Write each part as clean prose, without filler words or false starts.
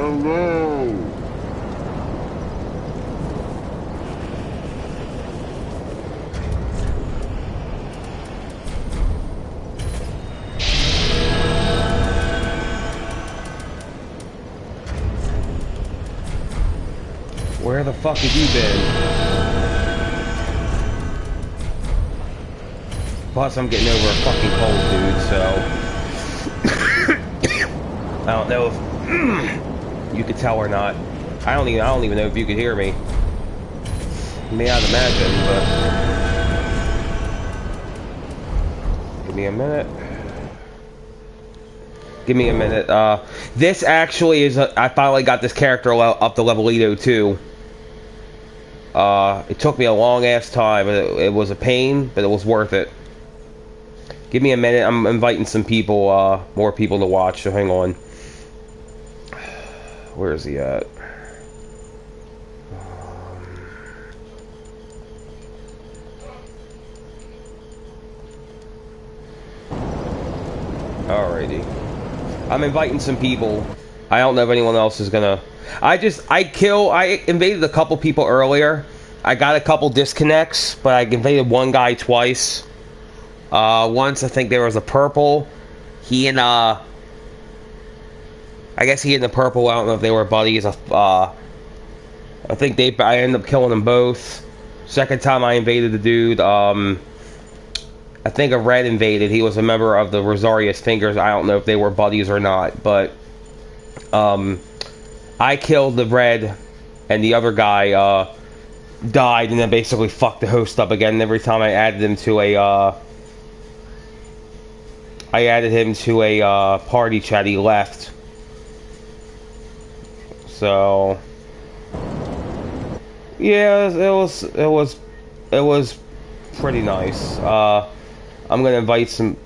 Hello. Where the fuck have you been? Plus, I'm getting over a fucking cold, dude. So I don't know if you could tell or not. I don't even know if you could hear me. You may not imagine, but give me a minute. Give me a minute. This actually is. I finally got this character up to level 802. It took me a long ass time. It was a pain, but it was worth it. Give me a minute. I'm inviting some people, more people to watch. So hang on. Where is he at? Alrighty. I'm inviting some people. I don't know if anyone else is gonna... I invaded a couple people earlier. I got a couple disconnects, but I invaded one guy twice. Once I think there was a purple. He and I guess he and the purple, I don't know if they were buddies. I think I ended up killing them both. Second time I invaded the dude, I think a red invaded. He was a member of the Rosarius Fingers. I don't know if they were buddies or not, but I killed the red, and the other guy died, and then basically fucked the host up again. And every time I added him to a party chat, he left. So yeah, it was pretty nice. I'm gonna invite some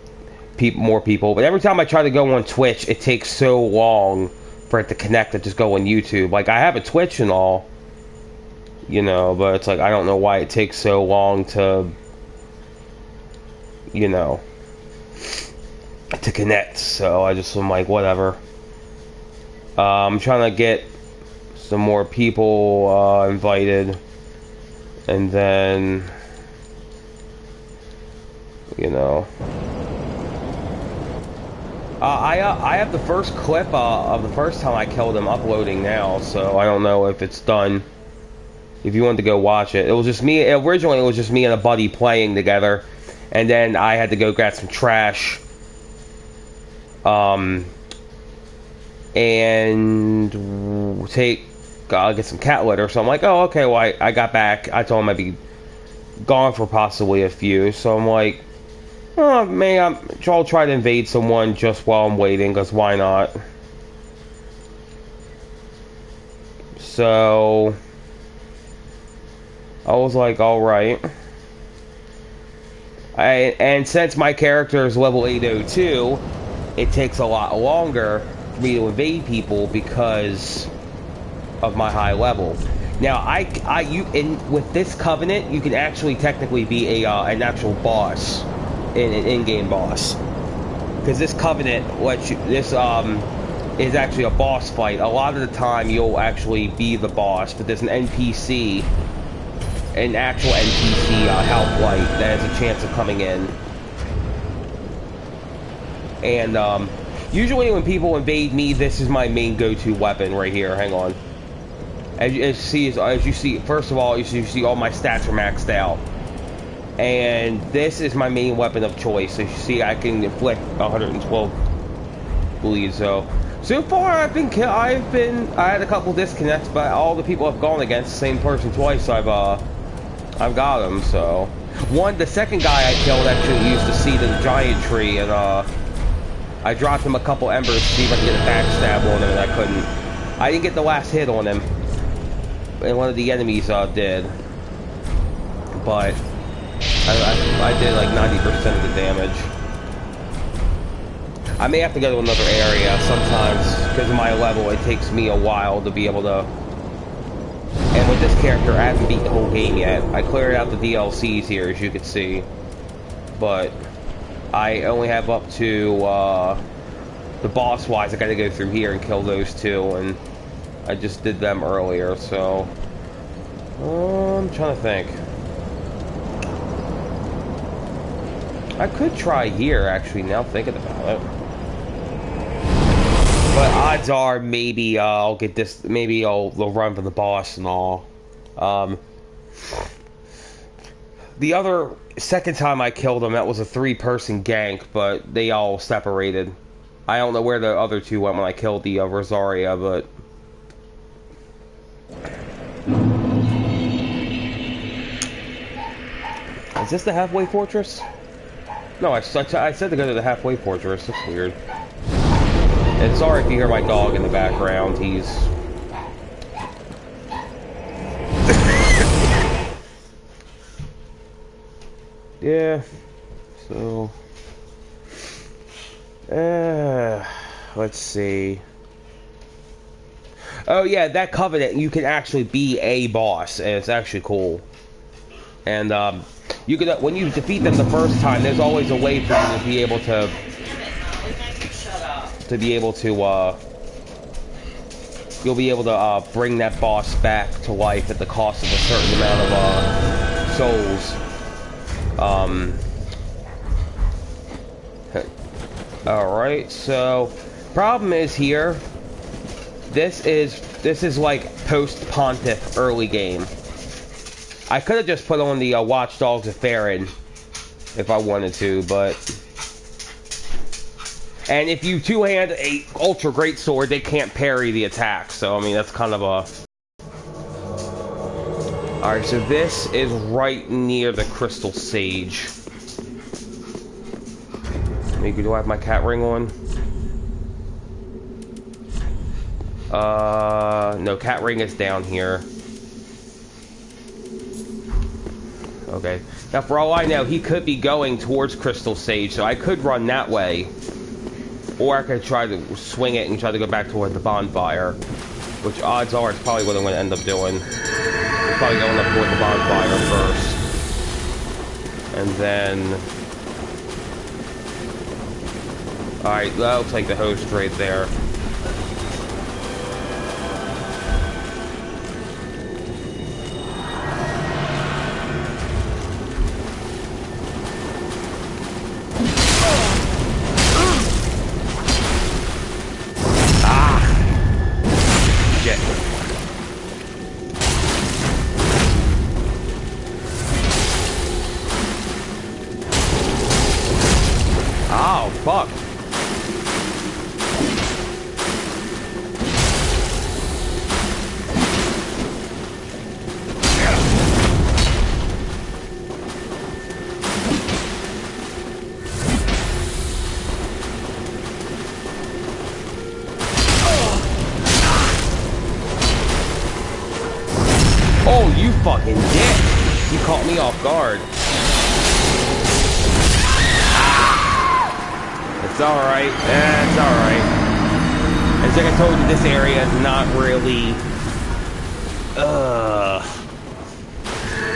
more people, but every time I try to go on Twitch, it takes so long for it to connect to just go on YouTube. Like, I have a Twitch and all, you know, but it's like I don't know why it takes so long to, you know, to connect. So I'm like, whatever. I'm trying to get some more people invited, and then, you know, I have the first clip of the first time I killed him uploading now, so I don't know if it's done. If you wanted to go watch it, it was just me. Originally, it was just me and a buddy playing together, and then I had to go grab some trash, and get some cat litter. So I'm like, oh, okay. Well, I got back. I told him I'd be gone for possibly a few. So I'm like, oh, man, I'll try to invade someone just while I'm waiting, because why not? So I was like, alright. And since my character is level 802, it takes a lot longer for me to invade people because of my high level. Now, with this covenant, you can actually technically be an actual boss, an in-game boss, because this covenant lets you. This is actually a boss fight. A lot of the time, you'll actually be the boss, but there's an NPC, an actual NPC health light that has a chance of coming in. And usually when people invade me, this is my main go-to weapon right here. Hang on. As you see, first of all, you see all my stats are maxed out, and this is my main weapon of choice. As you see, I can inflict 112 bleeds. So far, I had a couple disconnects, but all the people I've gone against, the same person twice, I've got them. So the second guy I killed actually used the seed of the giant tree, and I dropped him a couple embers to see if I could get a backstab on him, and I couldn't. I didn't get the last hit on him, and one of the enemies did, but I did like 90% of the damage. I may have to go to another area sometimes, because of my level. It takes me a while to be able to. And with this character, I haven't beat the whole game yet. I cleared out the DLCs here, as you can see, but I only have up to the boss-wise. I gotta go through here and kill those two, and I just did them earlier, so... I'm trying to think. I could try here, actually, now thinking about it. But odds are, maybe I'll get this... Maybe they'll run from the boss and all. The other... Second time I killed them, that was a 3-person gank, but they all separated. I don't know where the other 2 went when I killed the Rosaria, but... Is this the halfway fortress? No, I said to go to the halfway fortress. That's weird. And sorry if you hear my dog in the background. He's... Yeah. So... let's see. Oh yeah, that Covenant, you can actually be a boss, and it's actually cool. And, you can, when you defeat them the first time, there's always a way for you to be able to... You'll be able to, bring that boss back to life at the cost of a certain amount of, souls. Alright, so... Problem is here... This is like post-Pontiff early game. I could have just put on the Watch Dogs of Farron if I wanted to, but... And if you two-hand a Ultra Great Sword, they can't parry the attack, so I mean, that's kind of a... Alright, so this is right near the Crystal Sage. Maybe do I have my cat ring on? No, cat ring is down here. Okay. Now, for all I know, he could be going towards Crystal Sage, so I could run that way. Or I could try to swing it and try to go back toward the bonfire. Which, odds are, it's probably what I'm going to end up doing. I'm probably going up toward the bonfire first. And then... Alright, that looks like the host right there. Fuck. Oh, you fucking dick. You caught me off guard. It's alright. It's alright. As like I told you, this area is not really...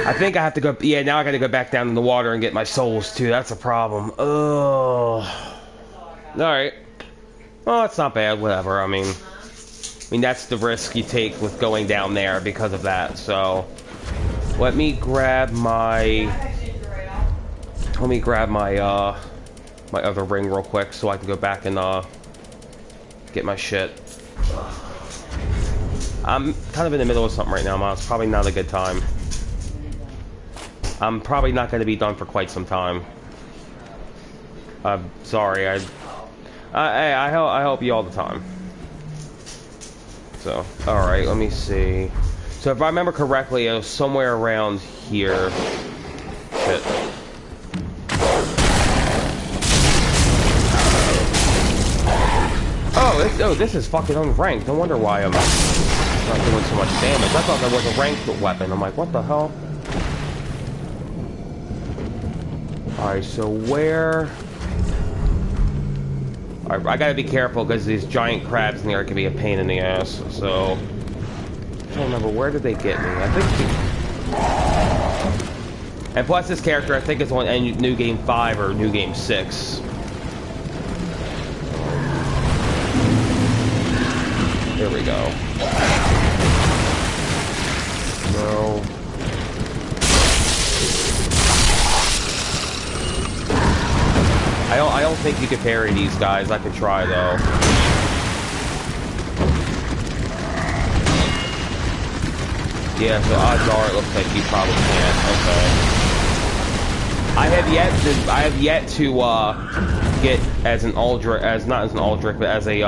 I think I have to go... Yeah, now I gotta go back down in the water and get my souls, too. That's a problem. Alright. Well, it's not bad. Whatever. I mean, that's the risk you take with going down there because of that. So, let me grab my... my other ring real quick so I can go back and get my shit. I'm kind of in the middle of something right now, Miles. It's probably not a good time. I'm probably not going to be done for quite some time. I'm sorry. I help you all the time. So, alright, let me see. So if I remember correctly, it was somewhere around here. Shit. Oh, this is fucking unranked. No wonder why I'm not doing so much damage. I thought there was a ranked weapon. I'm like, what the hell? Alright, so where... Alright, I gotta be careful because these giant crabs in there can be a pain in the ass, so... I don't remember, where did they get me? I think... And plus this character, I think it's on New Game 5 or New Game 6. There we go. No. I don't think you could parry these guys. I could try though. Yeah, so odds are it looks like you probably can't. Okay. I have yet to get as an Aldrich, not as an Aldrich, but as a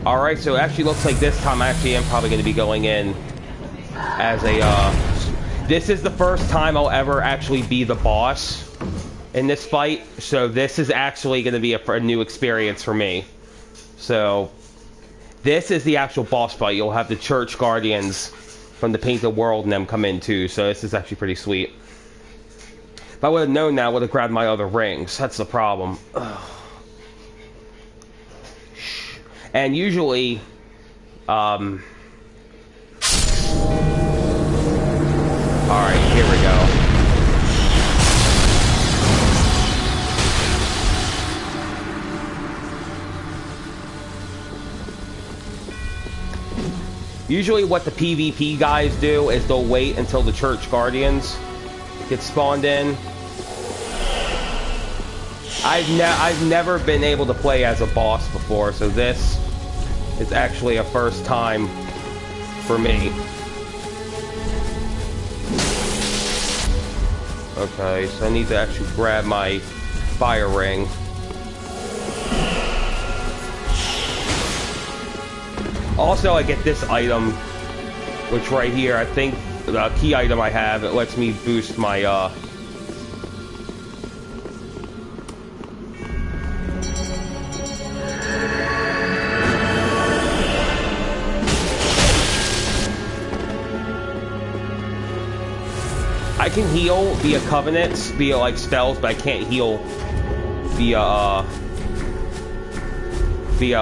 Alright, so it actually looks like this time I actually am probably going to be going in as a this is the first time I'll ever actually be the boss in this fight, so this is actually going to be a new experience for me. So this is the actual boss fight. You'll have the church guardians from the Painted World and them come in too, so this is actually pretty sweet. If I would have known that, I would have grabbed my other rings. That's the problem. Ugh. And usually, alright, here we go. Usually what the PvP guys do is they'll wait until the church guardians get spawned in. I've never been able to play as a boss before, so this is actually a first time for me. Okay, so I need to actually grab my fire ring. Also, I get this item, which right here, I think the key item I have, it lets me boost my, I can heal via covenants, via like spells, but I can't heal via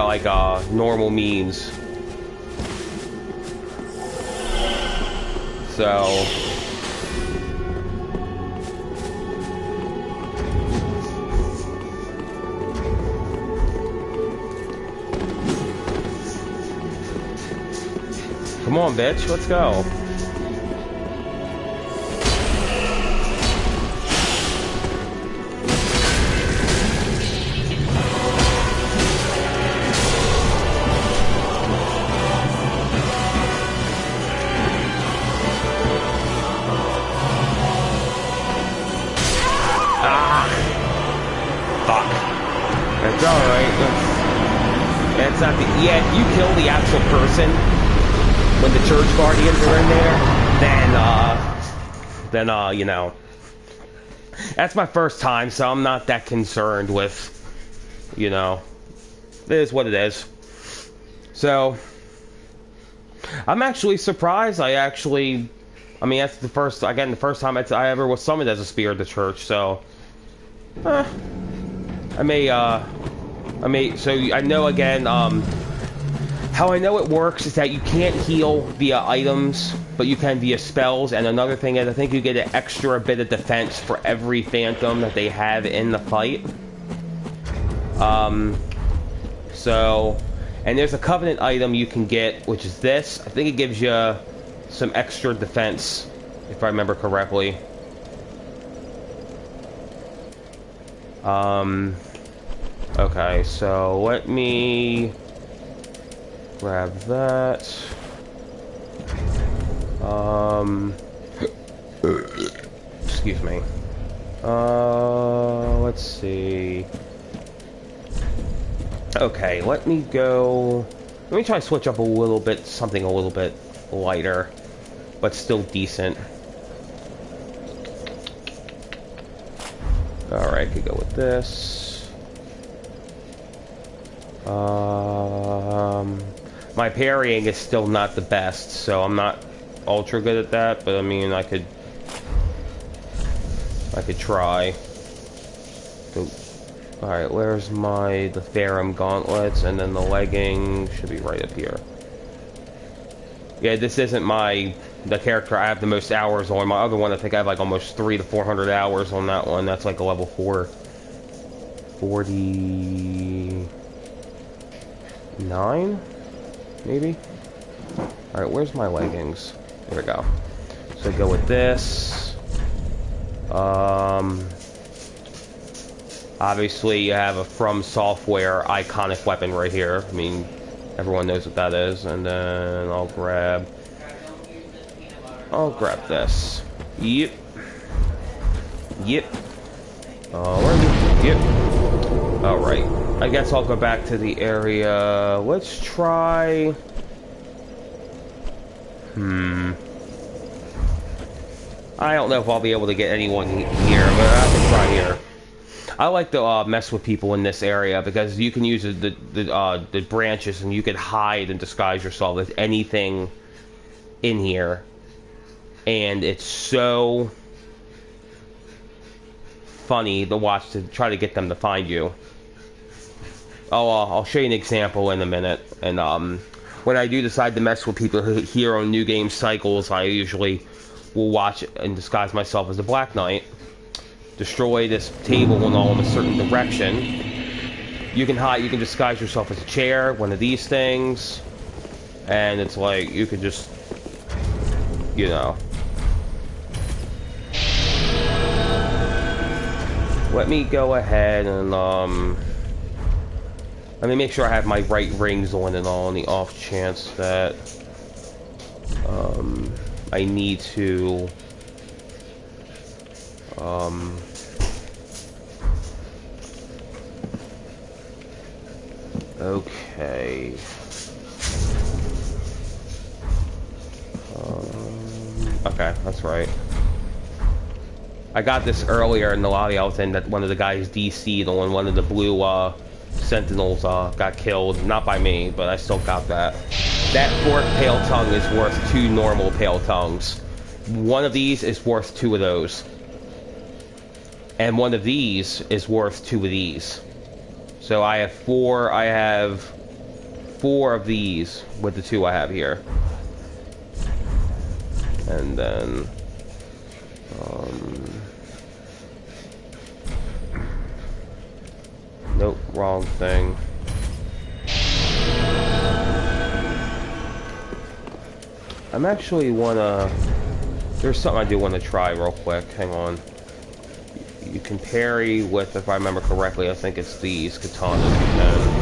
like normal means. So come on, bitch, let's go. Yeah, if you kill the actual person when the church guardians are in there, then you know, that's my first time, so I'm not that concerned with, you know, it is what it is. So I'm actually surprised. I mean, that's the first time I ever was summoned as a spear of the church. So so I know again, how I know it works is that you can't heal via items, but you can via spells. And another thing is, I think you get an extra bit of defense for every phantom that they have in the fight. So, and there's a covenant item you can get, which is this. I think it gives you some extra defense, if I remember correctly. Okay, so let me grab that. Excuse me. Let's see. Okay, let me try to switch up a little bit, something a little bit lighter, but still decent. Alright, I could go with this. My parrying is still not the best, so I'm not ultra good at that, but I mean, I could try. So, alright, where's the Therum gauntlets, and then the legging should be right up here. Yeah, this isn't the character I have the most hours on. My other one, I think I have like almost 300 to 400 hours on that one. That's like a level 49? maybe? Alright, where's my leggings? There we go. So go with this. Obviously you have a From Software iconic weapon right here. I mean, everyone knows what that is. And then I'll grab this. Yep. Yep. Yep. Alright. I guess I'll go back to the area. Let's try... I don't know if I'll be able to get anyone here, but I can try here. I like to mess with people in this area because you can use the branches and you can hide and disguise yourself as anything in here. And it's so funny to watch to try to get them to find you. I'll show you an example in a minute. And when I do decide to mess with people here on New Game Cycles, I usually will watch and disguise myself as a Black Knight. Destroy this table and all in a certain direction. You can hide, you can disguise yourself as a chair, one of these things. And it's like, you could just, you know. Let me go ahead and, let me make sure I have my right rings on and all, on the off chance that, I need to, okay. Okay, that's right. I got this earlier in the lobby I was in that one of the guys DC'd on one of the blue sentinels got killed. Not by me, but I still got that. That forked pale tongue is worth 2 normal pale tongues. One of these is worth 2 of those. And one of these is worth 2 of these. So I have 4 of these with the 2 I have here. And then nope, wrong thing. I'm actually there's something I do want to try real quick. Hang on. You can parry with, if I remember correctly, I think it's these katanas you can.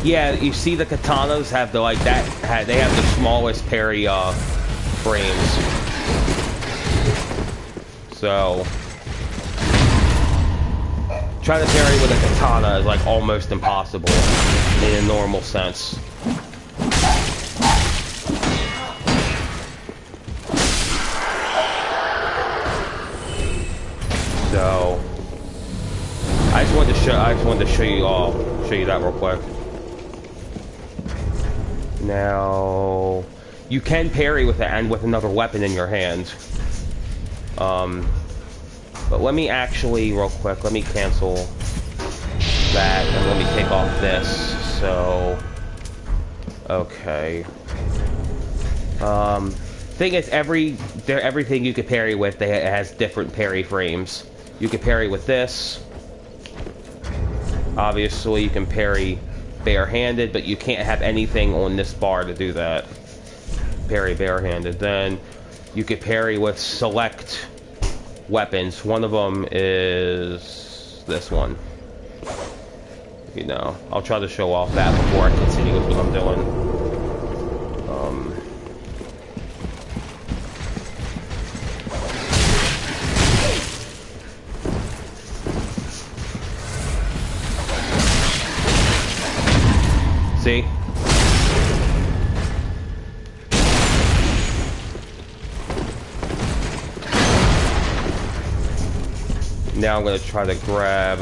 Yeah, you see the katanas have the, like, they have the smallest parry, frames. So, trying to parry with a katana is, like, almost impossible in a normal sense. So, I just wanted to show you that real quick. Now, you can parry with it and with another weapon in your hand. But let me actually, real quick, let me cancel that and let me take off this. So, okay. Thing is, everything you can parry with, it has different parry frames. You can parry with this. Obviously, you can parry barehanded, but you can't have anything on this bar to do that. Parry barehanded. Then you could parry with select weapons. One of them is this one. You know, I'll try to show off that before I continue with what I'm doing. See? Now I'm going to try to grab...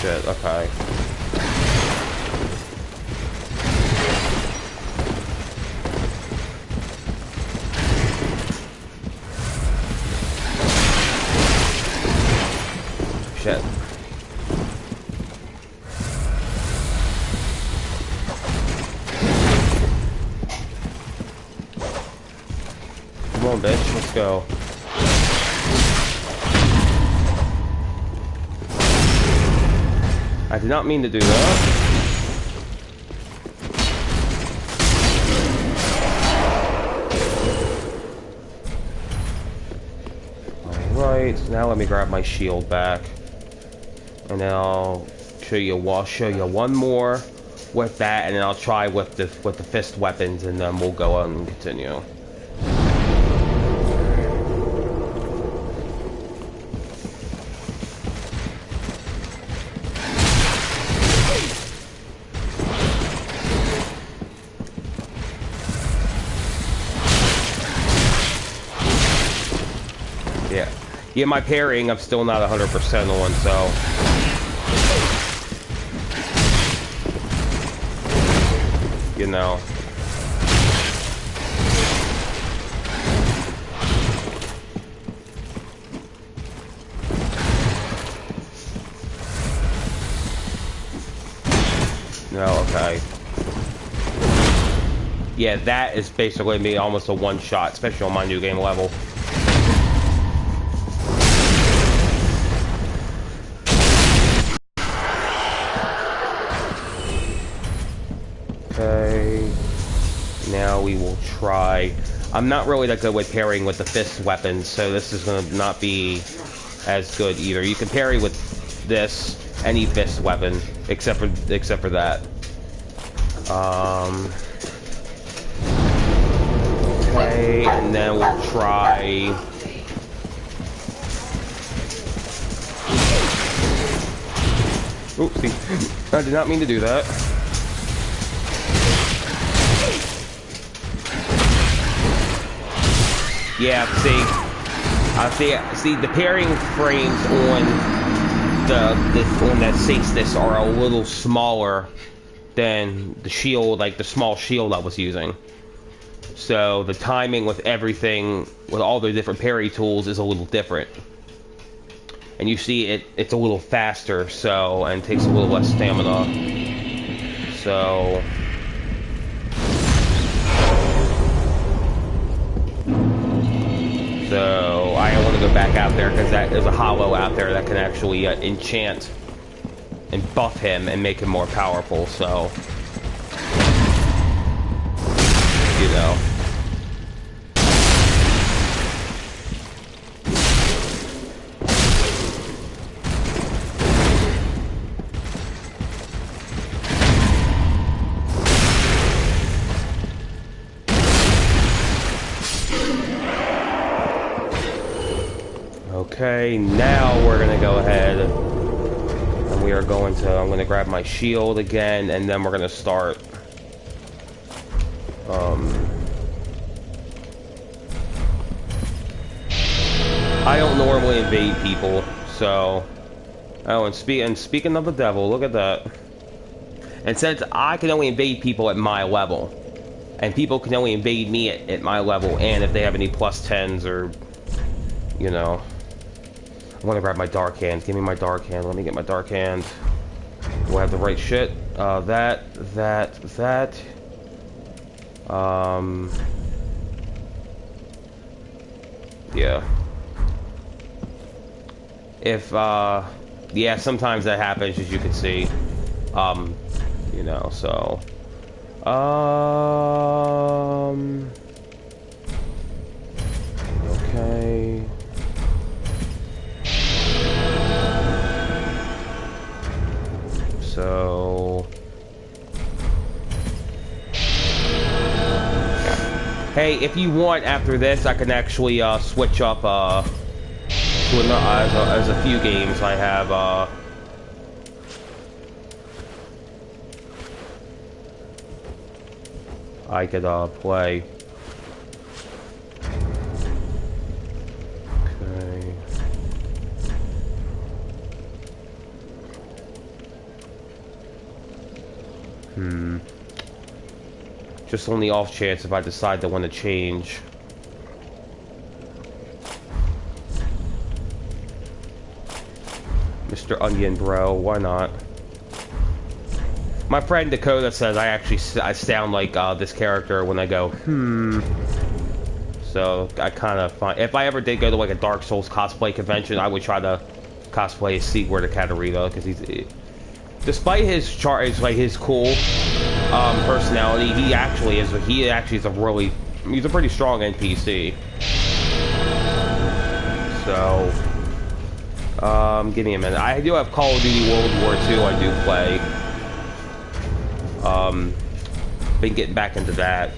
Shit, okay. Shit. Let's go. I did not mean to do that. Alright, now let me grab my shield back. And then I'll show you one more with that, and then I'll try with the fist weapons, and then we'll go on and continue. Yeah, my parrying, I'm still not 100% on, so... You know. No, okay. Yeah, that is basically me almost a one-shot, especially on my new game level. Okay, now we will try. I'm not really that good with parrying with the fist weapons, so this is going to not be as good either. You can parry with this, any fist weapon, except for that. Okay, and then we'll try. Oopsie, I did not mean to do that. Yeah, see, the parrying frames on on that Saestus are a little smaller than the shield, like the small shield I was using. So the timing with everything, with all the different parry tools, is a little different. And you see, it's a little faster, so, and takes a little less stamina. So. So, I want to go back out there, because there's a hollow out there that can actually enchant and buff him and make him more powerful, so... You know. Okay, now we're gonna go ahead and we are going to, I'm gonna grab my shield again, and then we're gonna start. I don't normally invade people, so. Oh, and speaking of the devil, look at that. And since I can only invade people at my level, and people can only invade me at my level, and if they have any plus 10s or, you know. I want to grab my dark hand. Give me my dark hand. Let me get my dark hand. Do I have the right shit? That. Yeah. If, yeah, sometimes that happens, as you can see. You know, so. Okay. So, hey, if you want, after this, I can actually switch up to as a few games I have. I could play. Okay. Just on the off chance if I decide to want to change. Mr. Onion Bro, why not? My friend Dakota says I sound like this character when I go, So I kind of find if I ever did go to like a Dark Souls cosplay convention, I would try to cosplay as Sigurd the Katarina because despite his like his cool personality, he actually is he's a pretty strong NPC. So give me a minute. I do have Call of Duty World War II. I do play. Been getting back into that.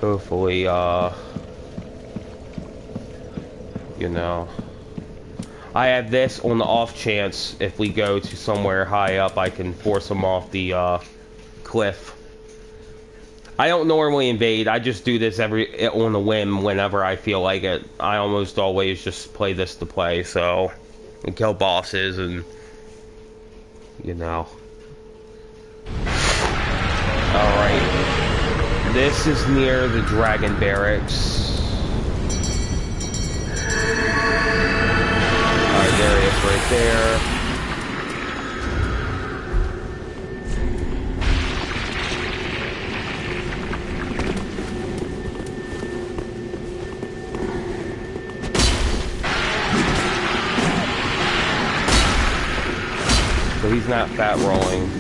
Hopefully, you know, I have this on the off chance if we go to somewhere high up, I can force them off the cliff. I don't normally invade. I just do this on a whim whenever I feel like it. I almost always just play this to play, so and kill bosses and you know. All right, this is near the Dragon Barracks. All right, there it is, right there. So he's not fat rolling.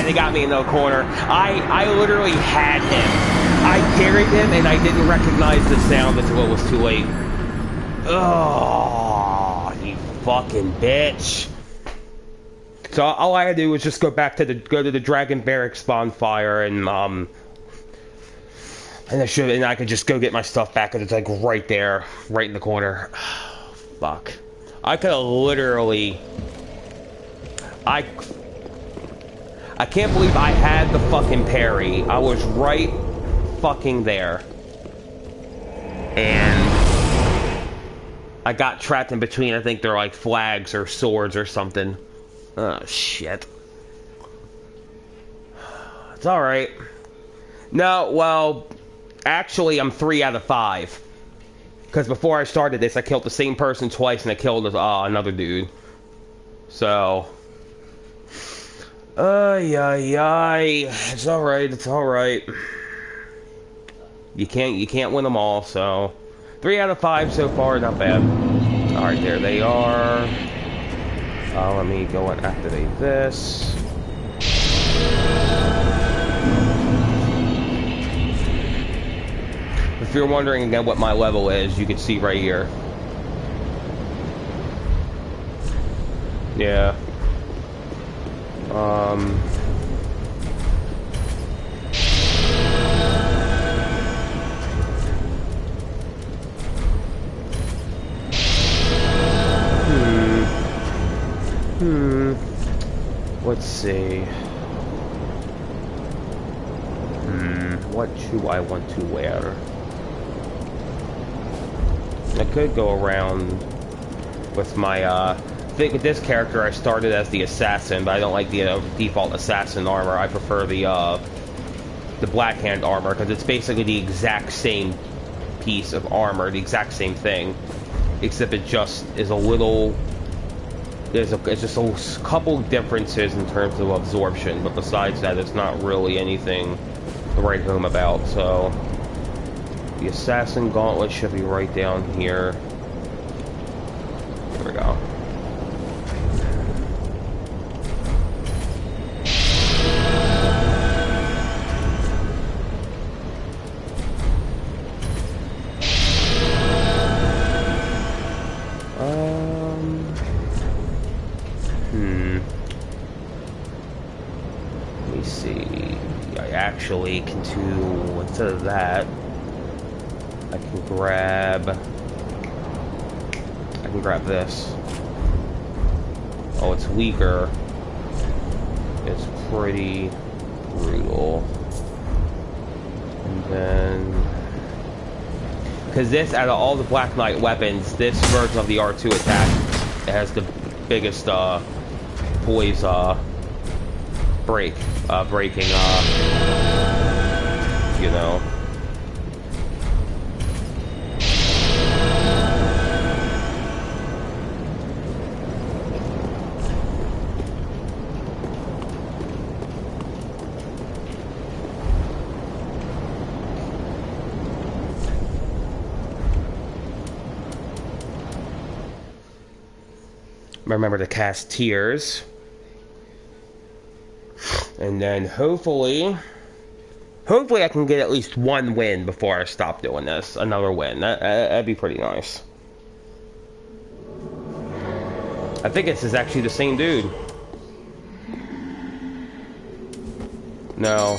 They got me in the corner. I literally had him. I carried him and I didn't recognize the sound until it was too late. Oh, you fucking bitch. So all I had to do was just go to the Dragon Barracks bonfire and I could just go get my stuff back and it's like right there, right in the corner. Fuck. I could have literally I can't believe I had the fucking parry. I was right fucking there. And I got trapped in between, I think they're like flags or swords or something. Oh, shit. It's alright. No, well, actually I'm 3 out of 5. Because before I started this, I killed the same person twice and I killed another dude. So... It's alright, it's alright. You can't win them all, so 3 out of 5 so far, not bad. Alright, there they are. Let me go and activate this. If you're wondering again what my level is, you can see right here. Yeah. Let's see. What do I want to wear? I could go around with my, I think with this character I started as the assassin, but I don't like the default assassin armor. I prefer the Black Hand armor, because it's basically the exact same piece of armor, the exact same thing, except it just is a little it's just a couple differences in terms of absorption, but besides that, it's not really anything to write home about. So the Assassin Gauntlet should be right down here. There we go. Let me see. I actually can do, instead of that, I can grab this. Oh, it's weaker. It's pretty brutal. And then, because this, out of all the Black Knight weapons, this version of the R2 attack has the biggest poise breaking, you know. Remember to cast Tears. And then hopefully I can get at least one win before I stop doing this. Another win. That'd be pretty nice. I think this is actually the same dude. No.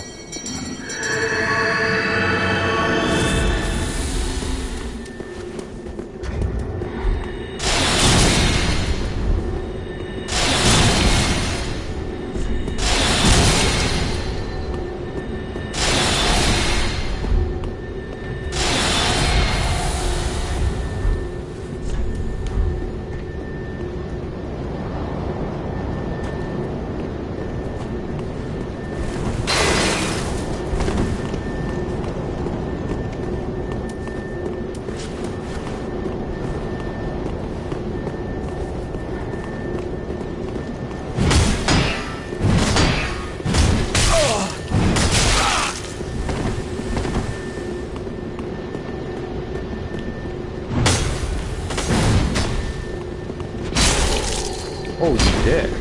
Oh, you dick.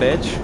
Bitch.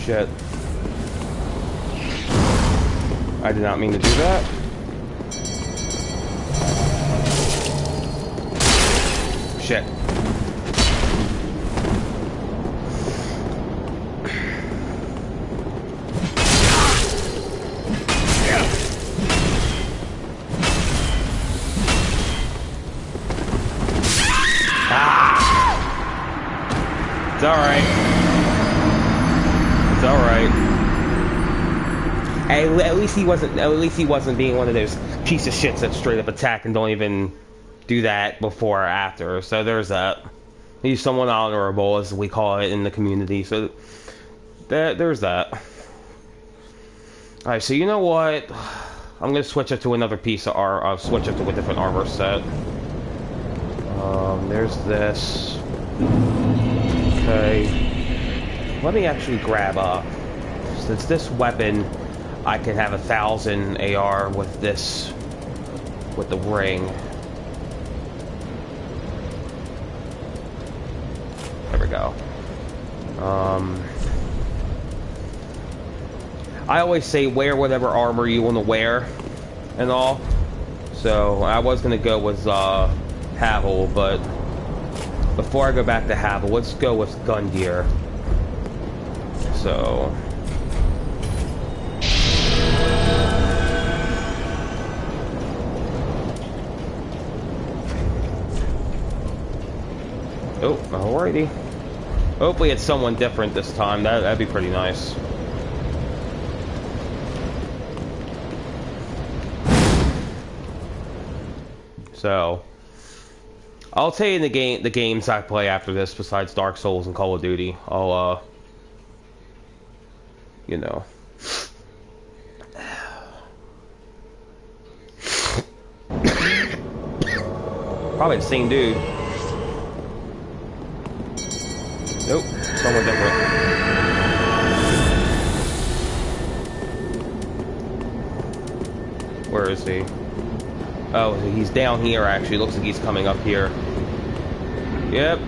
shit. I did not mean to do that. Shit. It's alright. It's alright. At least he wasn't being one of those piece of shits that straight up attack and don't even do that before or after. So there's that. He's someone honorable, as we call it in the community. So there's that. Alright, so you know what? I'm gonna switch it to another piece of art. Switch it to a different armor set. There's this. Okay, let me actually grab since this weapon, I can have 1,000 AR with this, with the ring. There we go. I always say wear whatever armor you want to wear and all. So I was going to go with Havel, but before I go back to Havel, let's go with gun gear. So oh, alrighty. Hopefully it's someone different this time. That'd be pretty nice. So I'll tell you the games I play after this, besides Dark Souls and Call of Duty. I'll you know. Probably the same dude. Nope, someone different. Where is he? Oh, he's down here actually. Looks like he's coming up here. Yep.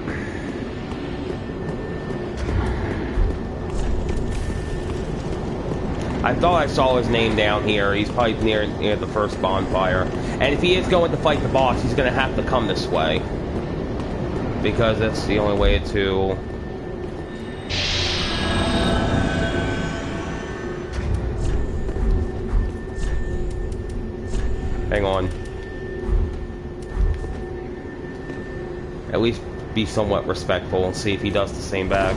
I thought I saw his name down here. He's probably near the first bonfire. And if he is going to fight the boss, he's going to have to come this way. Because that's the only way to... Hang on. At least be somewhat respectful and see if he does the same back.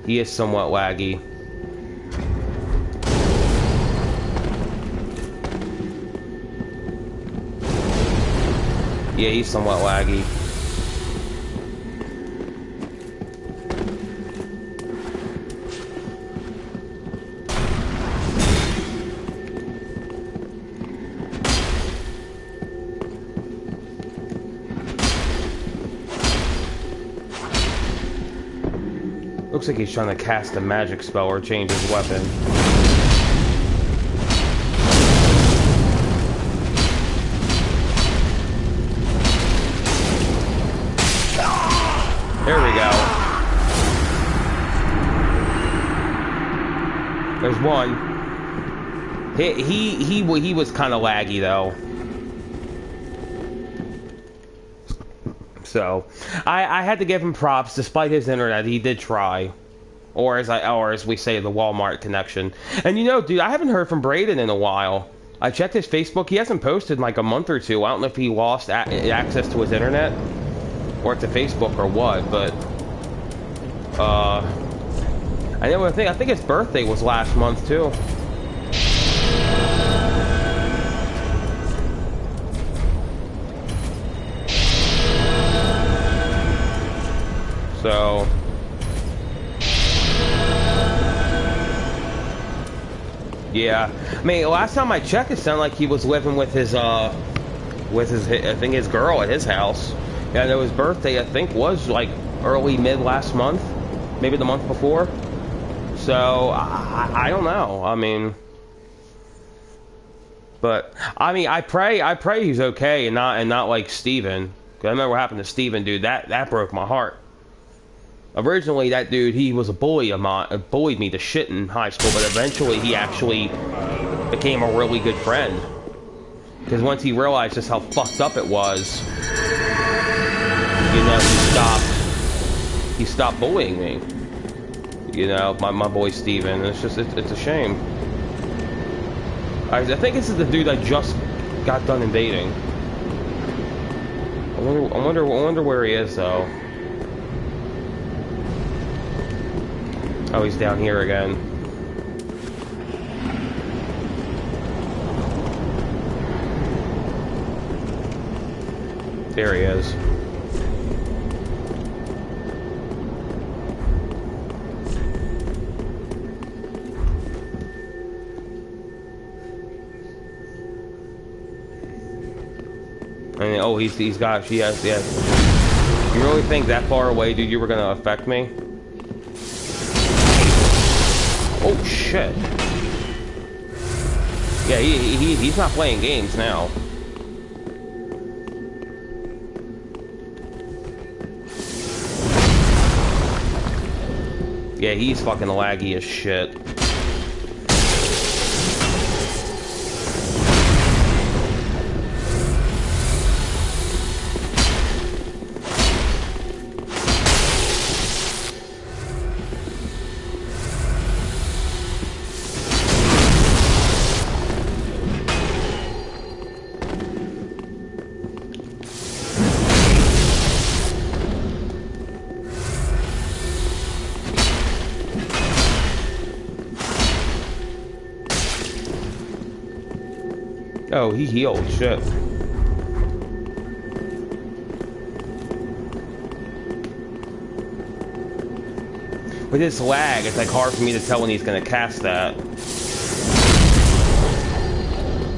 He is somewhat laggy. Yeah, he's somewhat laggy. Looks like he's trying to cast a magic spell or change his weapon. There we go. There's one. He was kind of laggy though. So, I had to give him props. Despite his internet, he did try. Or as we say, the Walmart connection. And you know, dude, I haven't heard from Braden in a while. I checked his Facebook. He hasn't posted in like a month or two. I don't know if he lost access to his internet or to Facebook or what, but I know. I think his birthday was last month too. So, yeah. I mean, last time I checked, it sounded like he was living with his I think his girl at his house. Yeah, I know his birthday, I think, was like early mid last month, maybe the month before. So I don't know. I mean, But I mean, I pray he's okay and not like Steven. 'Cause I remember what happened to Steven, dude. That broke my heart. Originally, that dude, he was a bully of mine, bullied me to shit in high school, but eventually he actually became a really good friend. Because once he realized just how fucked up it was, you know, he stopped bullying me. You know, my boy Steven. It's just, it's a shame. I think this is the dude I just got done invading. I wonder where he is, though. Oh, he's down here again. There he is. And oh, he's got, yes. You really think that far away, dude, you were gonna affect me? Oh shit. Yeah, he's not playing games now. Yeah, he's fucking laggy as shit. Oh, he healed. Shit. With this lag, it's like hard for me to tell when he's gonna cast that.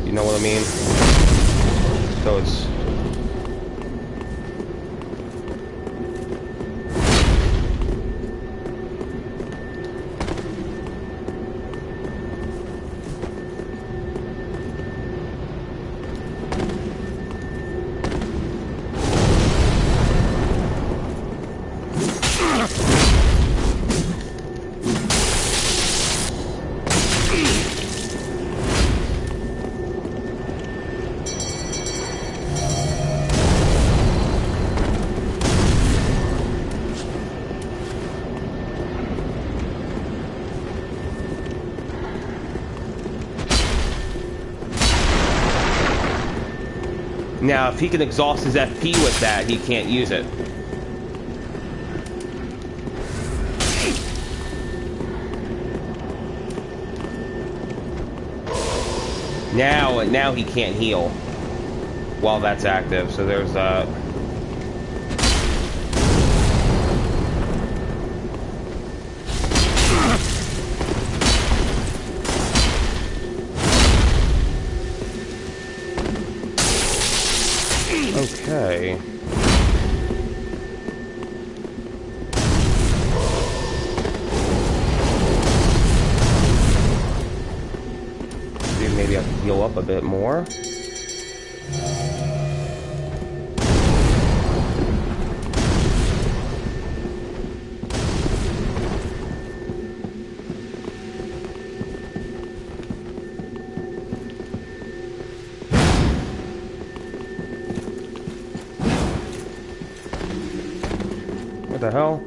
You know what I mean? So it's... Now, if he can exhaust his FP with that, he can't use it. Now he can't heal while that's active, so there's that. Okay. Maybe I can heal up a bit more. What the hell?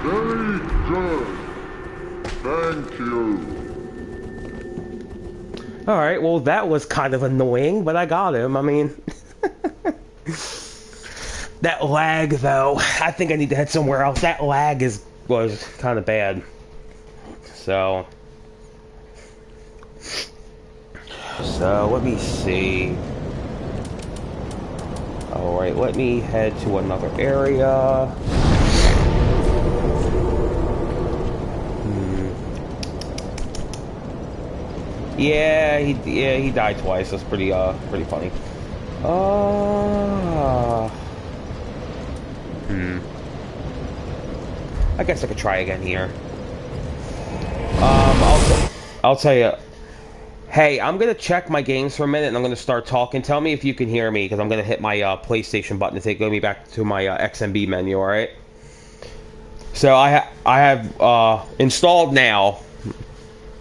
Very good. Thank you. Alright, well that was kind of annoying, but I got him. I mean... that lag, though, I think I need to head somewhere else. That lag was kind of bad. So, let me see. Alright, let me head to another area. Yeah, he died twice. That's pretty funny. I guess I could try again here. I'll tell you. Hey, I'm gonna check my games for a minute, and I'm gonna start talking. Tell me if you can hear me, because I'm gonna hit my PlayStation button to go me back to my XMB menu. All right. So I have installed now.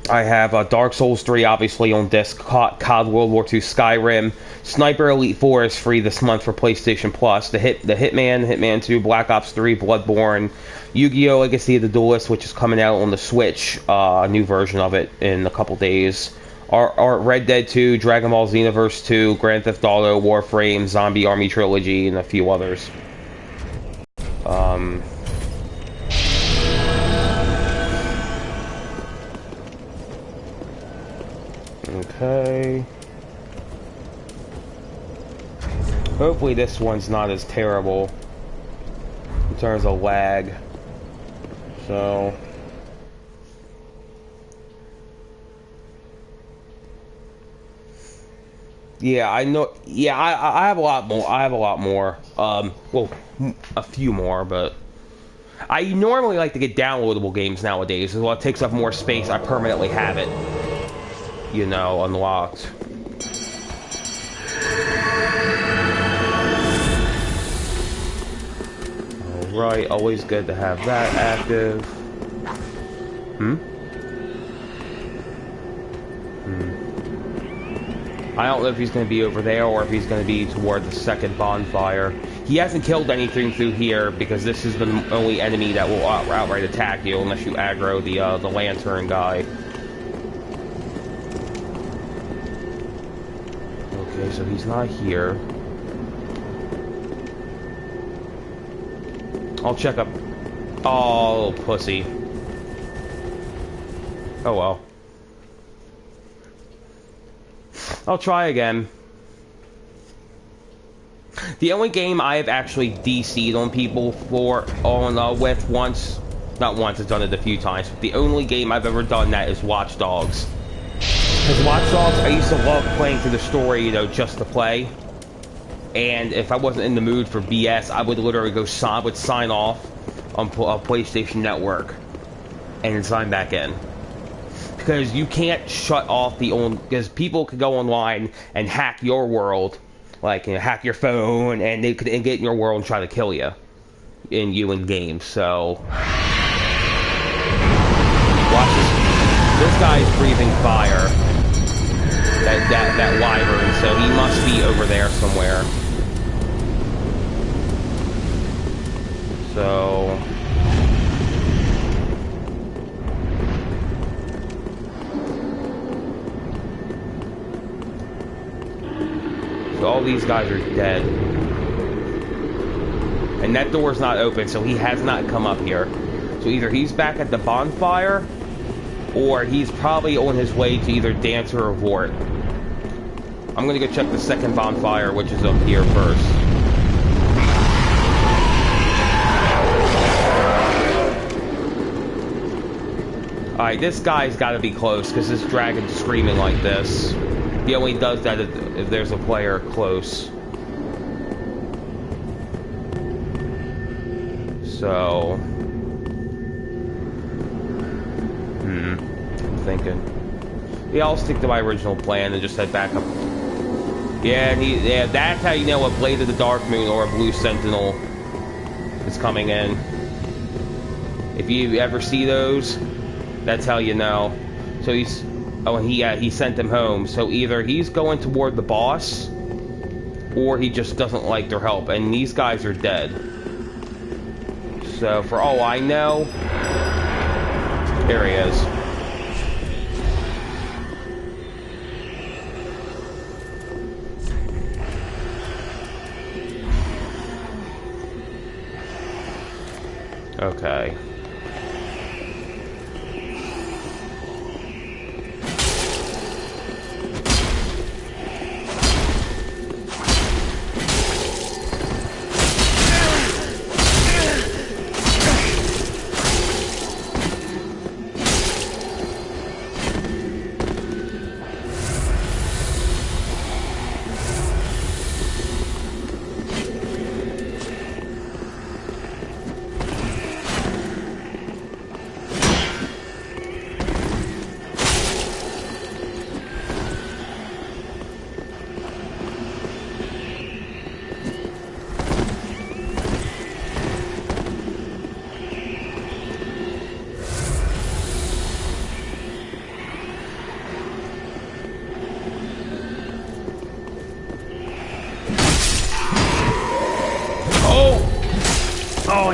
I have Dark Souls 3 obviously on disc, COD World War II, Skyrim, Sniper Elite 4 is free this month for PlayStation Plus, the Hitman 2, Black Ops 3, Bloodborne, Yu-Gi-Oh! Legacy of the Duelist, which is coming out on the Switch, new version of it in a couple days, Red Dead 2, Dragon Ball Xenoverse 2, Grand Theft Auto, Warframe, Zombie Army Trilogy, and a few others. Okay. Hopefully this one's not as terrible in terms of lag. So yeah, I know. Yeah, I have a lot more. I have a lot more. Well, a few more, but I normally like to get downloadable games nowadays. Well, it takes up more space. I permanently have it, you know, unlocked. Alright, always good to have that active. I don't know if he's going to be over there or if he's going to be toward the second bonfire. He hasn't killed anything through here because this is the only enemy that will outright attack you unless you aggro the lantern guy. Okay, so he's not here. I'll check up. Oh, pussy. Oh well. I'll try again. The only game I have actually DC'd on people with once, not once, I've done it a few times, but the only game I've ever done that is Watch Dogs. Because Watch Dogs, I used to love playing through the story, you know, just to play. And if I wasn't in the mood for BS, I would literally sign off on PlayStation Network and then sign back in. Because you can't shut off because people could go online and hack your world, like, you know, hack your phone, and they could get in your world and try to kill you in games. So watch this guy's breathing fire. That wyvern, so he must be over there somewhere. So all these guys are dead. And that door's not open, so he has not come up here. So either he's back at the bonfire, or he's probably on his way to either Dancer or Vort. I'm gonna go check the second bonfire, which is up here first. Alright, this guy's gotta be close, because this dragon's screaming like this. He only does that if there's a player close. So I'm thinking. Yeah, I'll stick to my original plan and just head back up. Yeah, that's how you know a Blade of the Dark Moon or a Blue Sentinel is coming in. If you ever see those, that's how you know. So he sent him home. So either he's going toward the boss, or he just doesn't like their help. And these guys are dead. So for all I know, there he is. Okay.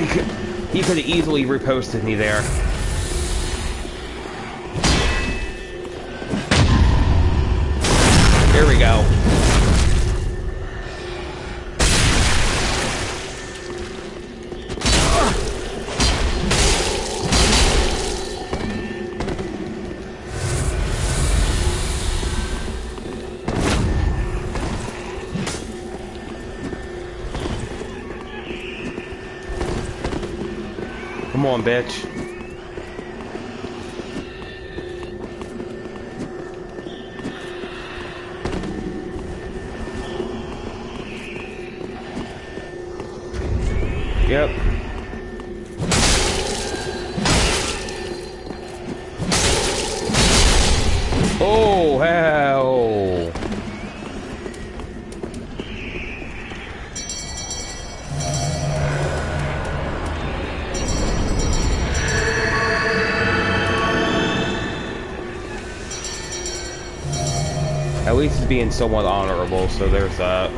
he could have easily reposted me there. Here we go. Come on, bitch. Yep. Oh, hell. At least it's being somewhat honorable, so there's that.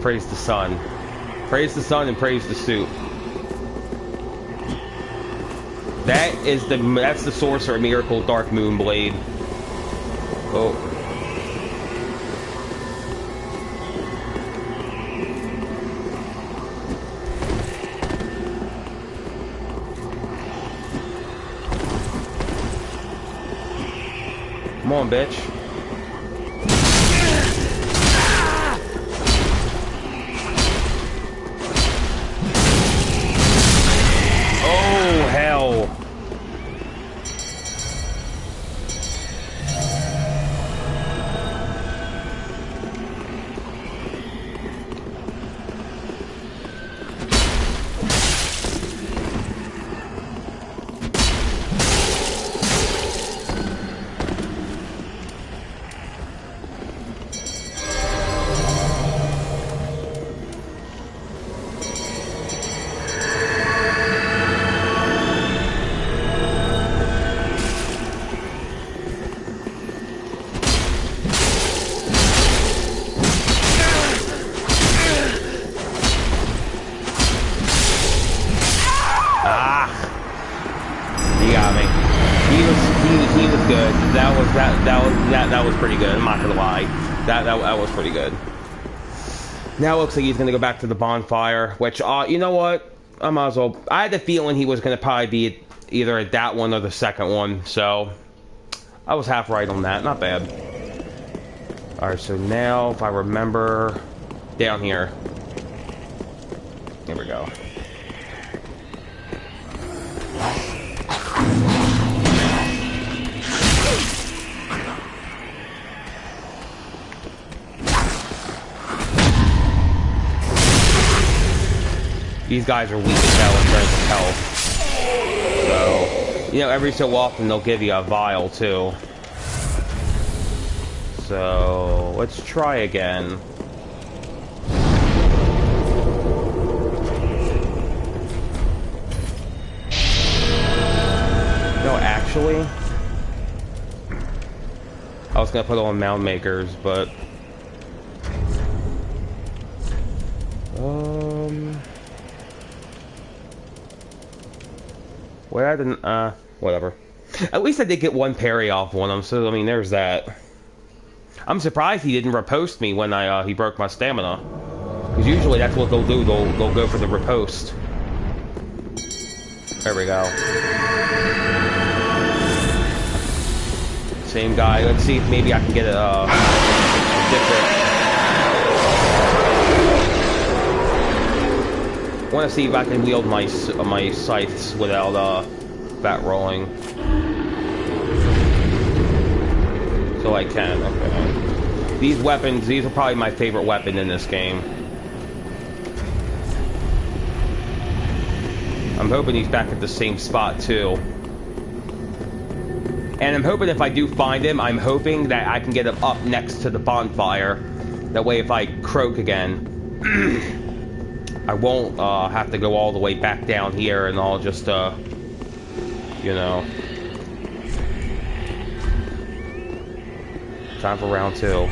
Praise the sun. Praise the sun and praise the soup. That's the Sorcerer Miracle Dark Moon Blade. Oh. Come on, bitch. Oh, hell. That was pretty good. I'm not gonna lie. That was pretty good. Now it looks like he's gonna go back to the bonfire, which you know what? I might as well. I had the feeling he was gonna probably be either at that one or the second one, so I was half right on that. Not bad. All right, so now if I remember, down here. Here we go. These guys are weak as hell in terms of health. So, you know, every so often they'll give you a vial too. So, let's try again. No, actually, I was gonna put on Mound Makers, but well, I didn't, whatever. At least I did get one parry off one of them, so, I mean, there's that. I'm surprised he didn't riposte me when he broke my stamina. Because usually that's what they'll do, they'll go for the riposte. There we go. Same guy, let's see if maybe I can get a different... I want to see if I can wield my scythes without bat rolling. So I can. Okay. These weapons, these are probably my favorite weapon in this game. I'm hoping he's back at the same spot too. And I'm hoping if I do find him, I'm hoping that I can get him up next to the bonfire. That way, if I croak again. I won't have to go all the way back down here, and I'll just, you know. Time for round 2.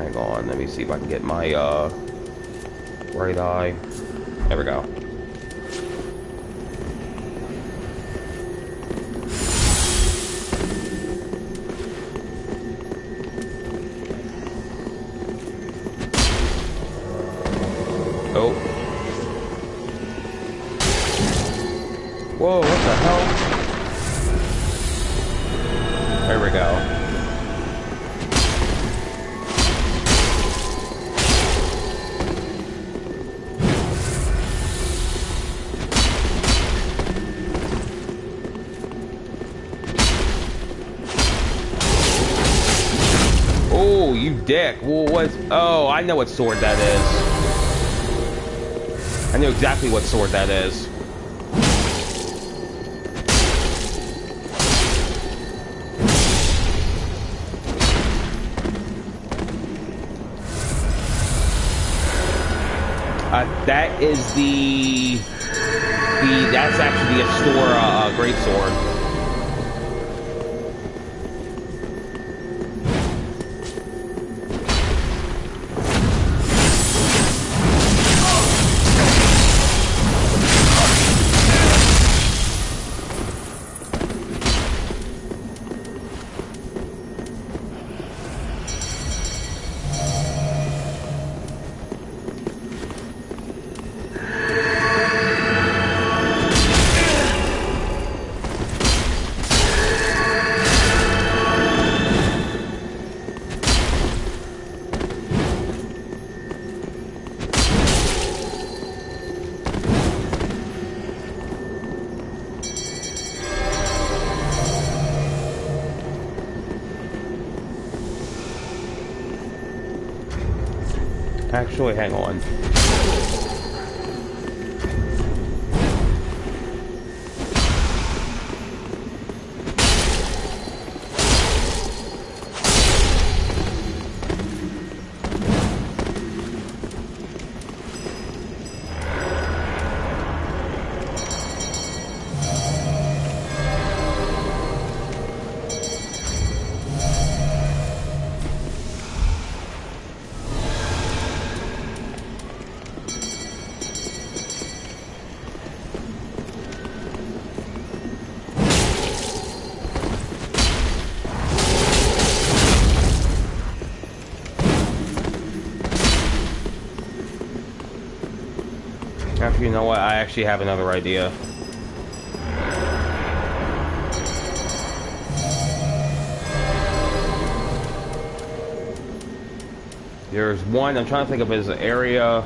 Hang on, let me see if I can get my right eye. There we go. Oh. Whoa, what the hell? There we go. Oh, you dick. Well, what? Oh, I know what sword that is. I know exactly what sword that is. That is that's actually a Astora greatsword. Actually, hang on. You know what? I actually have another idea. There's one, I'm trying to think of his area.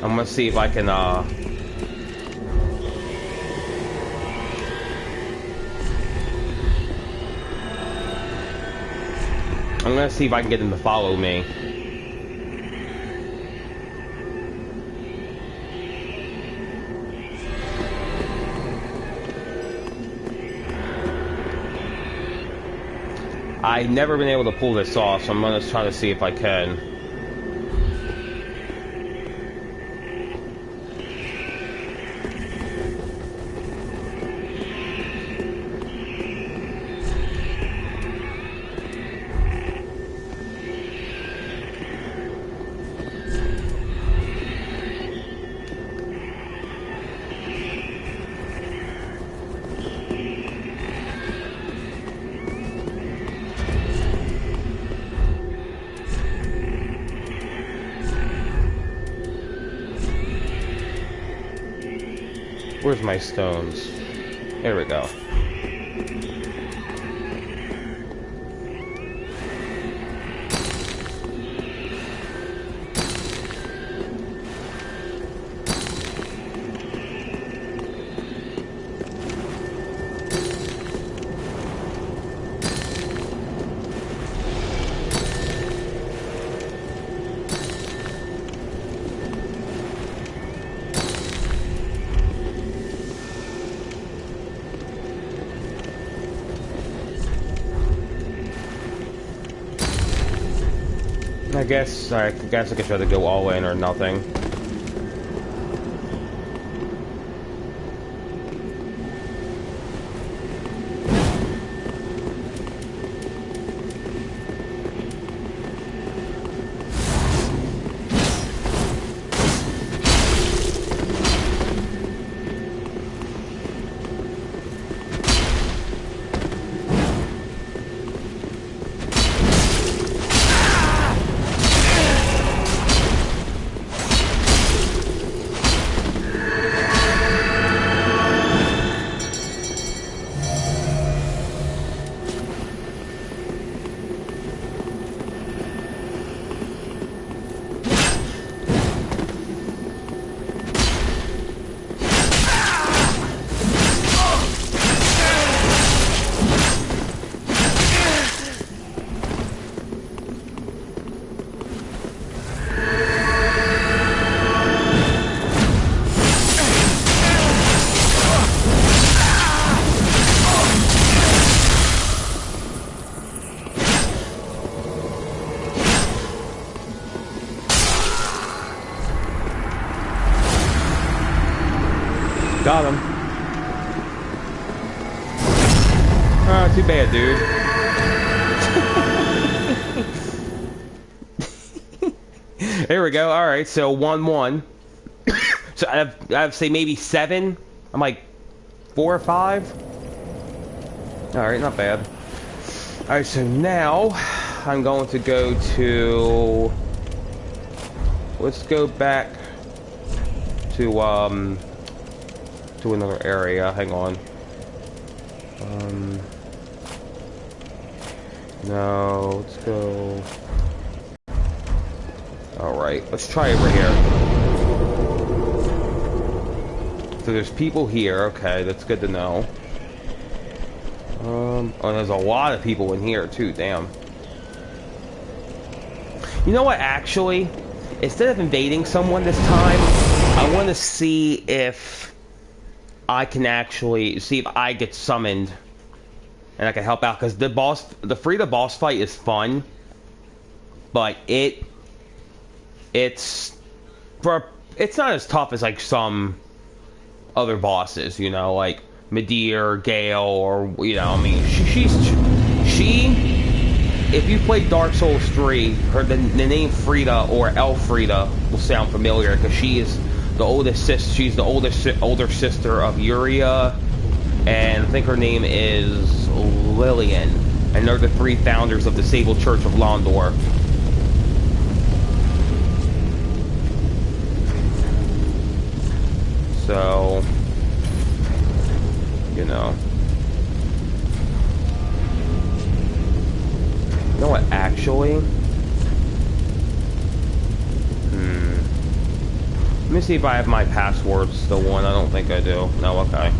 I'm gonna see if I can, I'm gonna see if I can get him to follow me. I've never been able to pull this off, so I'm gonna try to see if I can. Where's my stones? There we go. I guess I could try to go all in or nothing. Got him. Oh, too bad, dude. There we go. All right, so 1-1. So I'd say maybe 7. I'm like 4 or 5. All right, not bad. All right, so now I'm going to go to. Let's go back to another area. Hang on. No, let's go. Alright, let's try over here. So there's people here, okay, that's good to know. Oh, there's a lot of people in here too, damn. You know what, actually? Instead of invading someone this time, I want to see if I can actually, see if I get summoned and I can help out, because the Frida boss fight is fun, but it's not as tough as like some other bosses, you know, like Midir, Gale, or you know, I mean, she. If you played Dark Souls 3, the name Frida or Elfrida will sound familiar because she is the oldest she's the older sister of Yuria, and I think her name is Lillian, and they're the 3 founders of the Sable Church of Londor. So, you know. You know what, actually? Let me see if I have my passwords still on. I don't think I do. No, okay.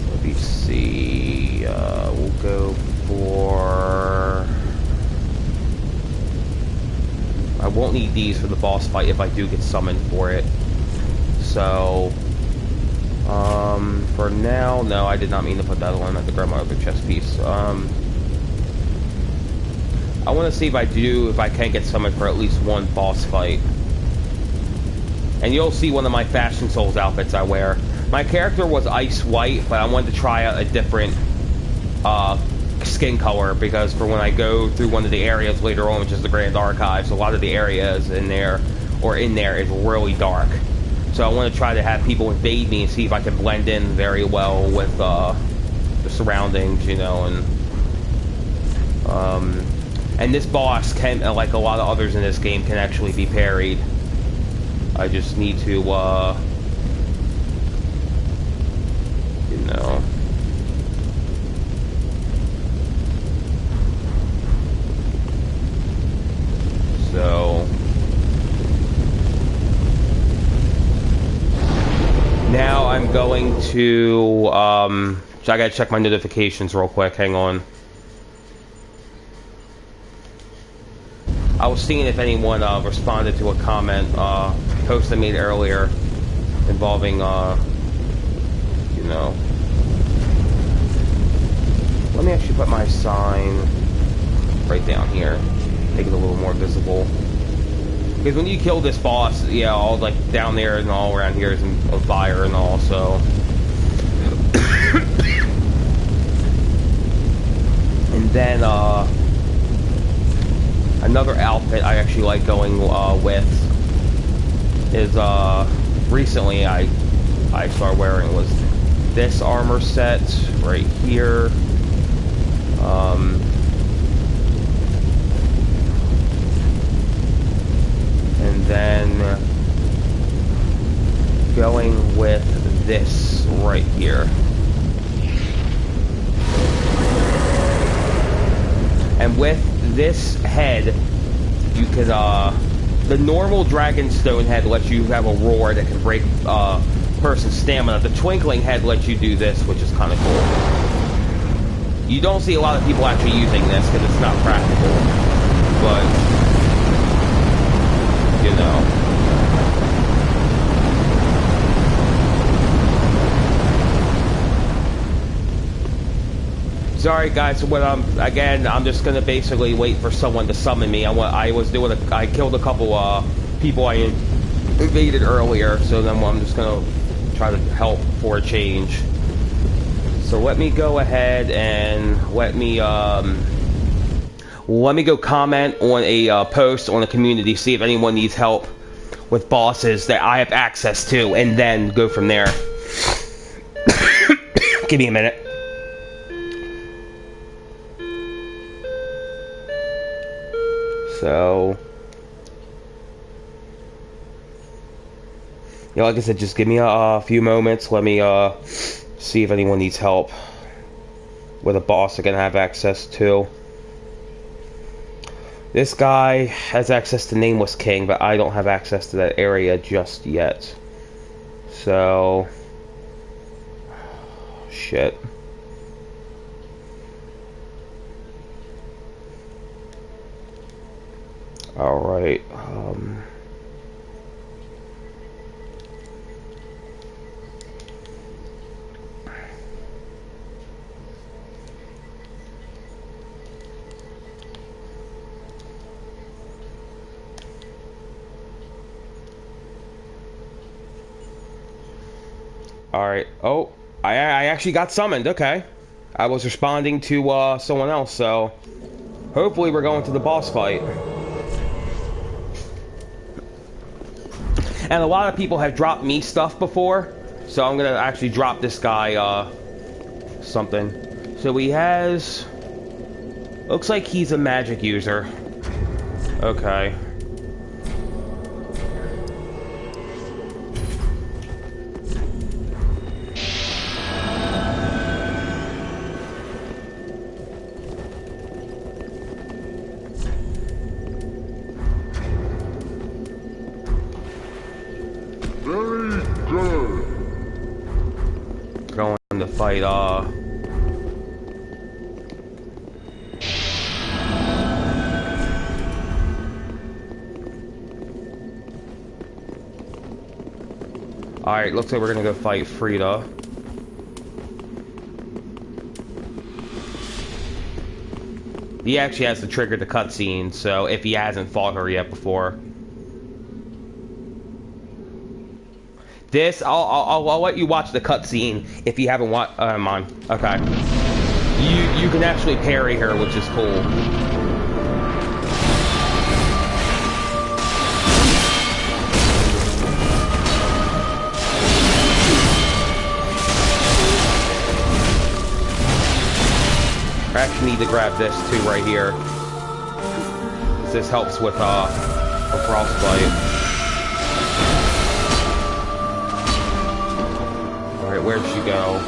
Let me see. We'll go for... I won't need these for the boss fight if I do get summoned for it. So... for now, no, I did not mean to put that on. I have to grab my other chest piece. I want to see if I can get summoned for at least one boss fight. And you'll see one of my Fashion Souls outfits I wear. My character was ice white, but I wanted to try out a different skin color, because for when I go through one of the areas later on, which is the Grand Archives, a lot of the areas in there is really dark. So I want to try to have people invade me and see if I can blend in very well with the surroundings, you know, and this boss can, like a lot of others in this game, can actually be parried. I just need to, you know. So... Now I'm going to, so I gotta check my notifications real quick, hang on. I was seeing if anyone responded to a comment, post I made earlier involving, you know. Let me actually put my sign right down here, make it a little more visible. Because when you kill this boss, yeah, all like down there and all around here is on fire and all, so. And then, another outfit I actually like going with is, recently I started wearing was this armor set right here. And then going with this right here. And with this head, you can, the normal Dragonstone head lets you have a roar that can break person's stamina. The Twinkling head lets you do this, which is kind of cool. You don't see a lot of people actually using this because it's not practical, but... you know. Sorry guys, again, I'm just gonna basically wait for someone to summon me. I killed a couple people I invaded earlier, so then I'm just gonna try to help for a change. So let me go ahead and let me go comment on a post on the community, see if anyone needs help with bosses that I have access to, and then go from there. Give me a minute. So, yeah, like I said, just give me a few moments. Let me see if anyone needs help with a boss I can have access to. This guy has access to Nameless King, but I don't have access to that area just yet. So, shit. Alright, Alright, oh, I actually got summoned, okay. I was responding to, someone else, so hopefully we're going to the boss fight. And a lot of people have dropped me stuff before, so I'm gonna actually drop this guy, something. So he has... looks like he's a magic user. Okay. Going to fight, Alright, looks like we're gonna go fight Frida. He actually has to trigger the cutscene, so if he hasn't fought her yet before. This, I'll let you watch the cutscene if you haven't watched. I'm on. Okay. You can actually parry her, which is cool. I actually need to grab this too right here. This helps with a frostbite. Alright, where'd she go?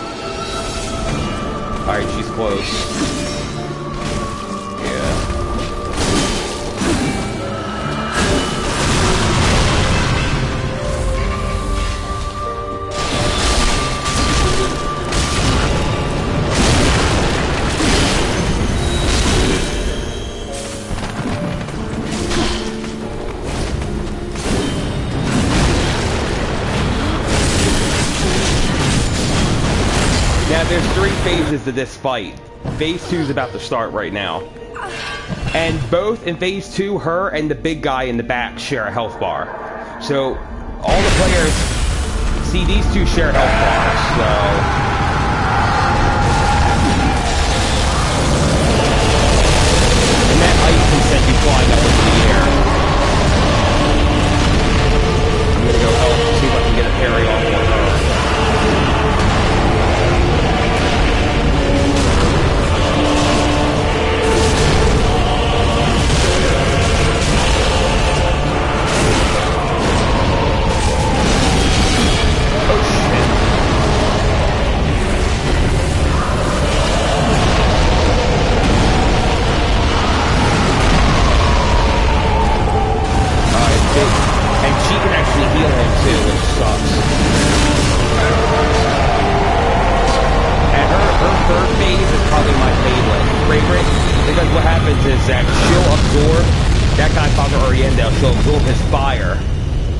Alright, she's close. Yeah. Now, there's 3 phases to this fight. Phase 2 is about to start right now. And both in Phase 2, her and the big guy in the back share a health bar. So, all the players see these 2 share health bars, so... And that ice can send you flying up into the air. I'm gonna go help, see if I can get a parry off on her. And she can actually heal him too, which sucks. And her third phase is probably my favorite, because what happens is that she'll absorb, that guy Father Orienda, she'll absorb his fire,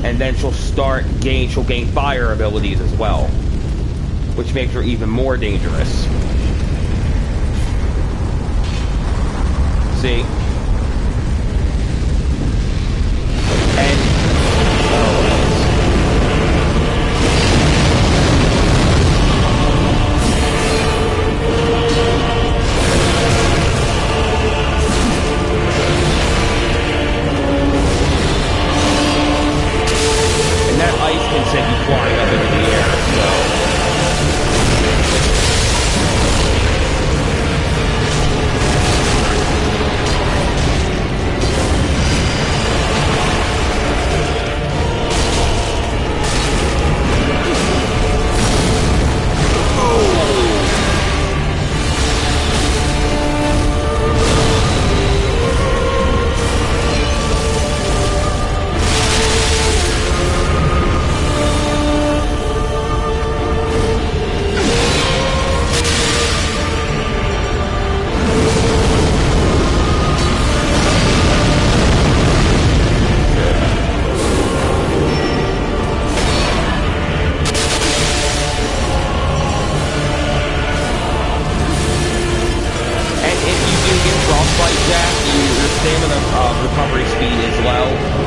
and then she'll gain fire abilities as well, which makes her even more dangerous. See? And oh,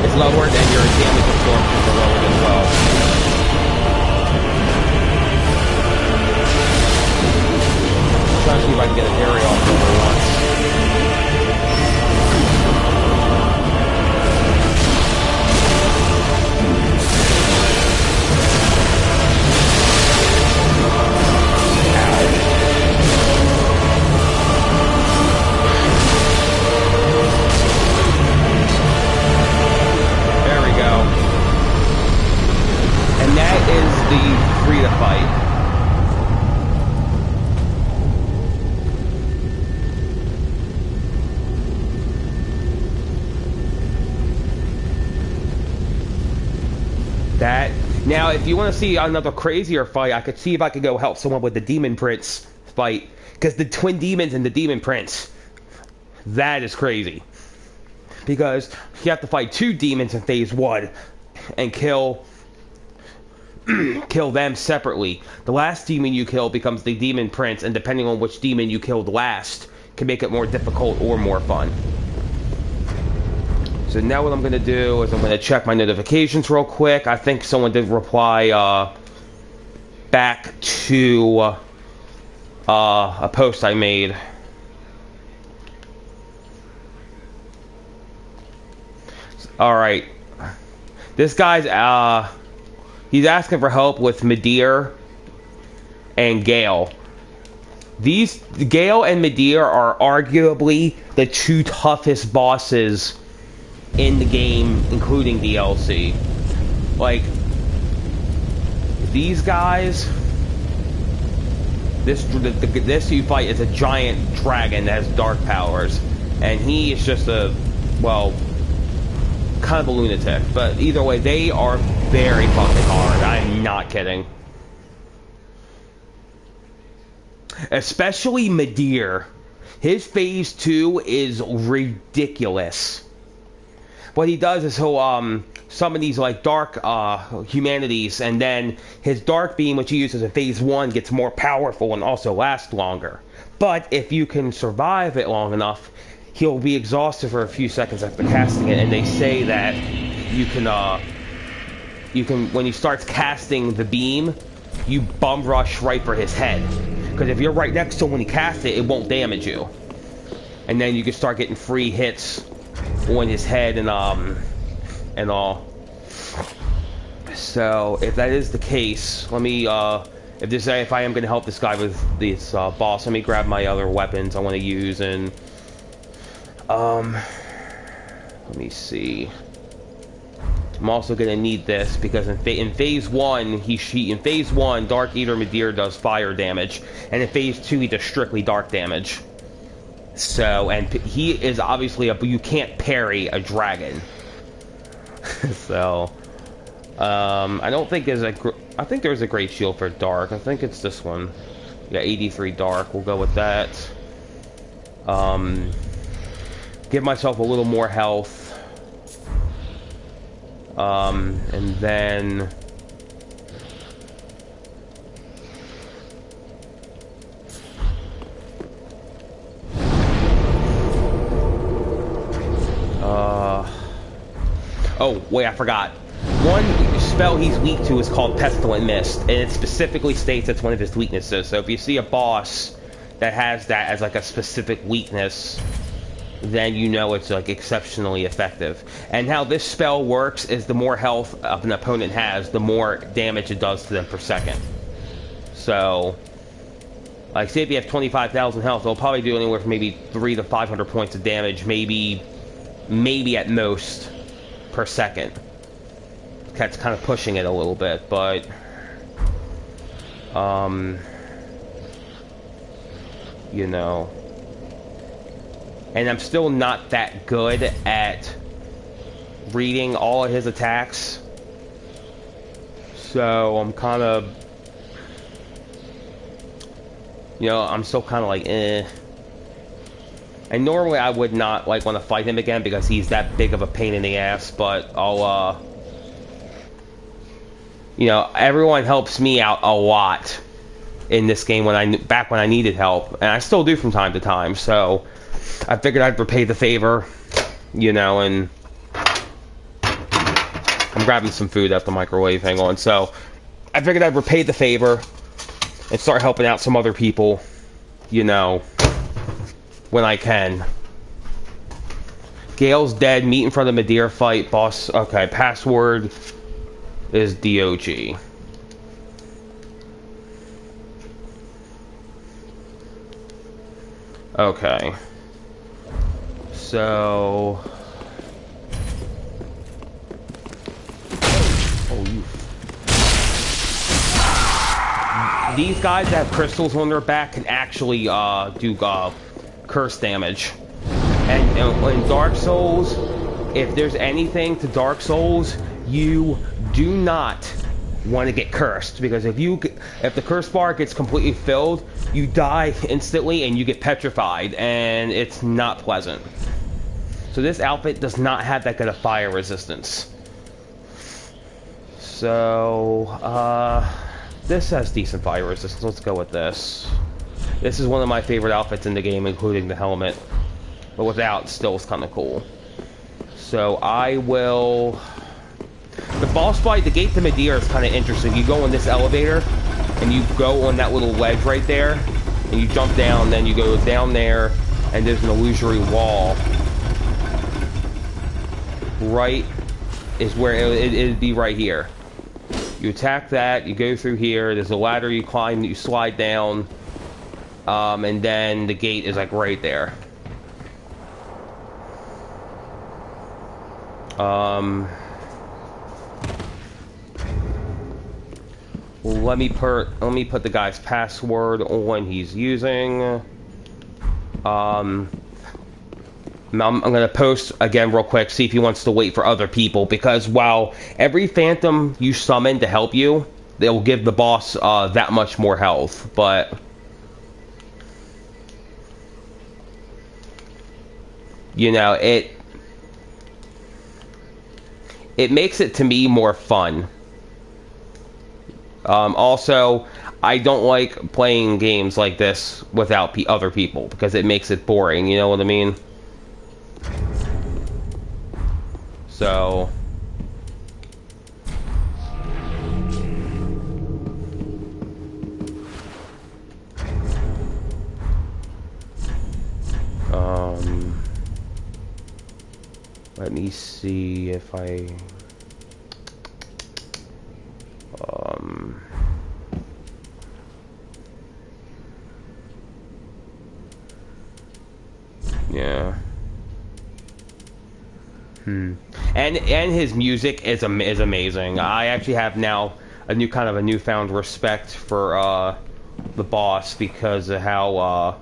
is lowered and your damage absorptions are lowered as well. I'm trying to see if I can get an area off over once. Free to fight. That now, if you want to see another crazier fight, I could see if I could go help someone with the Demon Prince fight, because the twin demons and the Demon Prince, that is crazy. Because you have to fight 2 demons in phase 1 and kill them separately. The last demon you kill becomes the Demon Prince, and depending on which demon you killed last, can make it more difficult or more fun. So now what I'm going to do is I'm going to check my notifications real quick. I think someone did reply back to a post I made. Alright. This guy's he's asking for help with Midir and Gale. Gale and Midir are arguably the 2 toughest bosses in the game, including DLC. Like, these guys, this you fight is a giant dragon that has dark powers, and he is just a, well, kind of a lunatic. But either way, they are very fucking hard. I'm not kidding. Especially Midir. His phase 2 is ridiculous. What he does is he'll summon these like dark humanities, and then his dark beam, which he uses in phase 1, gets more powerful and also lasts longer. But if you can survive it long enough, he'll be exhausted for a few seconds after casting it, and they say that you can when he starts casting the beam, you bum rush right for his head, because if you're right next to him when he casts it, it won't damage you, and then you can start getting free hits on his head and all. So if that is the case, let me if I am going to help this guy with this boss, let me grab my other weapons I want to use, and let me see. I'm also going to need this because in phase 1, in phase 1, Dark Eater Midir does fire damage, and in phase 2 he does strictly dark damage. So, and he is obviously you can't parry a dragon. So, I don't think I think there's a great shield for dark. I think it's this one. Yeah, 83 dark. We'll go with that. Give myself a little more health. And then oh wait, I forgot. One spell he's weak to is called Pestilent Mist, and it specifically states it's one of his weaknesses. So if you see a boss that has that as like a specific weakness, then you know it's like exceptionally effective. And how this spell works is the more health an opponent has, the more damage it does to them per second. So, like, say if you have 25,000 health, it'll probably do anywhere from maybe 300 to 500 points of damage, maybe at most per second. That's kind of pushing it a little bit, but you know. And I'm still not that good at reading all of his attacks. So I'm kind of, you know, I'm still kind of like, eh. And normally I would not like want to fight him again because he's that big of a pain in the ass, but I'll, you know, everyone helps me out a lot in this game back when I needed help, and I still do from time to time, so I figured I'd repay the favor, you know, and I'm grabbing some food out the microwave. Hang on. So, I figured I'd repay the favor and start helping out some other people, you know, when I can. Gale's dead. Meet in front of Madeira fight. Boss. Okay. Password is DOG. Okay. So. Oh, you. These guys that have crystals on their back can actually do curse damage. And in Dark Souls, if there's anything to Dark Souls, you do not want to get cursed, because if the curse bar gets completely filled, you die instantly and you get petrified, and it's not pleasant. So this outfit does not have that good of fire resistance. So this has decent fire resistance. Let's go with this. This is one of my favorite outfits in the game, including the helmet. But without, still is kind of cool. So I will... The boss fight, the gate to Madeira, is kind of interesting. You go in this elevator, and you go on that little ledge right there, and you jump down, then you go down there, and there's an illusory wall. Right is where it'd be right here. You attack that, you go through here, there's a ladder you climb, you slide down, and then the gate is like right there. Let me put the guy's password on he's using. I'm gonna post again real quick, see if he wants to wait for other people, because while every phantom you summon to help you, they'll give the boss that much more health, but you know, it makes it, to me, more fun. Also, I don't like playing games like this without other people, because it makes it boring, you know what I mean? So... let me see if I... yeah. And his music is amazing. I actually have now a newfound respect for the boss, because of how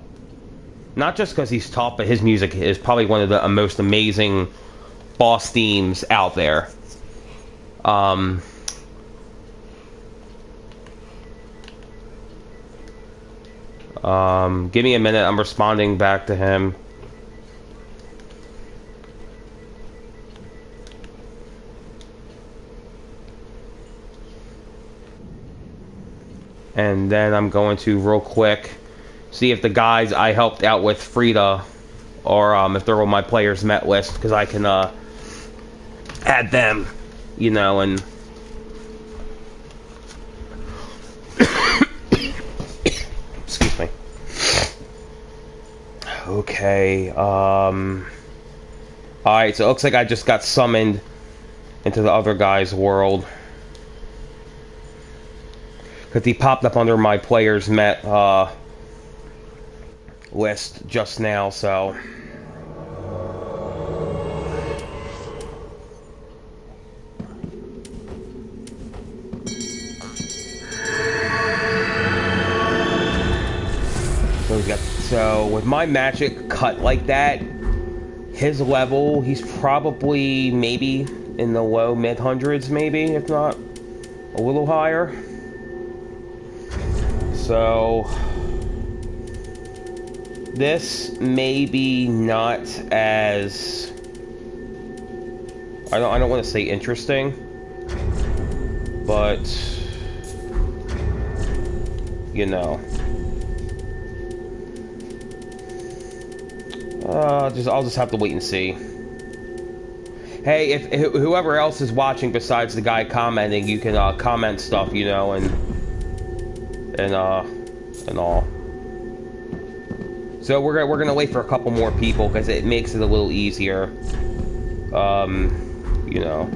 not just because he's tough, but his music is probably one of the most amazing boss themes out there. Give me a minute, I'm responding back to him. And then I'm going to, real quick, see if the guys I helped out with Frida, or if they're on my players met list, because I can add them, you know, and... Excuse me. Okay, alright, so it looks like I just got summoned into the other guy's world. Because he popped up under my players met list just now, so... So with my magic cut like that, his level, he's probably maybe in the low mid-hundreds, maybe, if not a little higher. So this may be not as, I don't want to say interesting, but you know, I'll just have to wait and see. Hey, if whoever else is watching besides the guy commenting, you can comment stuff, you know, and all. So we're gonna wait for a couple more people because it makes it a little easier. You know.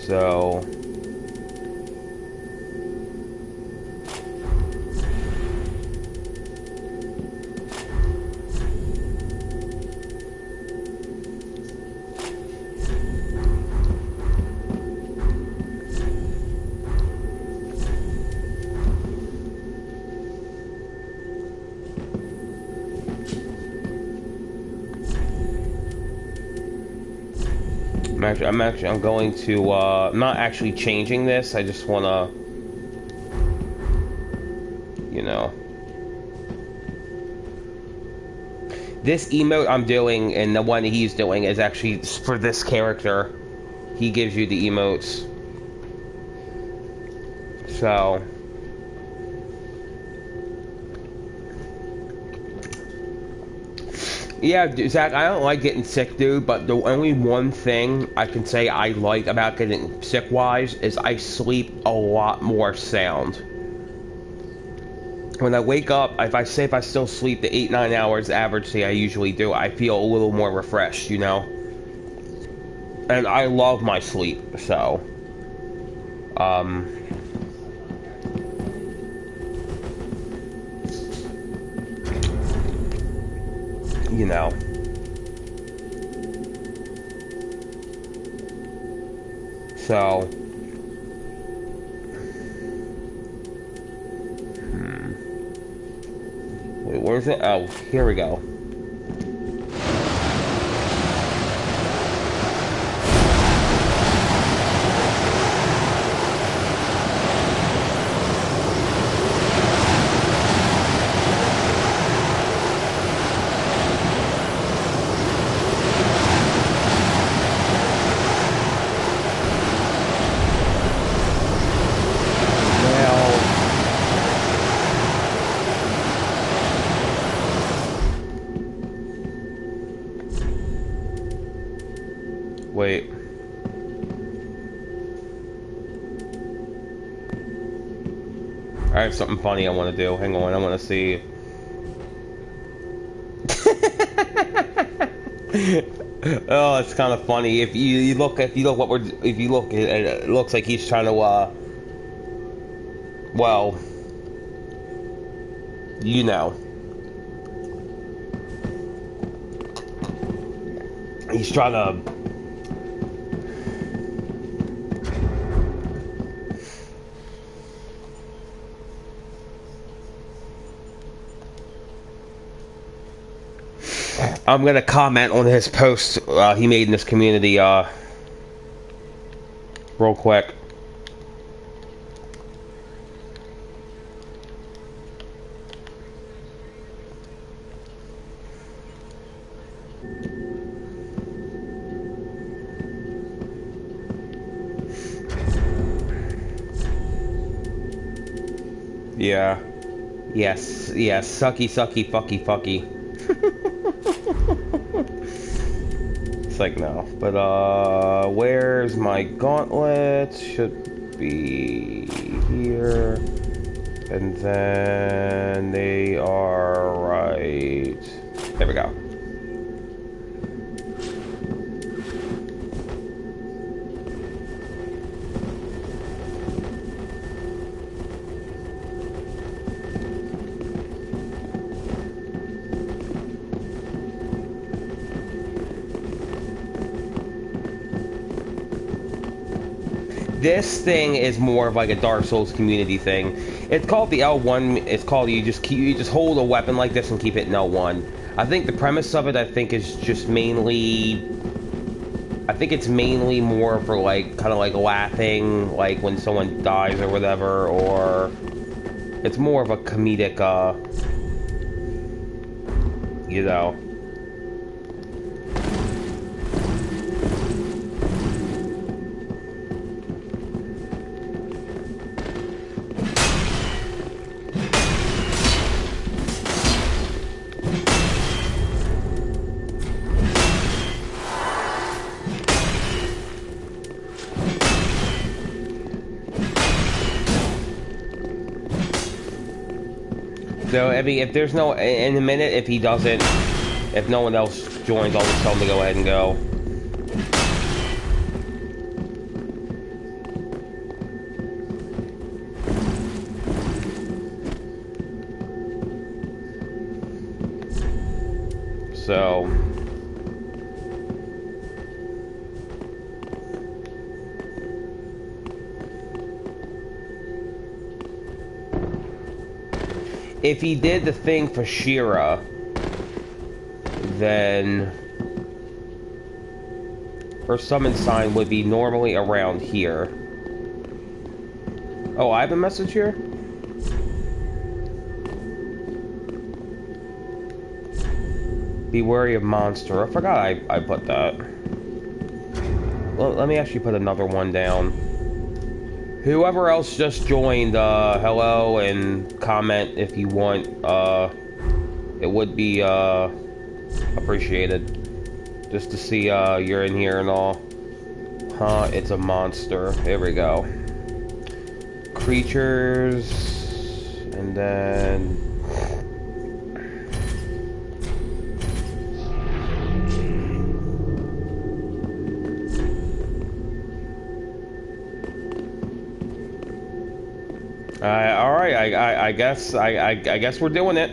So. I'm going to, I'm not actually changing this, I just wanna, you know. This emote I'm doing and the one he's doing is actually for this character. He gives you the emotes. So. Yeah, Zach, I don't like getting sick, dude, but the only one thing I can say I like about getting sick-wise is I sleep a lot more sound. When I wake up, if I still sleep the 8-9 hours average say I usually do, I feel a little more refreshed, you know? And I love my sleep, so... you know. So. Wait, where's it? Oh, here we go. Wait. I have something funny I want to do. Hang on, I want to see. Oh, it's kind of funny. If you look it looks like he's trying to well, you know. He's trying to I'm gonna comment on his post he made in this community real quick. Yeah. Yes, yes, sucky, sucky, fucky, fucky. It's like, no. But, where's my gauntlet? Should be here. And then they are right. There we go. This thing is more of like a Dark Souls community thing. It's called the L1. It's called you just hold a weapon like this and keep it in L1. I think the premise of it, is just mainly. I think it's mainly more for like kind of like laughing, like when someone dies or whatever, or it's more of a comedic, you know. So, I mean, if there's no... In a minute, if he doesn't... If no one else joins, I'll just tell him to go ahead and go. So... If he did the thing for Shira, then her summon sign would be normally around here. Oh, I have a message here? Be wary of monster. I forgot I put that. Well, let me actually put another one down. Whoever else just joined, hello, and comment if you want. It would be appreciated. Just to see you're in here and all. Huh, it's a monster. Here we go. Creatures, and then... Alright, I guess we're doing it.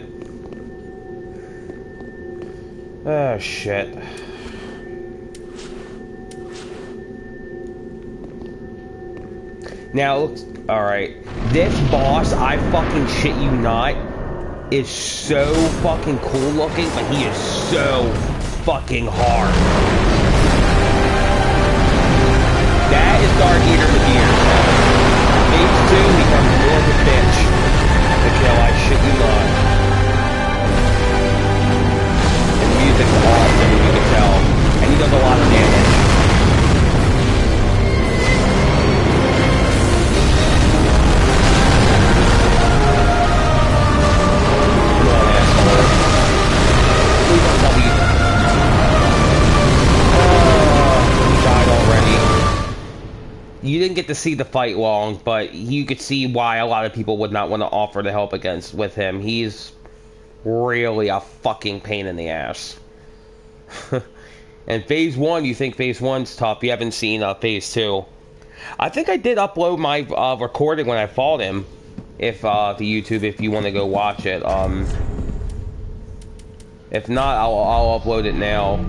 Oh, shit. Now, alright. This boss, I fucking shit you not, is so fucking cool looking, but he is so fucking hard. That is Dark Eater Madeira. Phase 2 becomes more of a bitch to kill, I shit you not. And the music's awesome, you can tell. And he does a lot of damage. Come on, asshole. Please don't tell me you... Oh, he died already. You didn't get to see the fight long, but you could see why a lot of people would not want to offer to help with him. He's really a fucking pain in the ass. And Phase 1, you think Phase 1's tough. You haven't seen Phase 2. I think I did upload my recording when I fought him. If to YouTube, if you want to go watch it. If not, I'll upload it now.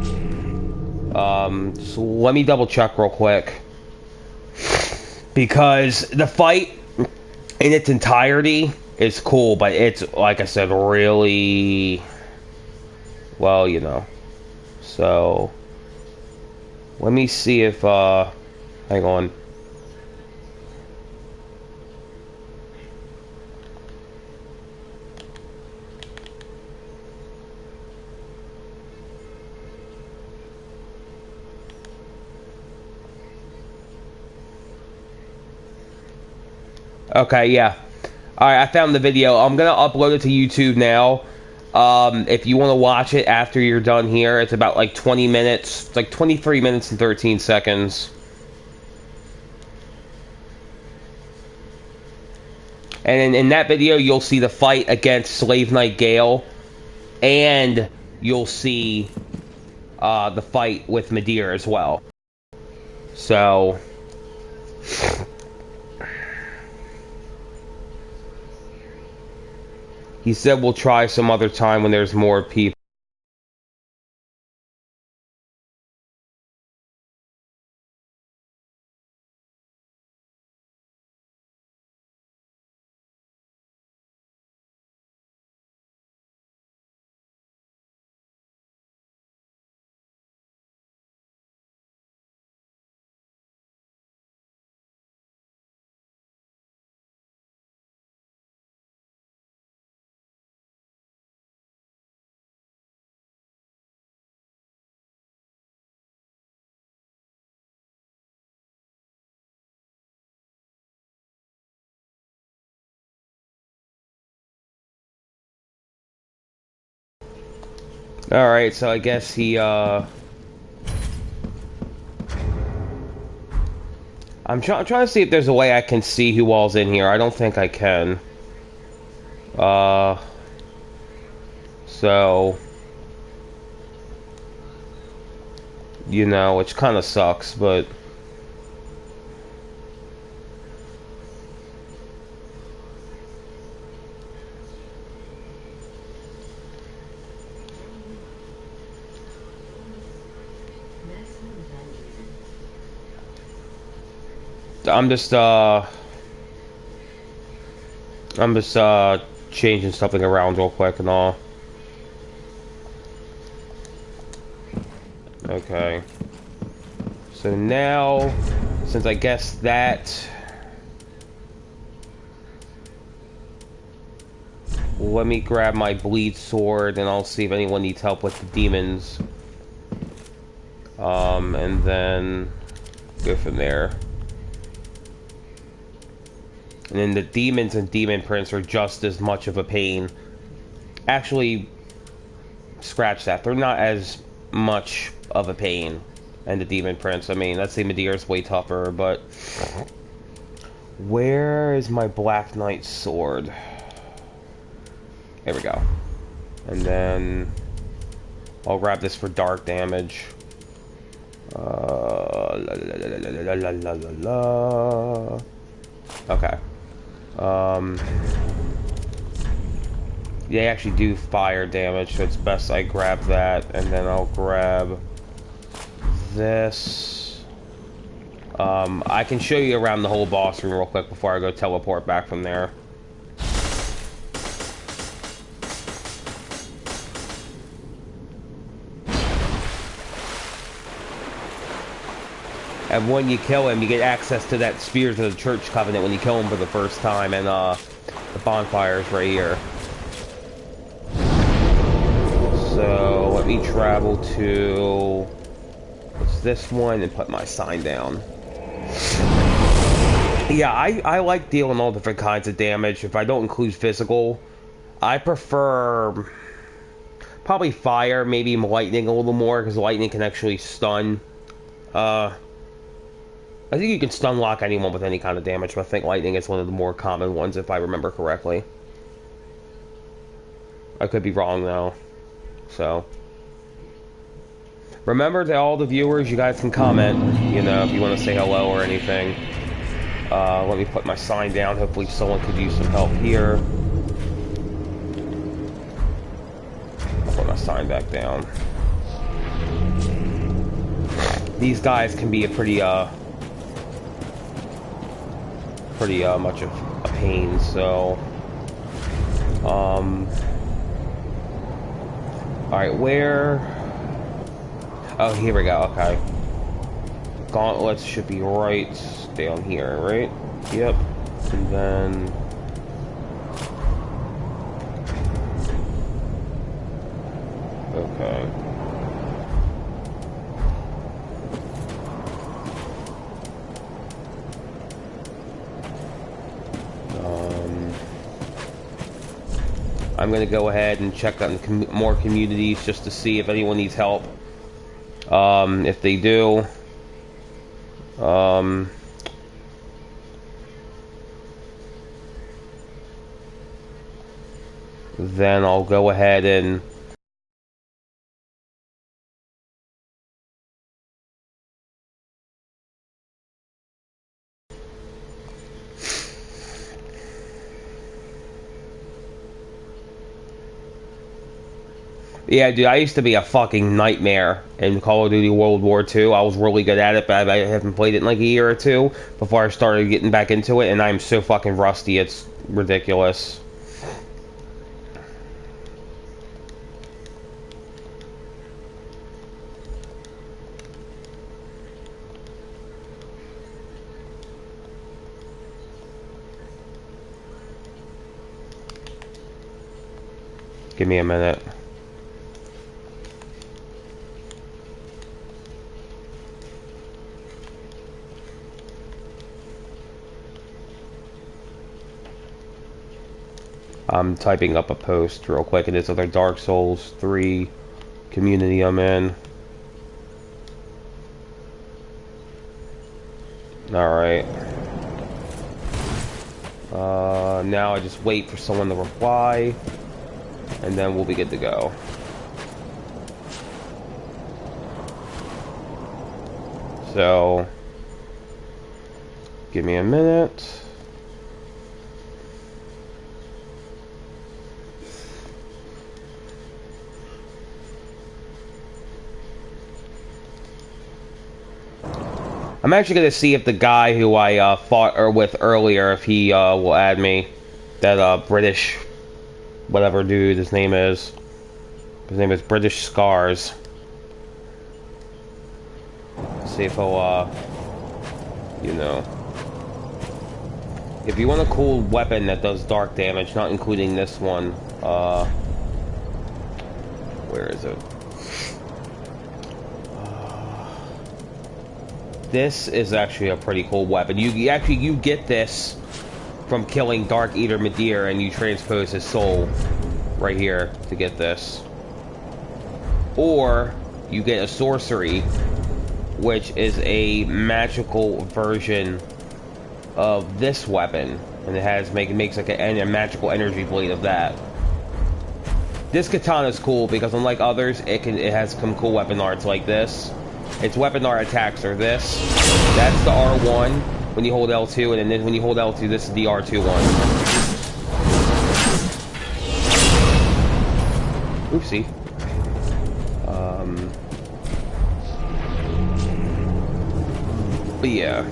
So let me double check real quick. Because the fight in its entirety is cool, but it's, like I said, really, well, you know. So, let me see if, hang on. Okay, yeah. Alright, I found the video. I'm gonna upload it to YouTube now. If you want to watch it after you're done here, it's about like 20 minutes. It's like 23 minutes and 13 seconds. And in that video, you'll see the fight against Slave Knight Gale. And you'll see the fight with Madeira as well. So... He said we'll try some other time when there's more people. Alright, so I guess he, I'm trying to see if there's a way I can see who all's in here. I don't think I can. So, you know, which kind of sucks, but I'm just changing something around real quick and all. Okay. So now, since I guess that, let me grab my bleed sword and I'll see if anyone needs help with the demons. And then go from there. And then the demons and demon prince are just as much of a pain. Actually, scratch that. They're not as much of a pain. And the demon prince, I mean, let's say Medira's way tougher, but where is my Black Knight sword? There we go. And then I'll grab this for dark damage. Okay. They actually do fire damage, so it's best I grab that, and then I'll grab this. I can show you around the whole boss room real quick before I go teleport back from there. And when you kill him, you get access to that Spears of the Church Covenant when you kill him for the first time, and the bonfire's right here. So let me travel to what's this one and put my sign down. Yeah, I like dealing all different kinds of damage. If I don't include physical, I prefer probably fire, maybe lightning a little more, because lightning can actually stun. I think you can stun lock anyone with any kind of damage, but I think lightning is one of the more common ones if I remember correctly. I could be wrong though. So remember, to all the viewers, you guys can comment, you know, if you want to say hello or anything. Let me put my sign down. Hopefully someone could use some help here. I'll put my sign back down. These guys can be a pretty much of a pain, so alright, where? Oh, here we go, okay. Gauntlets should be right down here, right? Yep. And then okay. I'm going to go ahead and check on more communities just to see if anyone needs help. If they do, then I'll go ahead and yeah, dude, I used to be a fucking nightmare in Call of Duty World War II. I was really good at it, but I haven't played it in like a year or two before I started getting back into it, and I'm so fucking rusty, it's ridiculous. Give me a minute. I'm typing up a post real quick, and it's other Dark Souls 3 community I'm in. Alright. Now I just wait for someone to reply. and then we'll be good to go. So, give me a minute. I'm actually going to see if the guy who I fought with earlier, if he will add me. That British, whatever dude his name is. His name is British Scars. See if he'll, you know. If you want a cool weapon that does dark damage, not including this one, where is it? This is actually a pretty cool weapon. You get this from killing Dark Eater Midir, and you transpose his soul right here to get this. Or you get a sorcery, which is a magical version of this weapon, and it makes like a magical energy blade of that. This katana is cool because unlike others, it has some cool weapon arts like this. Its weapon art attacks are this. That's the R1 when you hold L2, and then when you hold L2, this is the R2 one. Oopsie. But yeah.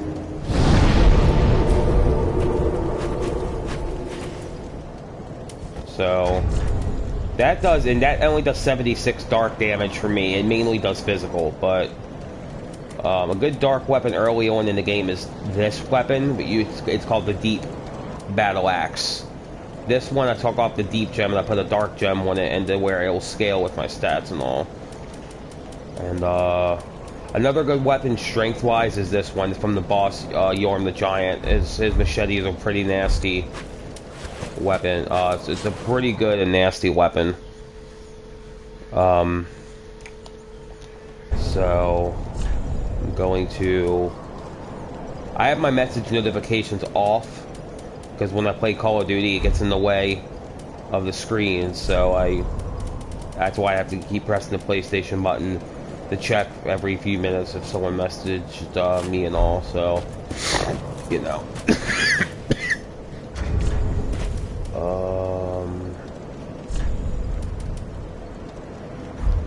So that does, and that only does 76 dark damage for me. It mainly does physical, but a good dark weapon early on in the game is this weapon, but it's called the Deep Battle Axe. This one I took off the Deep Gem and I put a Dark Gem on it, and then where it will scale with my stats and all. And another good weapon strength-wise is this one from the boss, Yorm the Giant. His machete is a pretty nasty weapon. It's a pretty good and nasty weapon. So I'm going to... I have my message notifications off because when I play Call of Duty it gets in the way of the screen, so that's why I have to keep pressing the PlayStation button to check every few minutes if someone messaged me and all, so you know.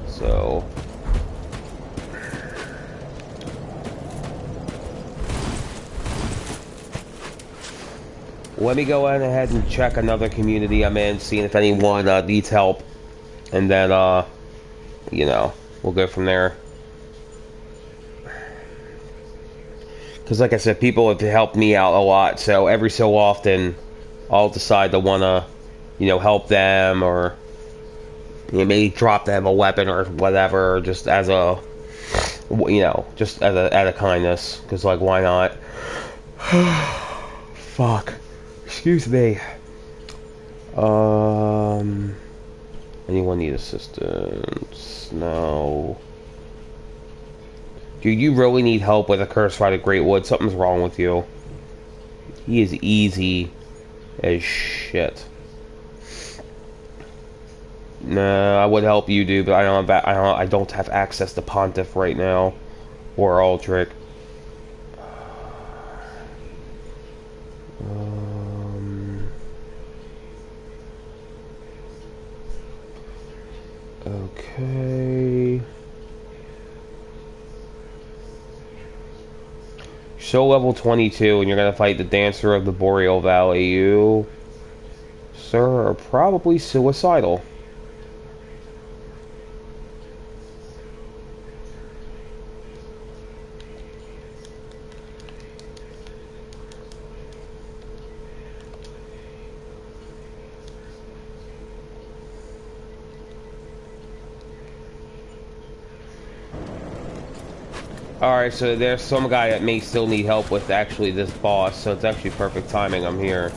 So let me go ahead and check another community I'm in, seeing if anyone needs help, and then you know, we'll go from there. Because like I said, people have helped me out a lot, so every so often I'll decide to want to, you know, help them, or you know, maybe drop them a weapon or whatever, just as a, you know, just as a kindness. Because like, why not? Fuck. Excuse me. Anyone need assistance? No. Dude, you really need help with a Curse Rider Greatwood. Something's wrong with you. He is easy as shit. Nah, I would help you, dude, but I don't have access to Pontiff right now, or Aldrich. Okay. So level 22, and you're gonna fight the Dancer of the Boreal Valley. You, sir, are probably suicidal. Alright, so there's some guy that may still need help with actually this boss, so it's actually perfect timing I'm here.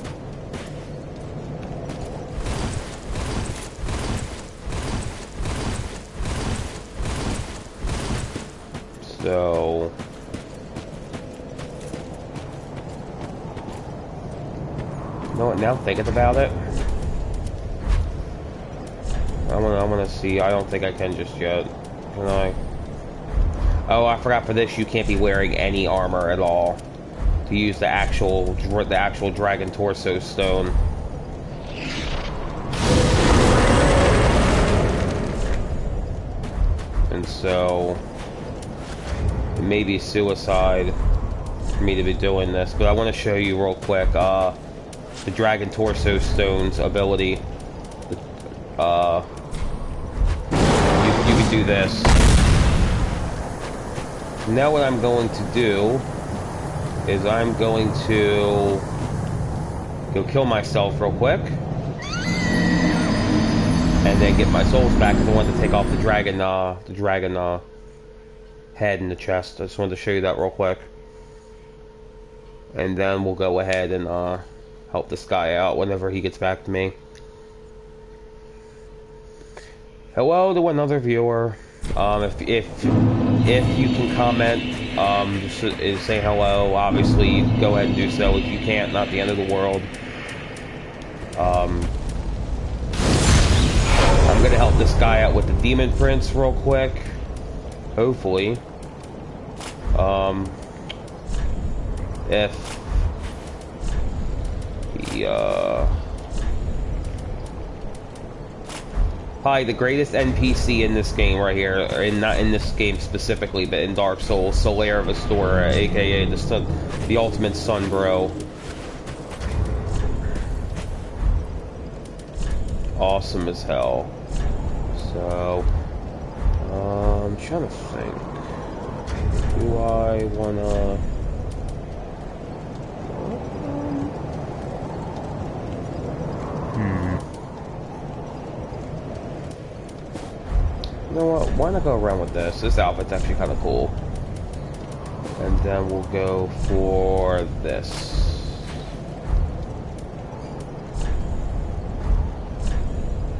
So... you know what, now thinking about it? I wanna see. I don't think I can just yet. Can I? Oh, I forgot for this. You can't be wearing any armor at all to use the actual dragon torso stone. And so it may be suicide for me to be doing this, but I want to show you real quick the dragon torso stone's ability. You can do this. Now what I'm going to do is I'm going to go kill myself real quick and then get my souls back because I wanted to take off the dragon head in the chest. I just wanted to show you that real quick. And then we'll go ahead and help this guy out whenever he gets back to me. Hello to another viewer. If you can comment, just say hello. Obviously, go ahead and do so. If you can't, not the end of the world. I'm gonna help this guy out with the Demon Prince real quick. Hopefully. If he, probably the greatest NPC in this game right here, or not in this game specifically, but in Dark Souls, Solaire of Astora, aka the ultimate sun bro. Awesome as hell. So, I'm trying to think. Do I wanna? You know what? Why not go around with this? This outfit's actually kind of cool. And then we'll go for this.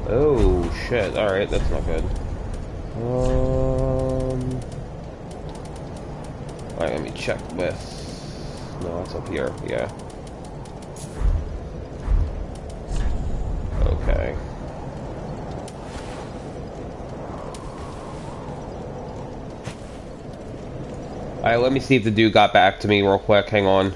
Oh shit! All right, that's not good. All right, let me check with. No, it's up here. Yeah. Okay. Alright, let me see if the dude got back to me real quick. Hang on.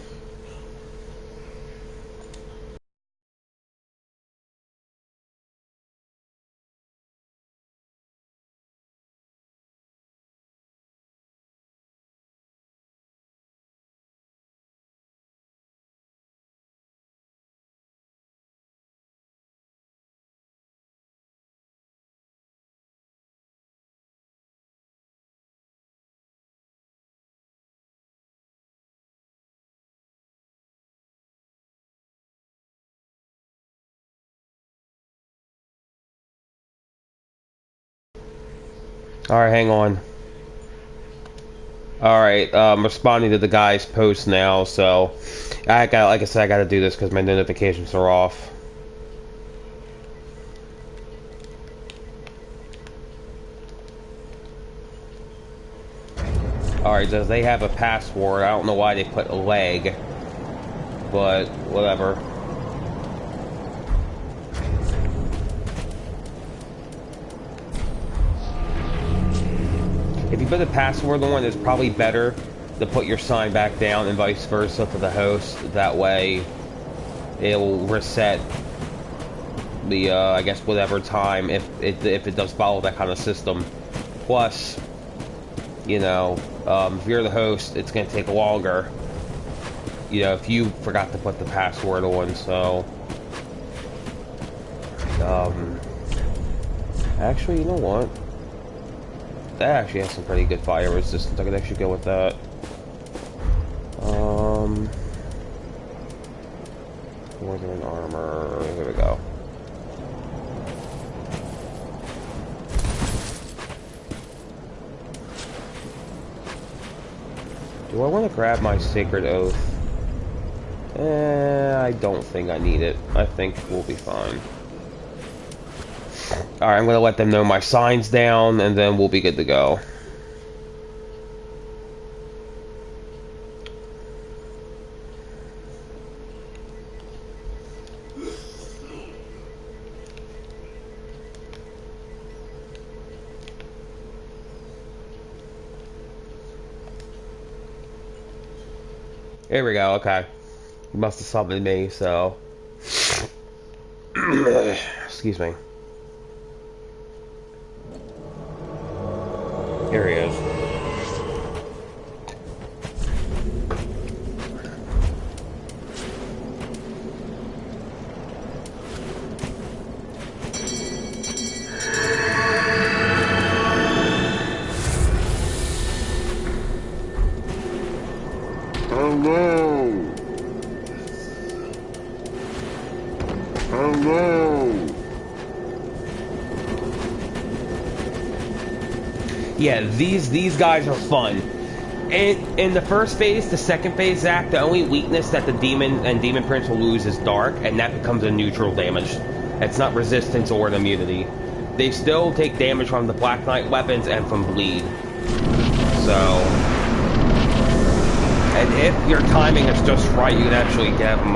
Alright, hang on. Alright, responding to the guy's post now, so like I said, I gotta do this because my notifications are off. Alright, does they have a password? I don't know why they put a leg, but whatever. If you put a password on, it's probably better to put your sign back down and vice versa for the host. That way, it'll reset the, I guess, whatever time if it does follow that kind of system. Plus, you know, if you're the host, it's going to take longer. You know, if you forgot to put the password on, so... Actually, you know what? That actually has some pretty good fire resistance. I could actually go with that. Northern armor. Here we go. Do I want to grab my Sacred Oath? I don't think I need it. I think we'll be fine. Alright, I'm going to let them know my sign's down, and then we'll be good to go. Here we go, okay. He must have summoned me, so... Excuse me. Here he is. Hello. Hello. Yeah, these guys are fun. In the first phase, the second phase, Zach, the only weakness that the Demon and Demon Prince will lose is Dark, and that becomes a neutral damage. It's not resistance or an immunity. They still take damage from the Black Knight weapons and from bleed. So... And if your timing is just right, you can actually get them,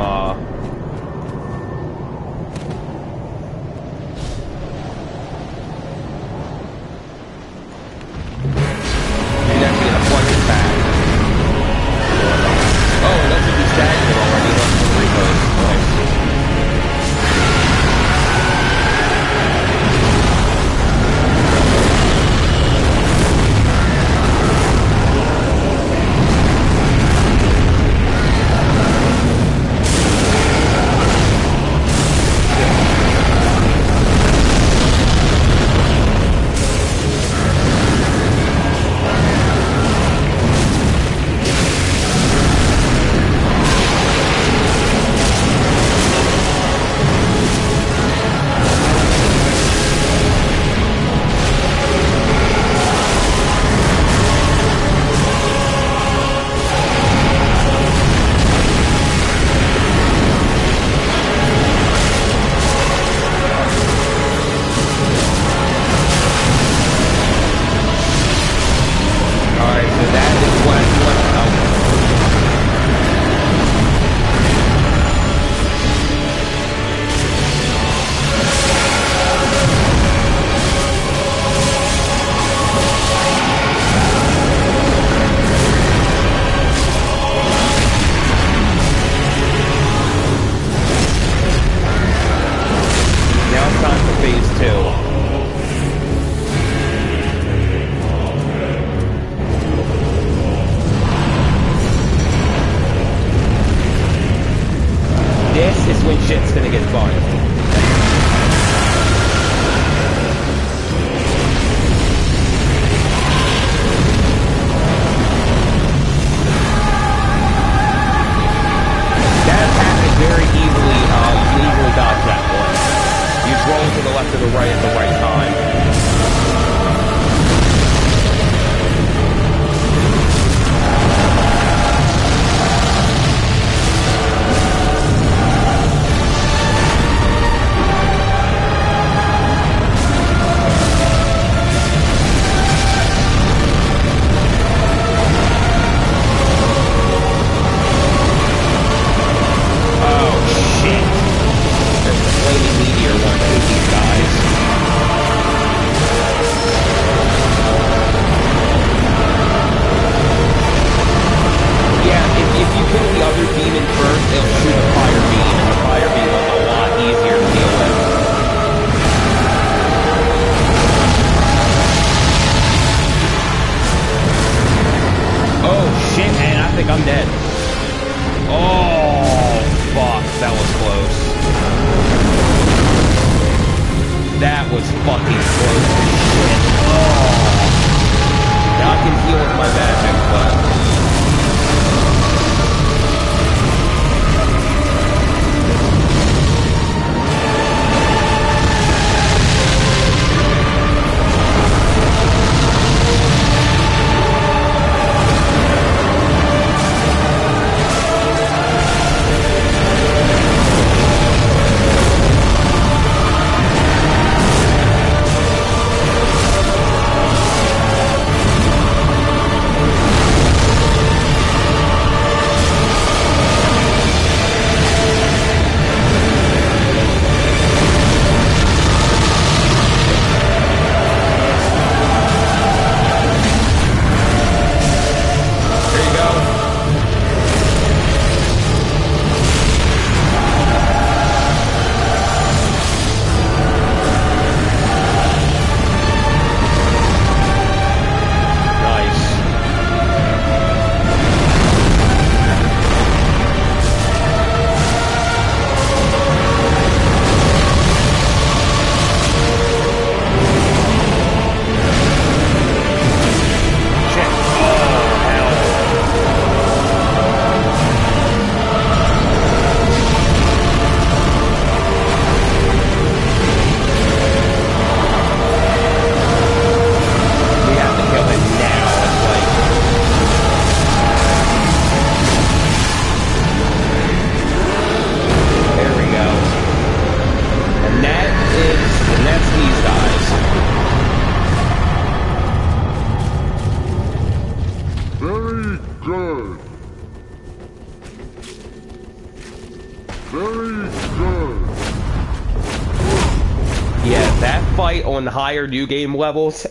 Yeah, that fight on higher new game levels,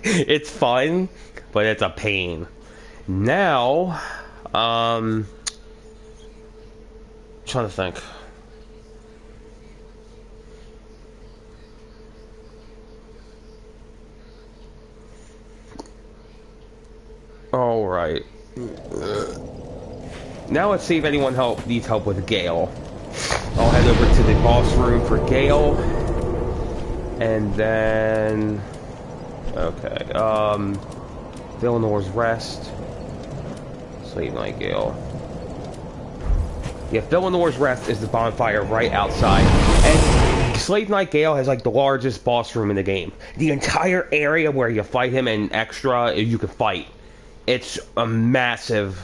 it's fun, but it's a pain. Now, trying to think. All right. Now let's see if anyone needs help with Gale. I'll head over to the boss room for Gale, and then okay. Villanore's Rest. Slave Night Gale. Yeah, Villanore's Rest is the bonfire right outside, and Slave Night Gale has like the largest boss room in the game. The entire area where you fight him and extra you can fight. It's a massive,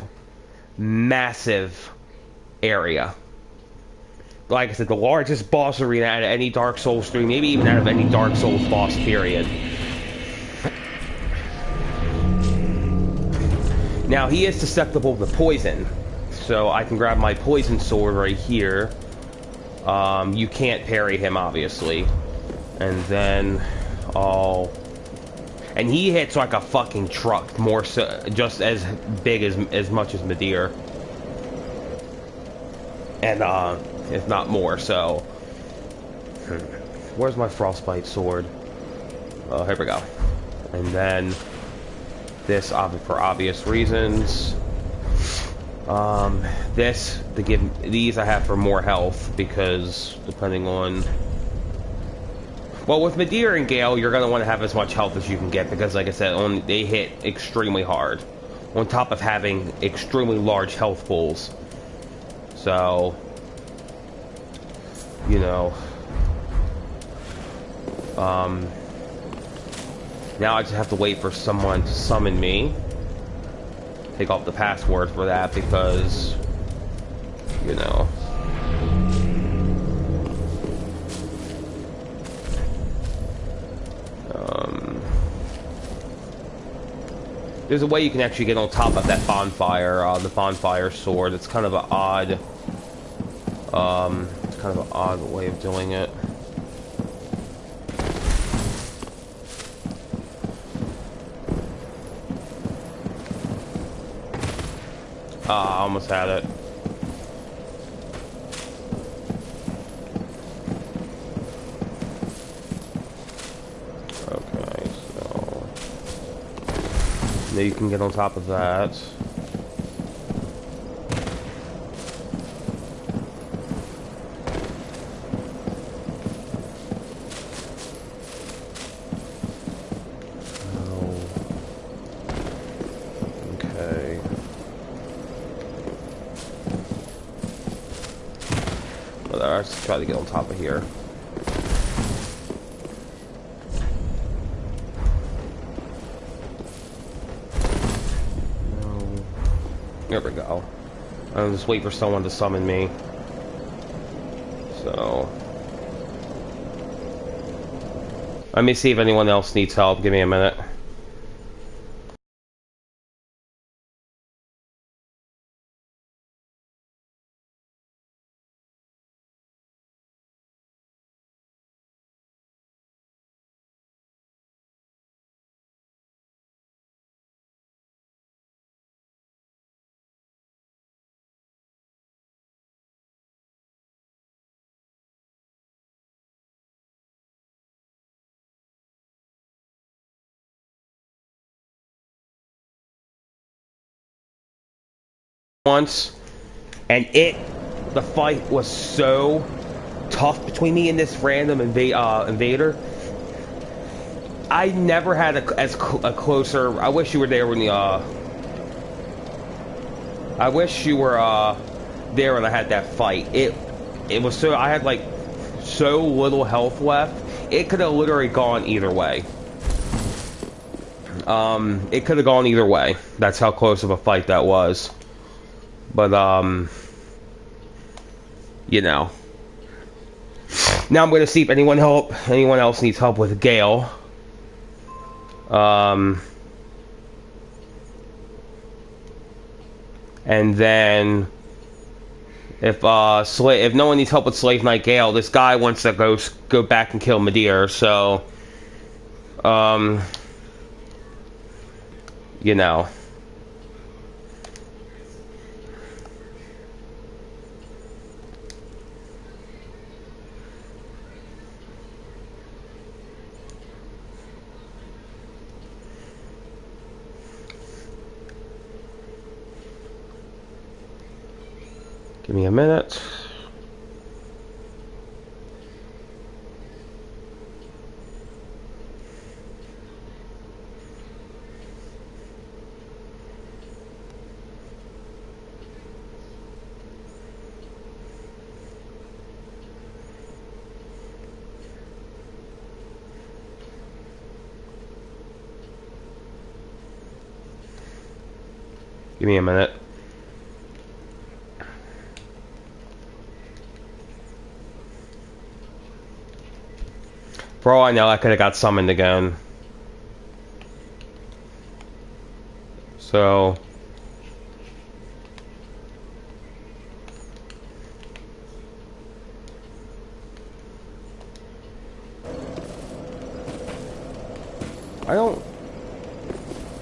massive area. Like I said, the largest boss arena out of any Dark Souls 3, maybe even out of any Dark Souls boss, period. Now, he is susceptible to poison, so I can grab my poison sword right here. You can't parry him, obviously. And then I'll... And he hits like a fucking truck, more so, just as big as much as Midir. And, if not more, so... Where's my Frostbite sword? Oh, here we go. And then... This, for obvious reasons. These I have for more health, because depending on... Well, with Midir and Gale, you're going to want to have as much health as you can get, because like I said, they hit extremely hard. On top of having extremely large health pools. So... You know... Now I just have to wait for someone to summon me. Take off the password for that because, you know. There's a way you can actually get on top of that bonfire, the bonfire sword. It's kind of an odd way of doing it. I almost had it. Okay, so... Now you can get on top of that. Let's try to get on top of here. No. There we go. I'll just wait for someone to summon me. So... Let me see if anyone else needs help. Give me a minute. Once, and the fight was so tough between me and this random invader. I never had a closer. I wish you were there when the I wish you were there when I had that fight. It was so, I had like so little health left. It could have literally gone either way. It could have gone either way. That's how close of a fight that was. But, you know. Now I'm going to see if anyone else needs help with Gale. And then If no one needs help with Slave Knight Gale, this guy wants to go back and kill Midir. So, you know. Give me a minute. Give me a minute. For all I know, I could have got summoned again. So...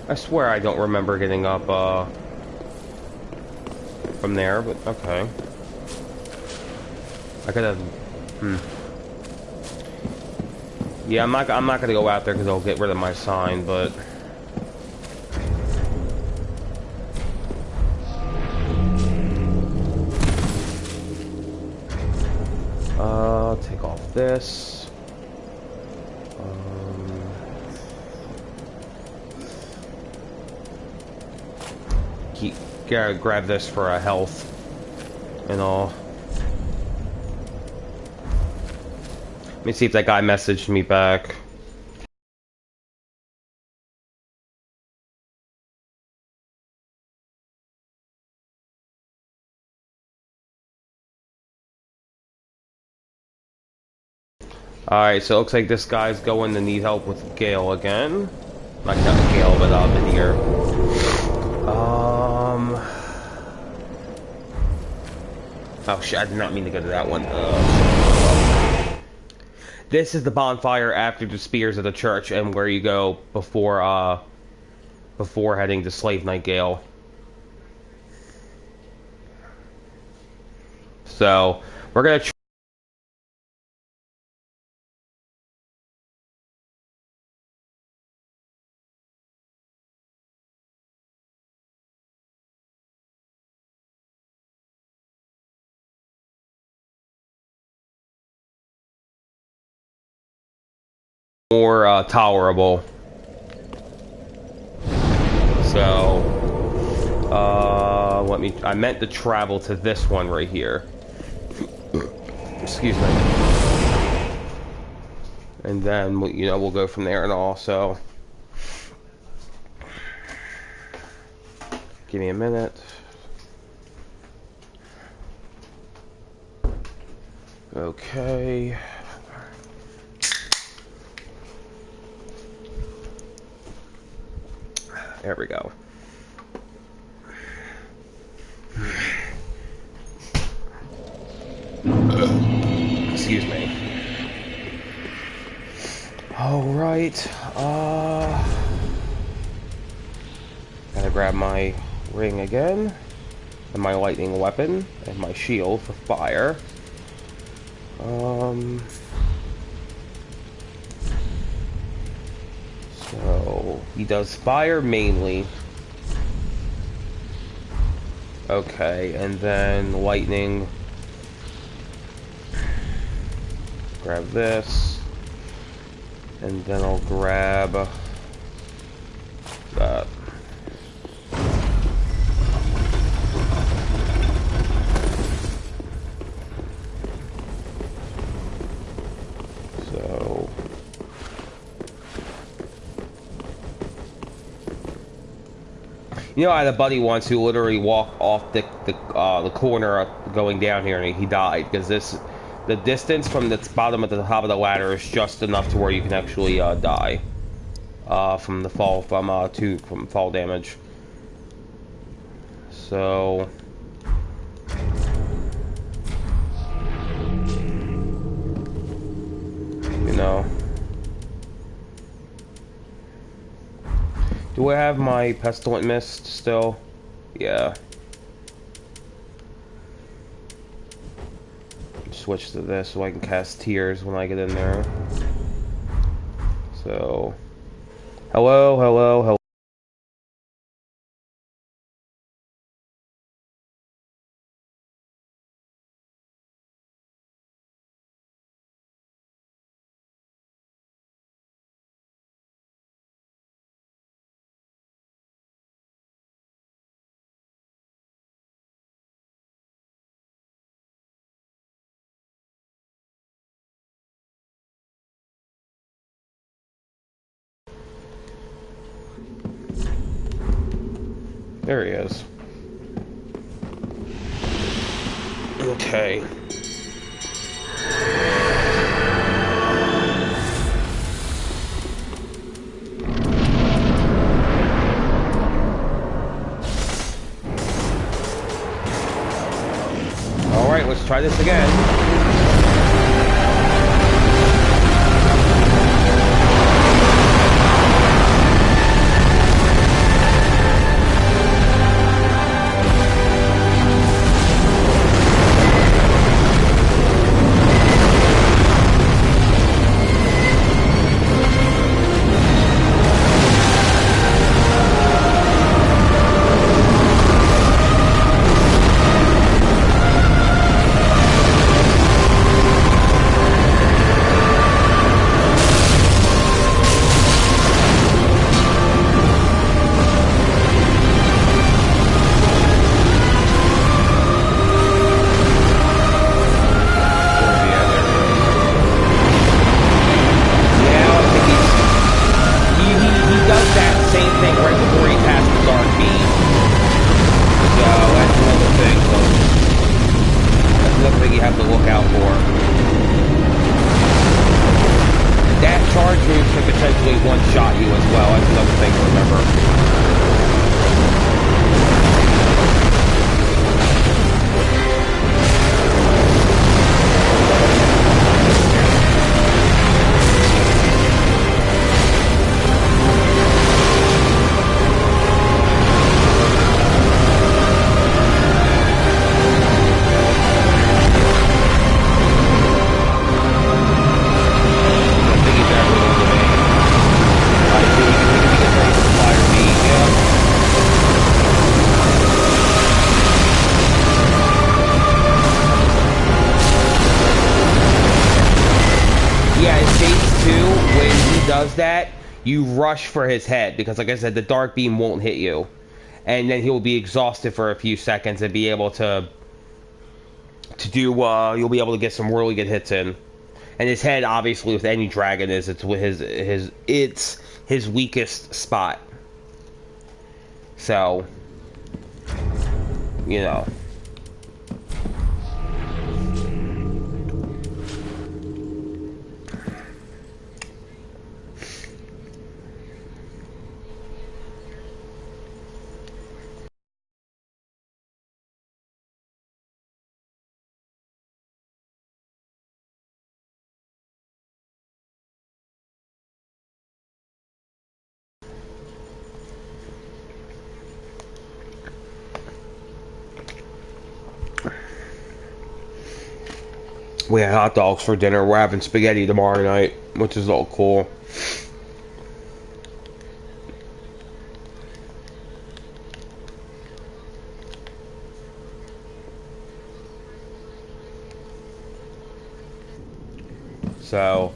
I swear I don't remember getting up, from there, but okay. I could have... Yeah, I'm not gonna go out there because I'll get rid of my sign, but... Take off this. Gotta grab this for health and all. Let me see if that guy messaged me back. Alright, so it looks like this guy's going to need help with Gale again. Not Gale, but Midir. Oh shit, I did not mean to go to that one. This is the bonfire after the spears of the church and where you go before heading to Slave Knight Gale. So, we're gonna more tolerable. So, I meant to travel to this one right here. Excuse me. And then, we'll go from there and all, so. Give me a minute. Okay. There we go. Excuse me. All right. Gotta grab my ring again, and my lightning weapon, and my shield for fire. So he does fire mainly. Okay, and then lightning. Grab this, and then I'll grab that. So I had a buddy once who literally walked off the corner going down here, and he died because the distance from the bottom to the top of the ladder is just enough to where you can actually die from the fall from fall damage. So You know. Do I have my pestilent mist still? Yeah. Switch to this so I can cast tears when I get in there. So, hello, hello, hello. There he is. Okay. Alright, let's try this again. You rush for his head because, like I said, the dark beam won't hit you, and then he'll be exhausted for a few seconds and be able to do. You'll be able to get some really good hits in, and his head, obviously, with any dragon, it's his weakest spot. So, you know. We had hot dogs for dinner. We're having spaghetti tomorrow night, which is all cool. So,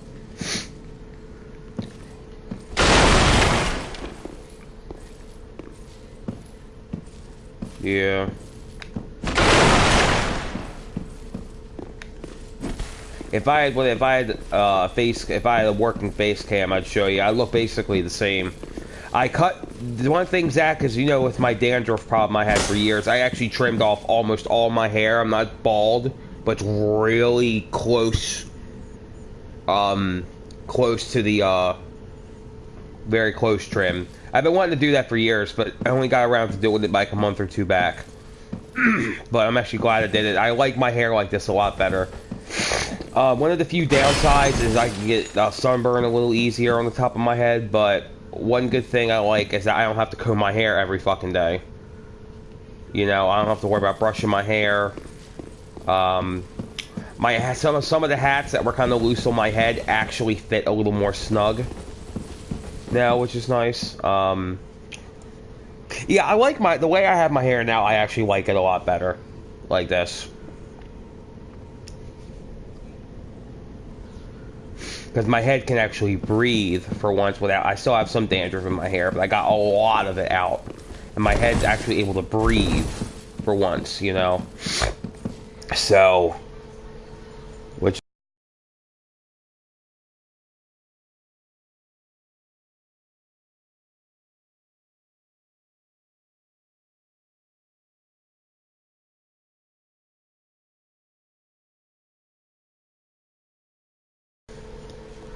yeah. If I had a working face cam, I'd show you. I look basically the same. I cut the one thing, Zach, is, you know, with my dandruff problem I had for years, I actually trimmed off almost all my hair. I'm not bald, but it's really close. Close to the very close trim. I've been wanting to do that for years, but I only got around to doing it like a month or two back. But I'm actually glad I did it. I like my hair like this a lot better. One of the few downsides is I can get sunburn a little easier on the top of my head, but one good thing I like is that I don't have to comb my hair every fucking day. You know, I don't have to worry about brushing my hair. Some of the hats that were kind of loose on my head actually fit a little more snug now, which is nice. Yeah, I like the way I have my hair now. I actually like it a lot better, like this, because my head can actually breathe for once without. I still have some dandruff in my hair, but I got a lot of it out, and my head's actually able to breathe for once. You know, so.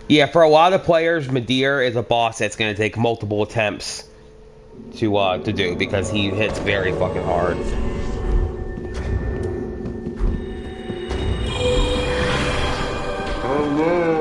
Yeah, for a lot of players, Midir is a boss that's going to take multiple attempts to do because he hits very fucking hard. Oh no!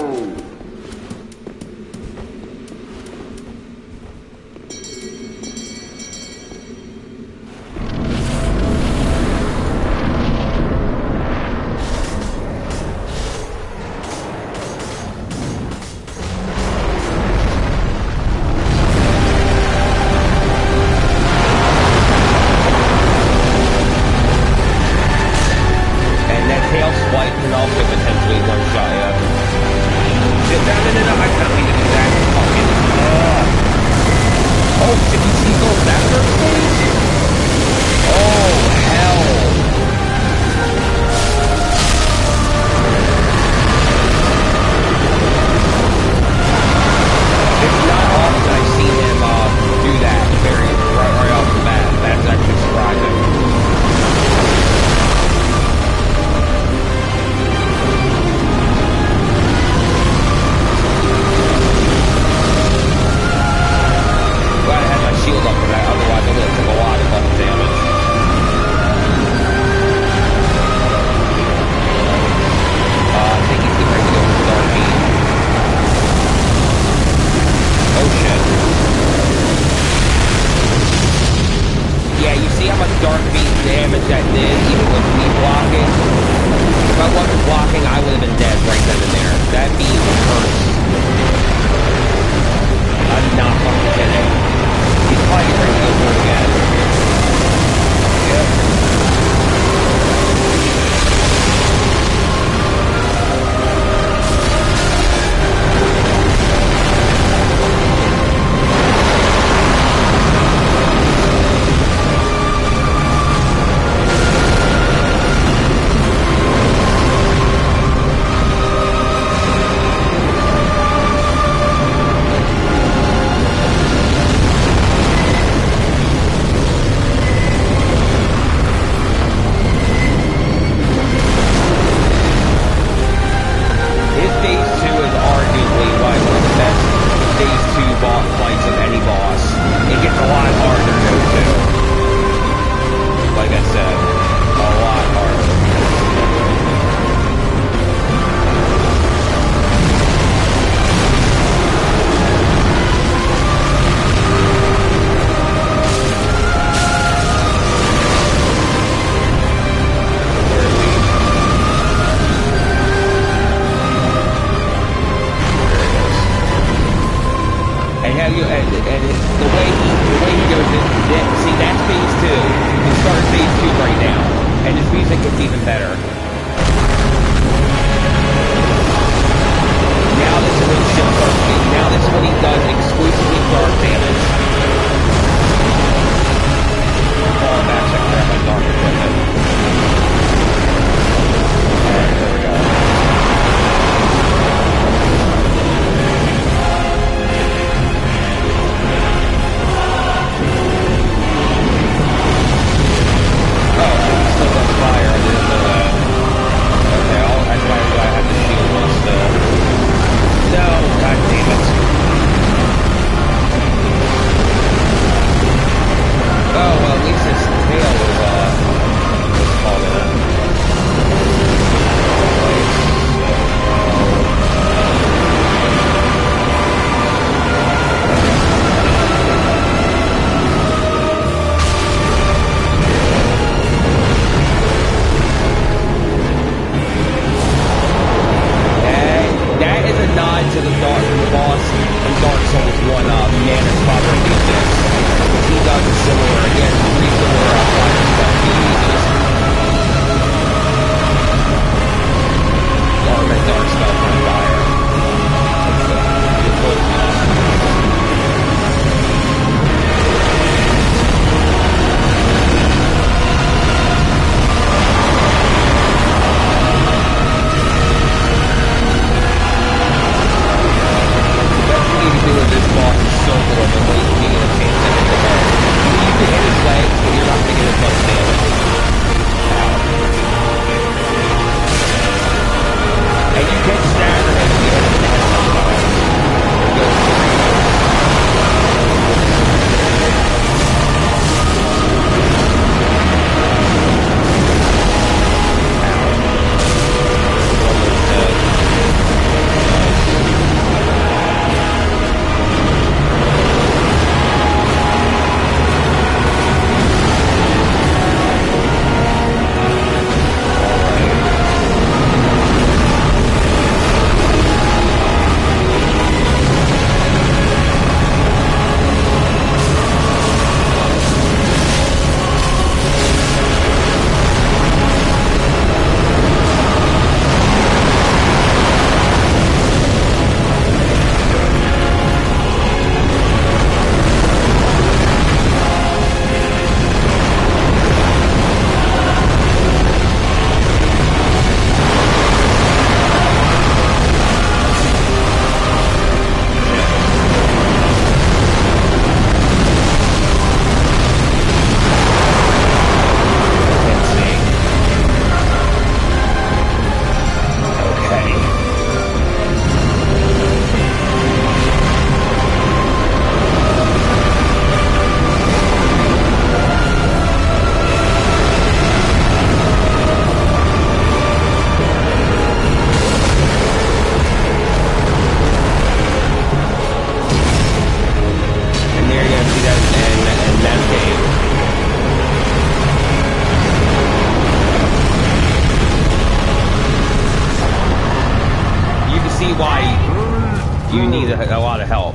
You need a lot of help.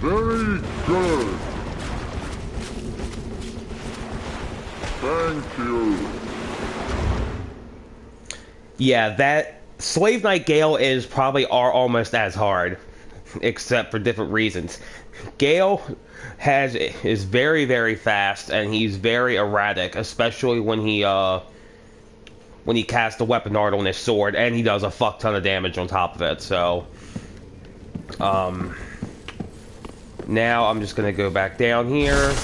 Very good. Thank you. Yeah, that Slave Knight Gale is probably almost as hard, except for different reasons. Gale is very very fast and he's very erratic, especially when he casts the weapon art on his sword, and he does a fuck ton of damage on top of it. So, now I'm just gonna go back down here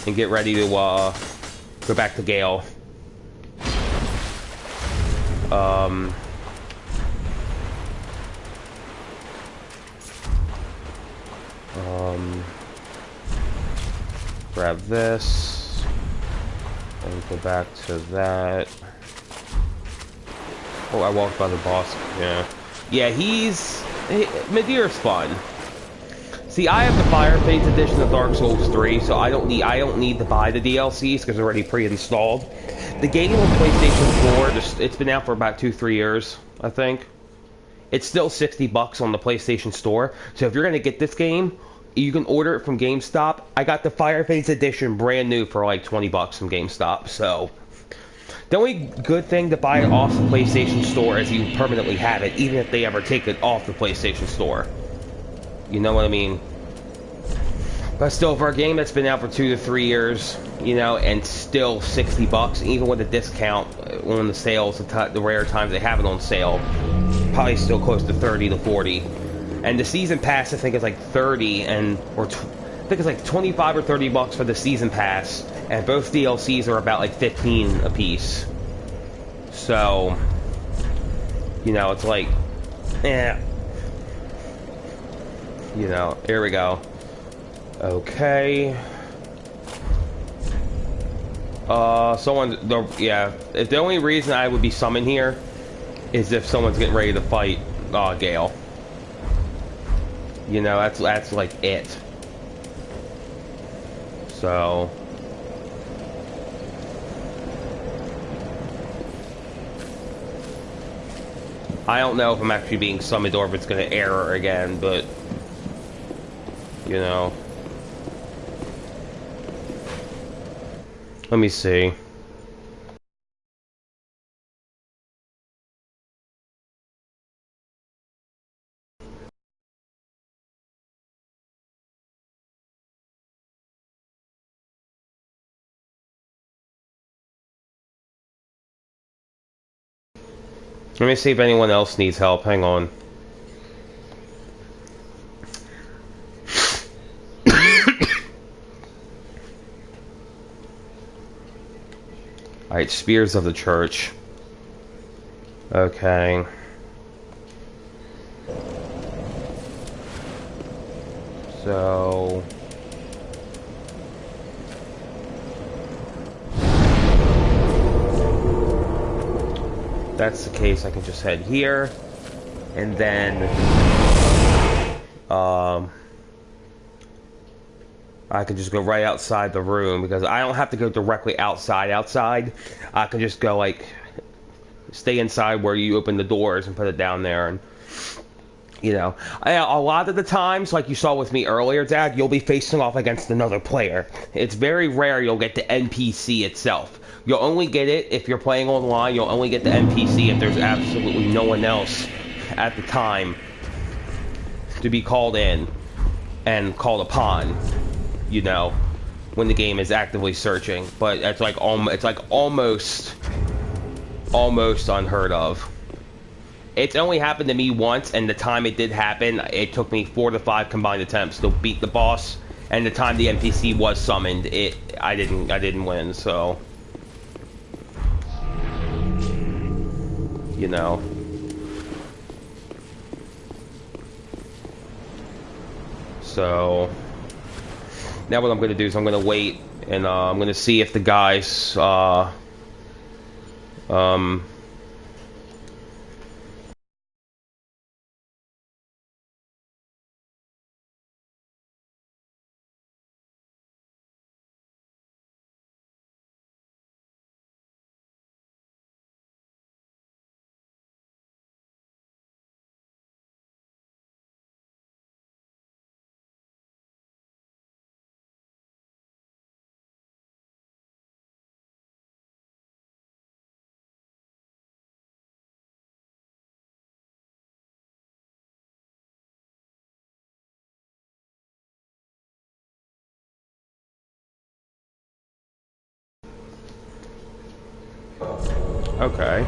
and get ready to go back to Gale. Grab this and go back to that. Oh, I walked by the boss. Yeah, Midir's fun. See, I have the Fire Fates edition of Dark Souls 3, so I don't need to buy the DLCs because they're already pre-installed. The game on PlayStation 4, it's been out for about 2-3 years, I think. It's still $60 on the PlayStation Store. So if you're gonna get this game, you can order it from GameStop. I got the Fire Fates edition brand new for like $20 from GameStop. So the only good thing to buy it off the PlayStation Store is you permanently have it, even if they ever take it off the PlayStation Store. You know what I mean? But still, for a game that's been out for 2 to 3 years, you know, and still $60, even with a discount on the sales, the rare times they have it on sale, probably still close to 30 to 40. And the season pass, I think, is like 30, I think it's like 25 or $30 for the season pass, and both DLCs are about like 15 a piece. So, you know, it's like, you know, here we go. Okay. If the only reason I would be summoned here is if someone's getting ready to fight Gale. You know, that's like it. So I don't know if I'm actually being summoned or if it's gonna error again, but you know. Let me see. Let me see if anyone else needs help. Hang on. Alright, Spears of the Church. Okay. So that's the case, I can just head here, and then I can just go right outside the room because I don't have to go directly outside. I can just go like stay inside where you open the doors and put it down there. And you know, a lot of the times, like you saw with me earlier, Dad, you'll be facing off against another player. It's very rare you'll get the NPC itself. You'll only get it if you're playing online. You'll only get the NPC if there's absolutely no one else at the time to be called in and called upon, you know, when the game is actively searching. But it's like almost unheard of. It's only happened to me once, and the time it did happen, it took me 4 to 5 combined attempts to beat the boss. And the time the NPC was summoned, I didn't win. So, you know. So now what I'm gonna do is I'm gonna wait, and I'm gonna see if the guys Okay.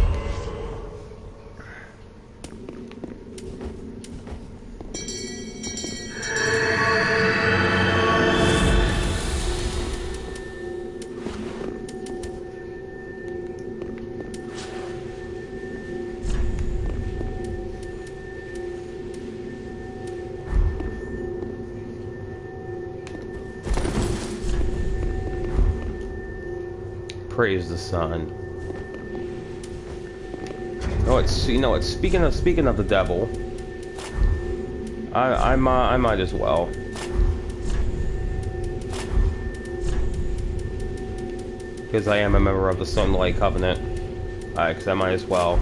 Praise the sun. Oh, it's speaking of the devil. I might as well. Because I am a member of the Sunlight Covenant. Because I might as well.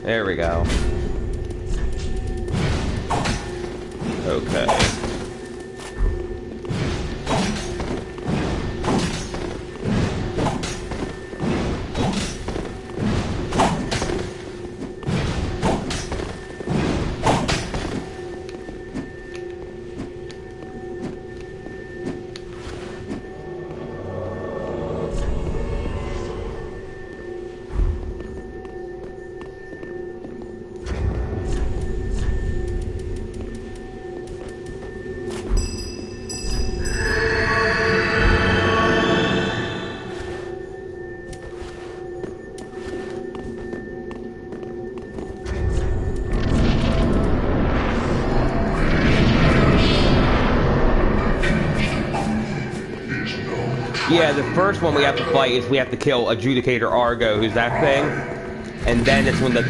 There we go. Okay. Yeah, the first one we have to fight is we have to kill Adjudicator Argo, who's that thing, and then it's when the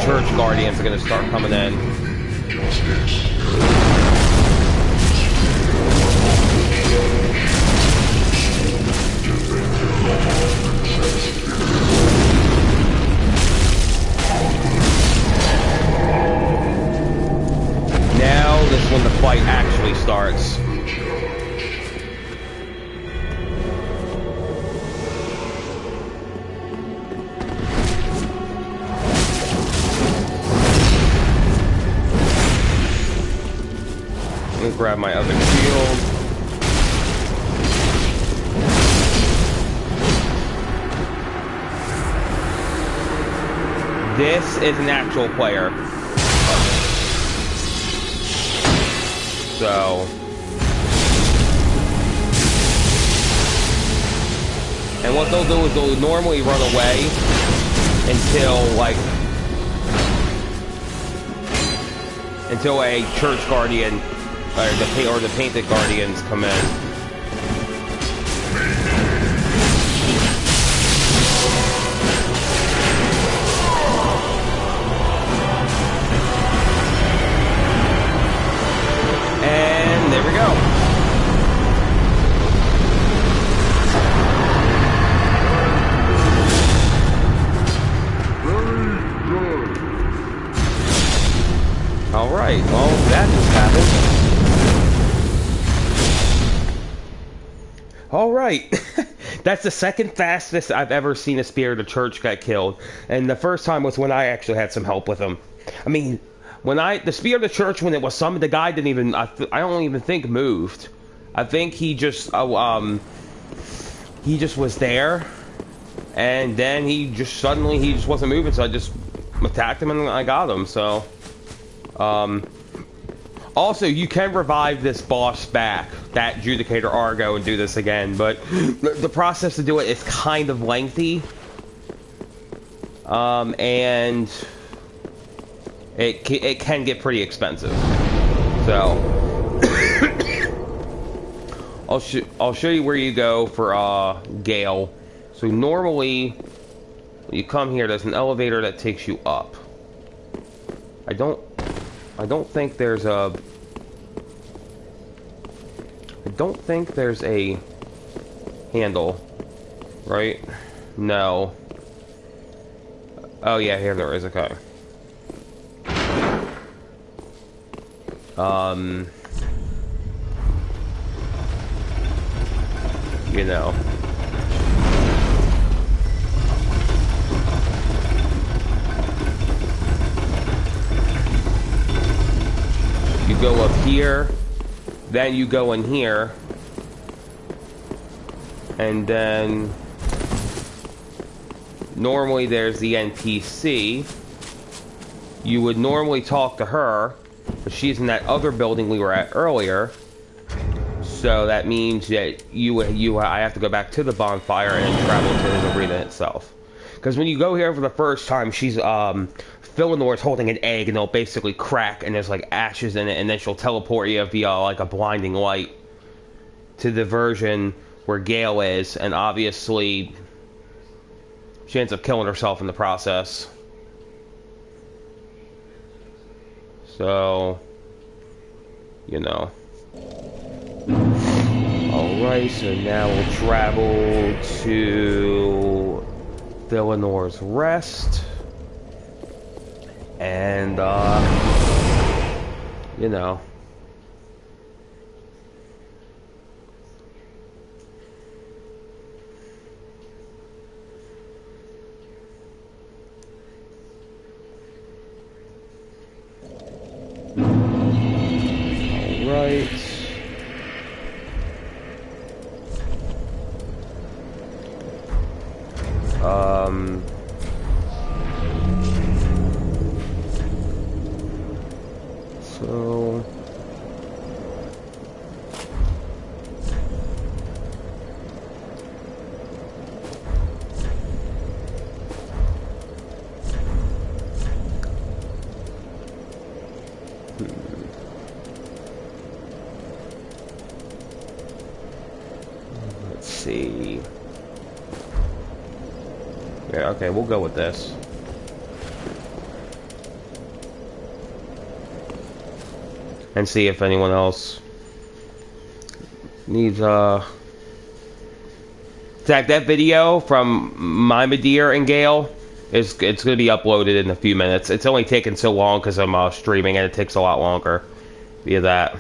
Church Guardians are going to start coming in. Now this is when the fight actually starts. Grab my other shield. This is an actual player. So. And what they'll do is they'll normally run away until a Church Guardian or the Painted Guardians come in. And there we go. Very good. All right. Well, that just happened. All right. That's the second fastest I've ever seen a Spear of the Church get killed. And the first time was when I actually had some help with him. I mean, the Spear of the Church, when it was summoned, the guy didn't even, I don't even think moved. I think he just was there. And then he just wasn't moving, so I just attacked him and I got him, so. Also, you can revive this boss back, that Adjudicator Argo, and do this again, but the process to do it is kind of lengthy. And it can get pretty expensive. So, I'll show you where you go for Gale. So normally, when you come here, there's an elevator that takes you up. I don't think there's a... don't think there's a handle, right? No. Oh yeah, here there is, okay. You know. You go up here, then you go in here, and then normally there's the NPC. You would normally talk to her, but she's in that other building we were at earlier. So that means that I have to go back to the bonfire and travel to his arena itself. Because when you go here for the first time, she's Fillenore's holding an egg, and it'll basically crack, and there's like ashes in it, and then she'll teleport you via like a blinding light to the version where Gale is, and obviously she ends up killing herself in the process. So, you know. Alright, so now we'll travel to Fillenore's Rest. And, you know. Alright. So let's see. Yeah, okay, we'll go with this. And see if anyone else needs that video from Mimir and Gale it's gonna be uploaded in a few minutes. It's only taken so long because I'm streaming and it takes a lot longer via that.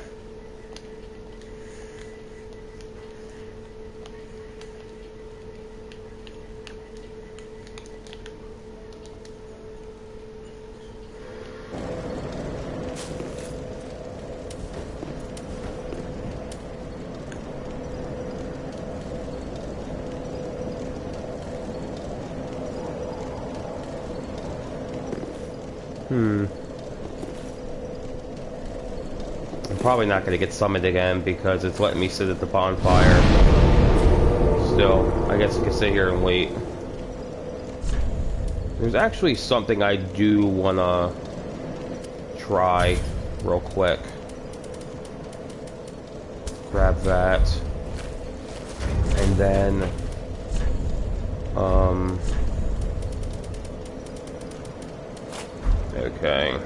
I'm probably not going to get summoned again because it's letting me sit at the bonfire. Still, I guess I can sit here and wait. There's actually something I do want to try real quick. Grab that. And then, okay.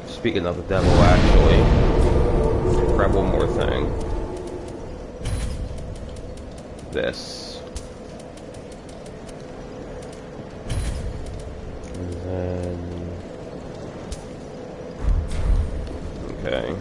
Speaking of the devil, actually, grab one more thing. This. And then... okay.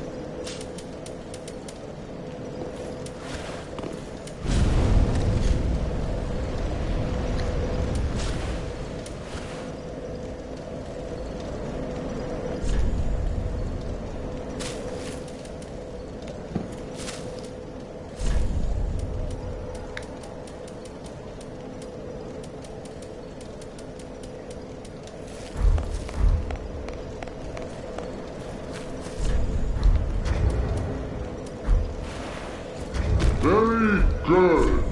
Very good.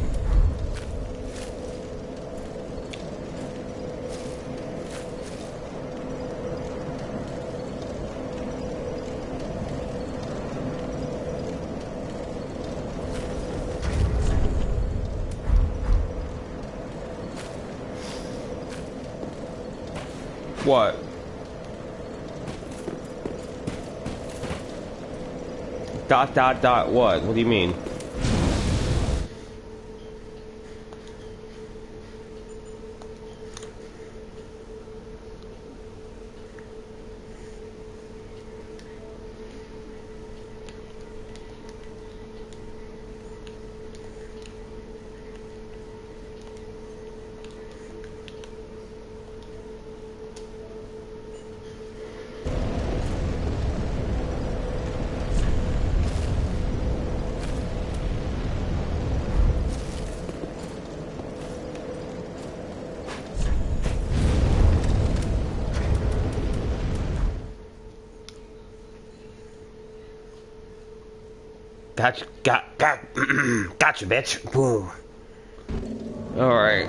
What? Dot dot dot what? What do you mean? Gotcha, bitch. Boom. All right.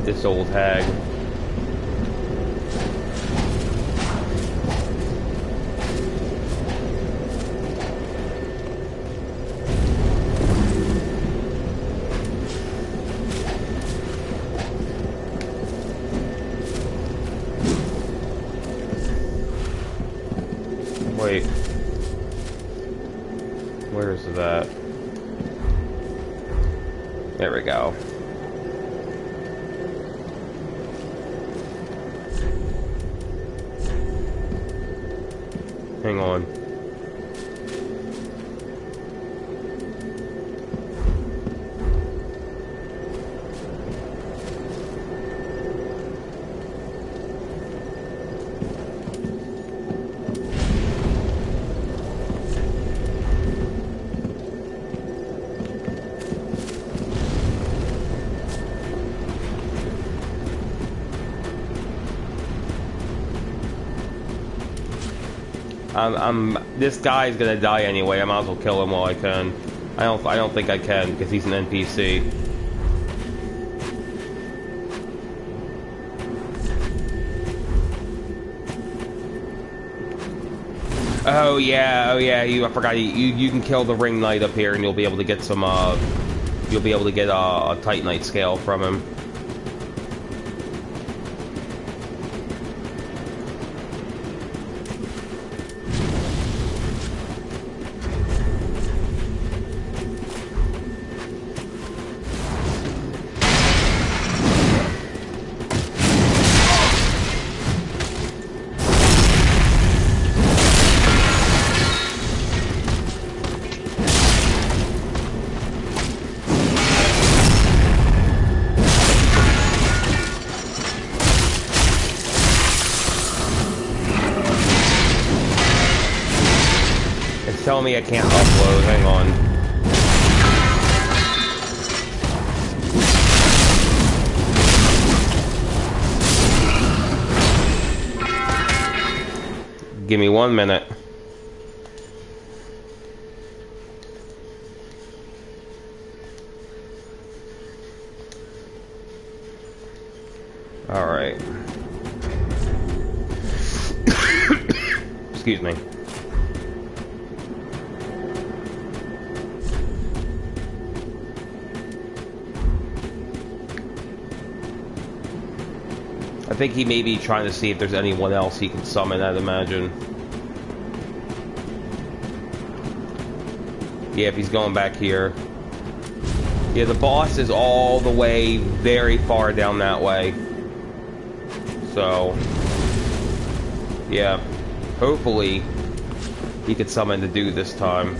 This old hag. Wait. Where is that? There we go. Hang on. This guy's gonna die anyway. I might as well kill him while I can. I don't think I can because he's an NPC. Oh yeah. I forgot. You can kill the ring knight up here, and you'll be able to get some. You'll be able to get a Titanite scale from him. Tell me I can't upload. Hang on. Give me 1 minute. All right. Excuse me. I think he may be trying to see if there's anyone else he can summon, I'd imagine. Yeah, if he's going back here. Yeah, the boss is all the way very far down that way. So, yeah. Hopefully, he could summon the dude this time.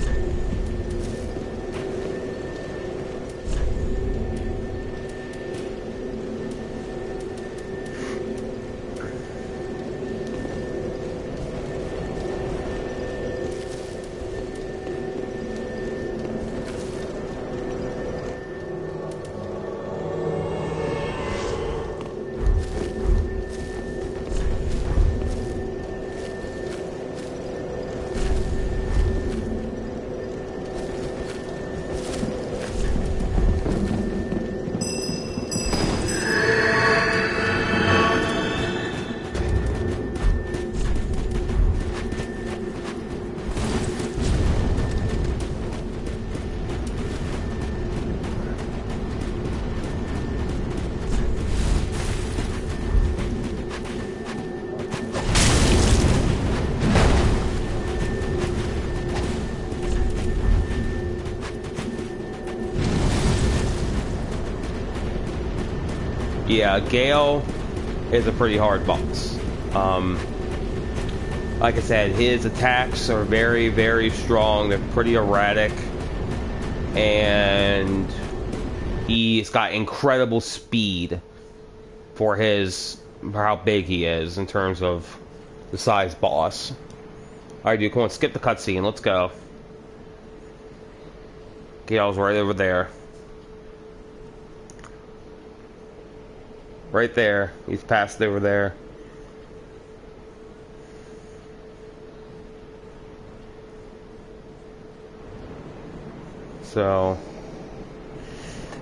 Yeah, Gale is a pretty hard boss. Like I said, his attacks are very, very strong. They're pretty erratic. And he's got incredible speed for how big he is in terms of the size boss. Alright, dude, come on, skip the cutscene. Let's go. Gale's right over there. Right there. He's passed over there. So,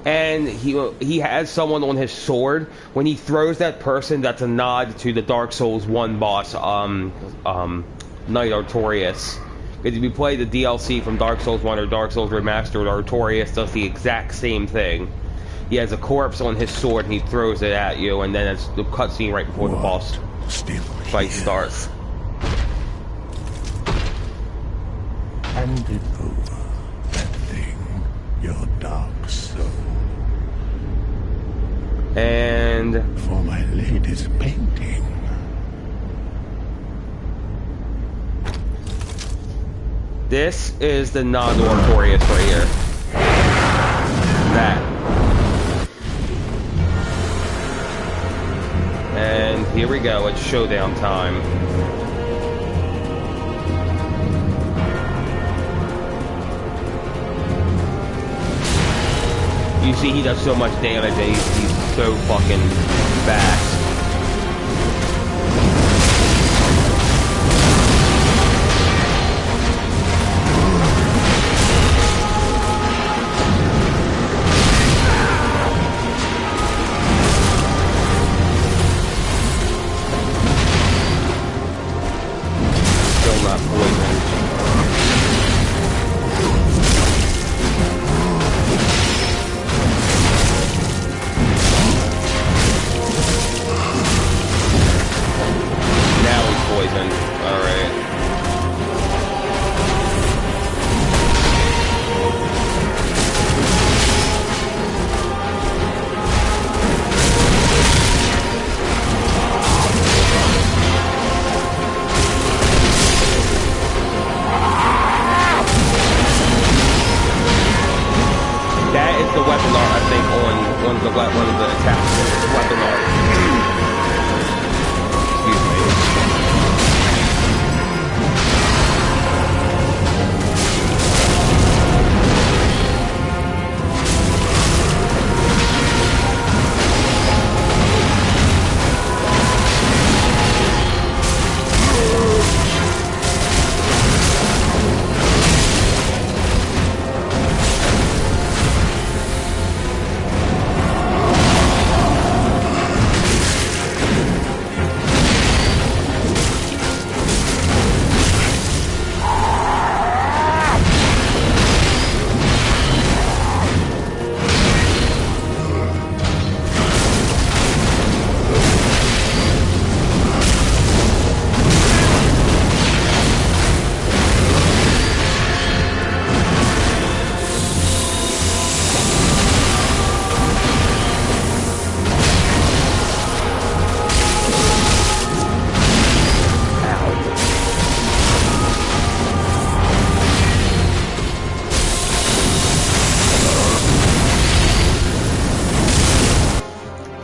and he has someone on his sword. When he throws that person, that's a nod to the Dark Souls 1 boss, Knight Artorias. Because if you play the DLC from Dark Souls 1 or Dark Souls Remastered, Artorias does the exact same thing. He has a corpse on his sword and he throws it at you, and then it's the cutscene right before the boss fight starts. Hand it over, that thing, your dark soul. And for my lady's painting. This is the nod to Artorias right here. That. And here we go, it's showdown time. You see he does so much damage and he's so fucking fast.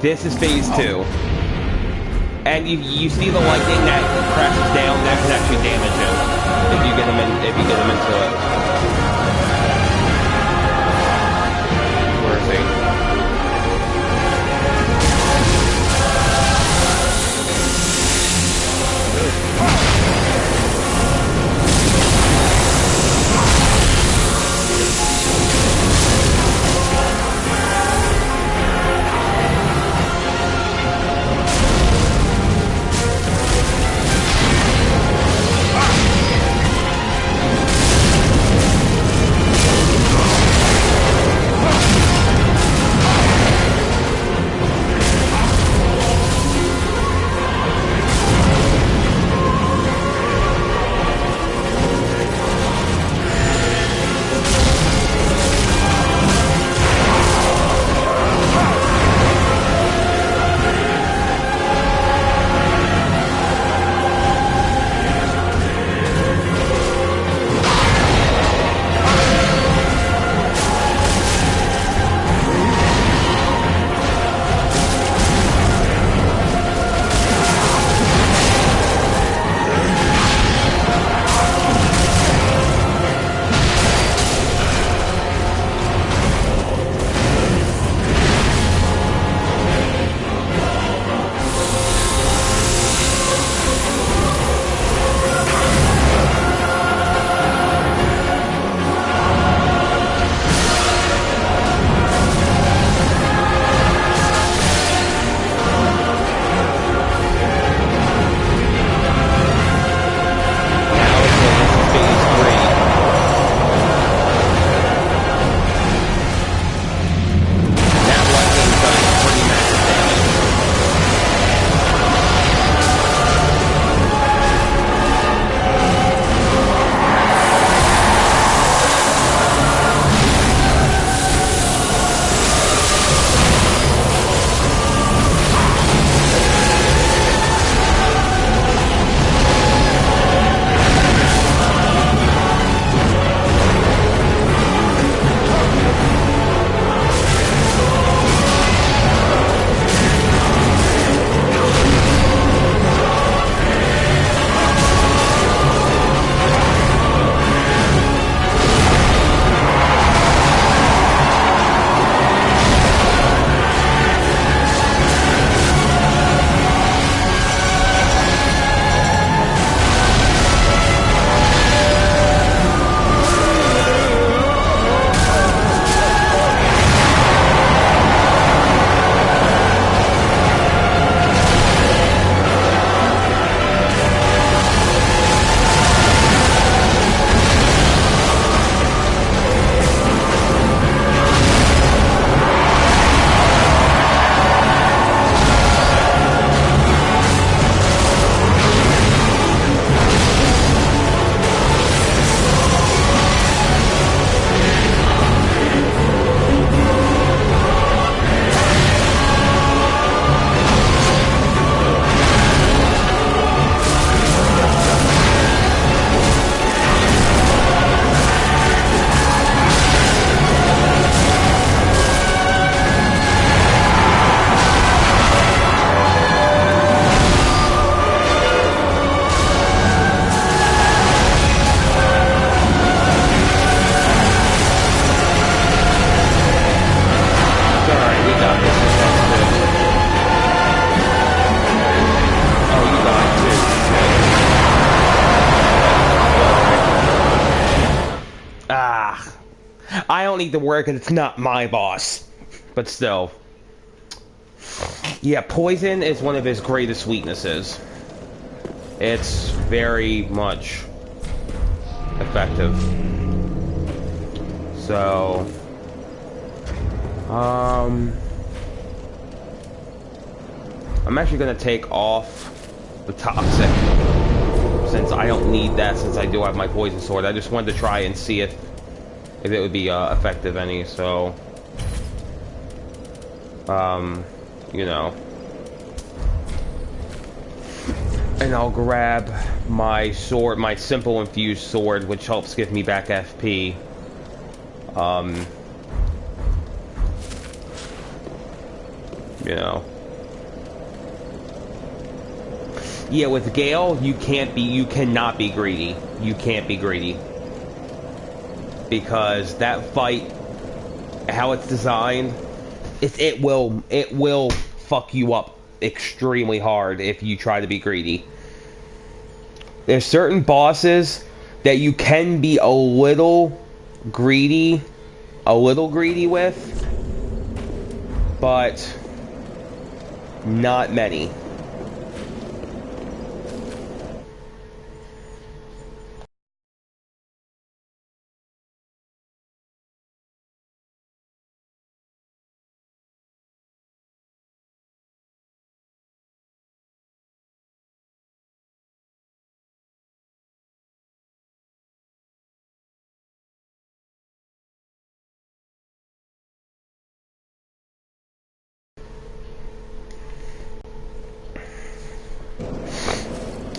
This is phase 2. And you see the lightning that crashes down, that can actually damage him if you get him into it. Where is he? need to worry because it's not my boss. But still. Yeah, poison is one of his greatest weaknesses. It's very much effective. So, I'm actually going to take off the toxic, since I don't need that, since I do have my poison sword. I just wanted to try and see if it would be effective any, so, you know. And I'll grab my sword, my simple infused sword, which helps give me back FP. You know. Yeah, with Gale, you cannot be greedy. You can't be greedy. Because that fight, how it's designed, it will fuck you up extremely hard if you try to be greedy. There's certain bosses that you can be a little greedy with, but not many.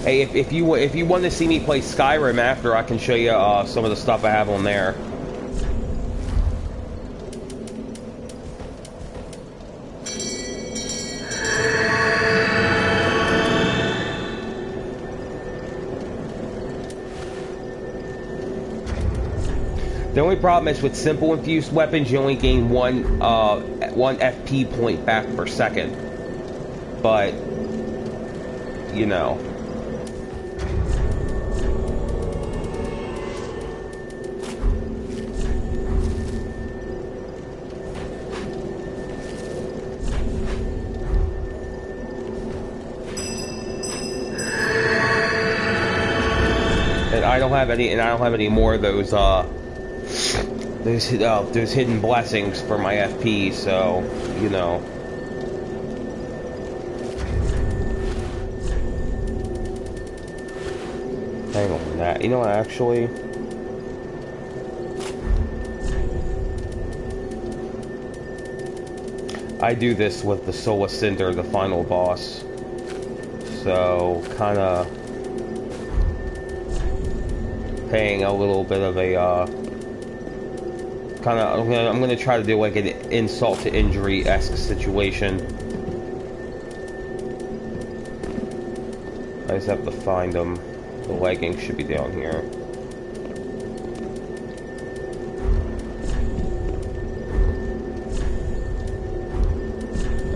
Hey, if you want to see me play Skyrim after, I can show you some of the stuff I have on there. The only problem is with simple infused weapons, you only gain one FP point back per second. But, you know. And I don't have any more of those hidden blessings for my FP, so, you know. Hang on that. You know what, actually? I do this with the Soul of Cinder, the final boss. So, kinda paying a little bit of a, I'm gonna try to do like an insult to injury-esque situation. I just have to find them. The leggings should be down here.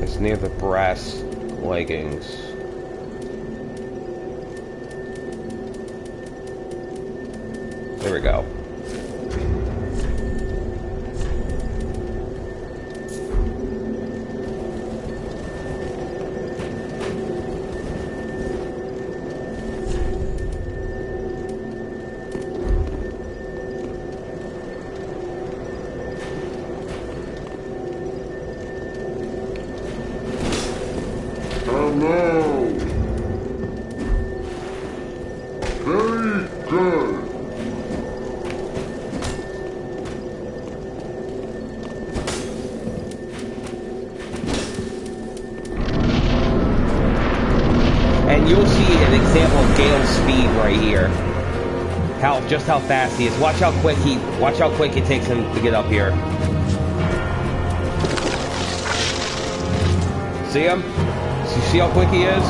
It's near the brass leggings. There we go. Hello. Very good. And you'll see an example of Gale's speed right here. Just how fast he is. Watch how quick it takes him to get up here. See him? You see how quick he is?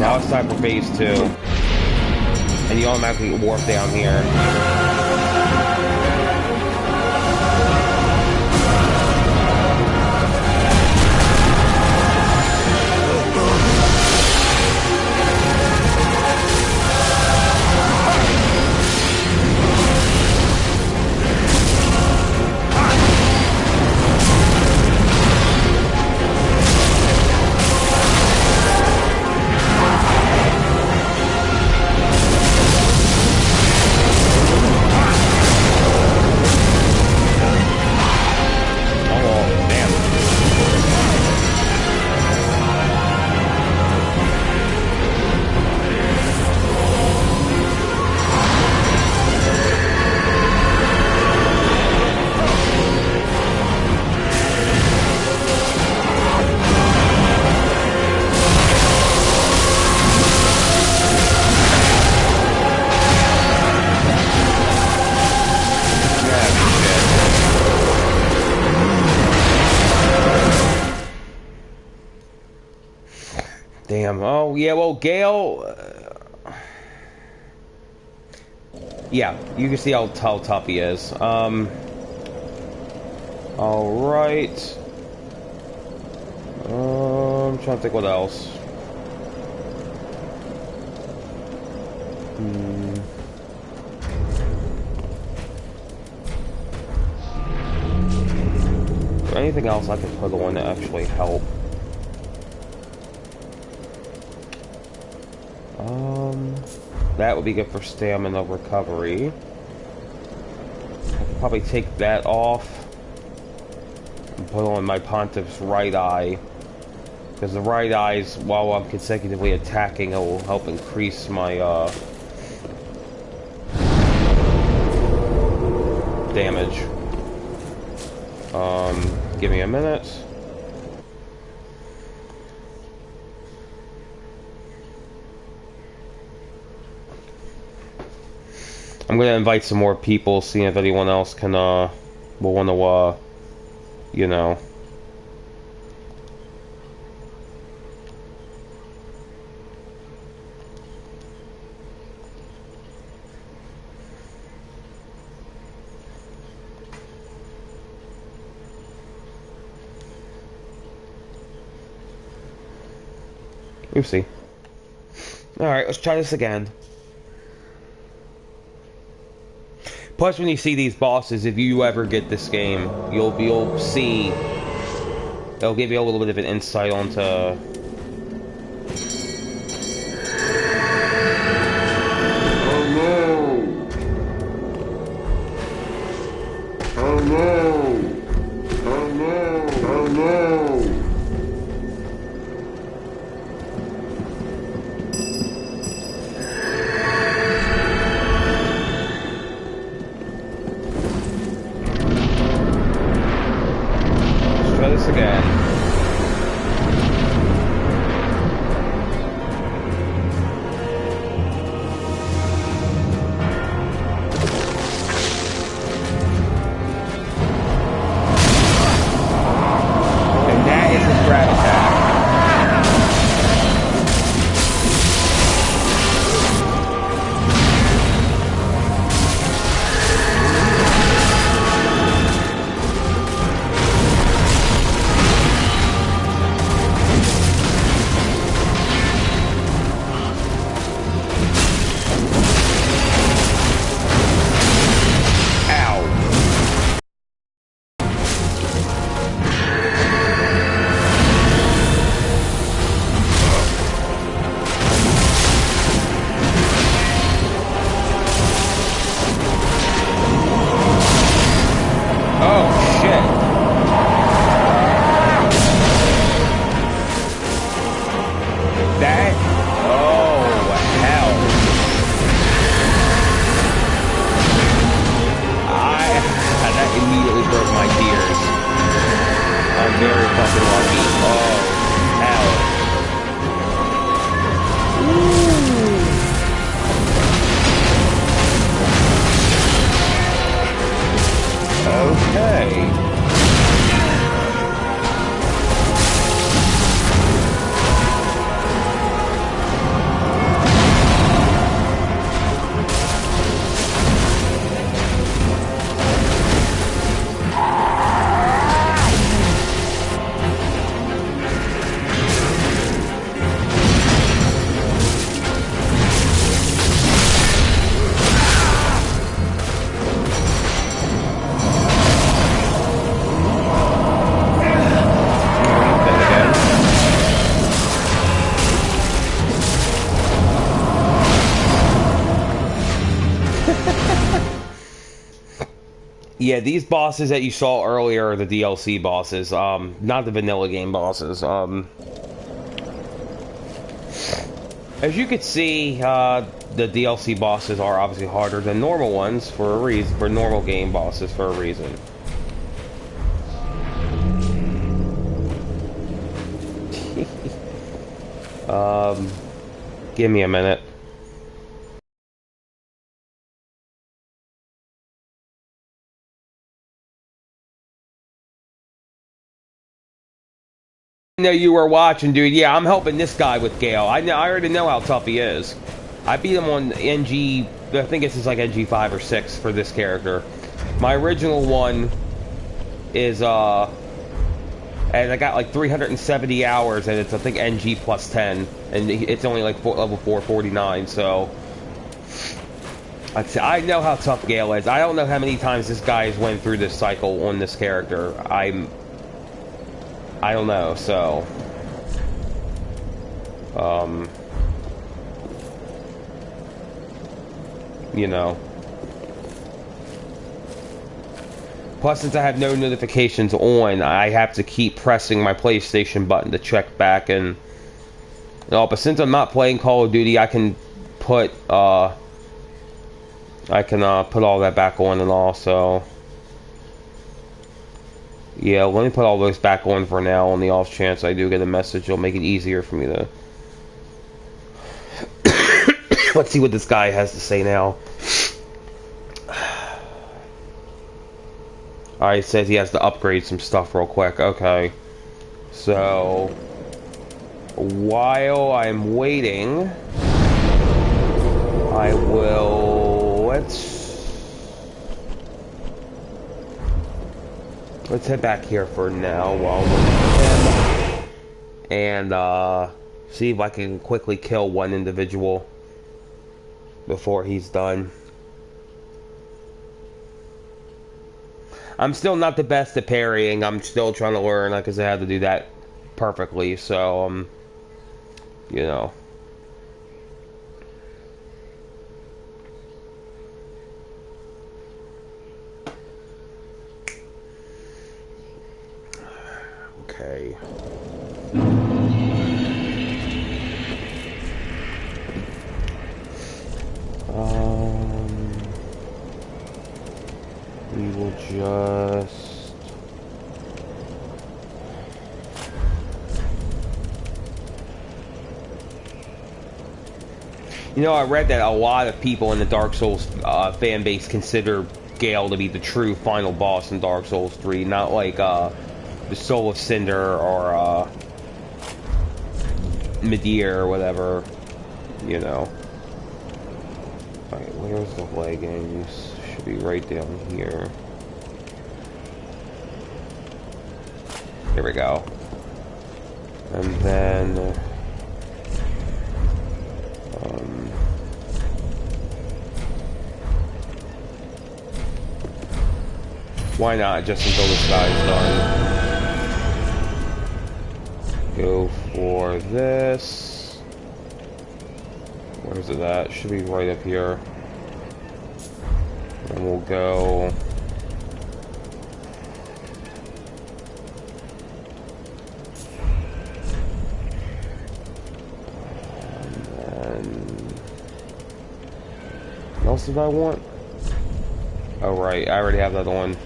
Now it's time for phase 2. And you automatically get warp down here. Damn. Oh, yeah, well, Gale... yeah, you can see how tough he is. Alright. I'm trying to think what else. Anything else I can put on to actually help? That would be good for stamina recovery. I could probably take that off and put on my Pontiff's right eye. Because the right eyes, while I'm consecutively attacking, it will help increase my damage. Give me a minute. I'm gonna invite some more people, seeing if anyone else can, will want to, you know. Oopsie. Alright, let's try this again. Plus, when you see these bosses, if you ever get this game, you'll see... It'll give you a little bit of an insight onto... Yeah, these bosses that you saw earlier are the DLC bosses, not the vanilla game bosses. As you could see, the DLC bosses are obviously harder than normal ones for a reason, for normal game bosses for a reason. Give me a minute. I know you were watching, dude. Yeah, I'm helping this guy with Gale. I already know how tough he is. I beat him on NG. I think this is like NG 5 or 6 for this character. My original one is and I got like 370 hours, and it's I think NG plus 10, and it's only like level 449. So I know how tough Gale is. I don't know how many times this guy has went through this cycle on this character. I don't know, so you know. Plus, since I have no notifications on, I have to keep pressing my PlayStation button to check back and but since I'm not playing Call of Duty, I can put put all that back on and all, so yeah, let me put all those back on for now on the off chance I do get a message. It'll make it easier for me to let's see what this guy has to say now. Alright, it says he has to upgrade some stuff real quick. Okay. So, while I'm waiting, I will... Let's head back here for now while we're with him. And, see if I can quickly kill one individual before he's done. I'm still not the best at parrying. I'm still trying to learn, because I had to do that perfectly, so, you know. Okay. We will just... You know, I read that a lot of people in the Dark Souls fan base consider Gale to be the true final boss in Dark Souls 3, not like the Soul of Cinder or Midir or whatever, you know. Alright, where's the leggings? Should be right down here. Here we go. And then why not, just until this guy's done. Go for this. Where's it at? Should be right up here. And we'll go... And then... What else did I want? Oh, right. I already have that on.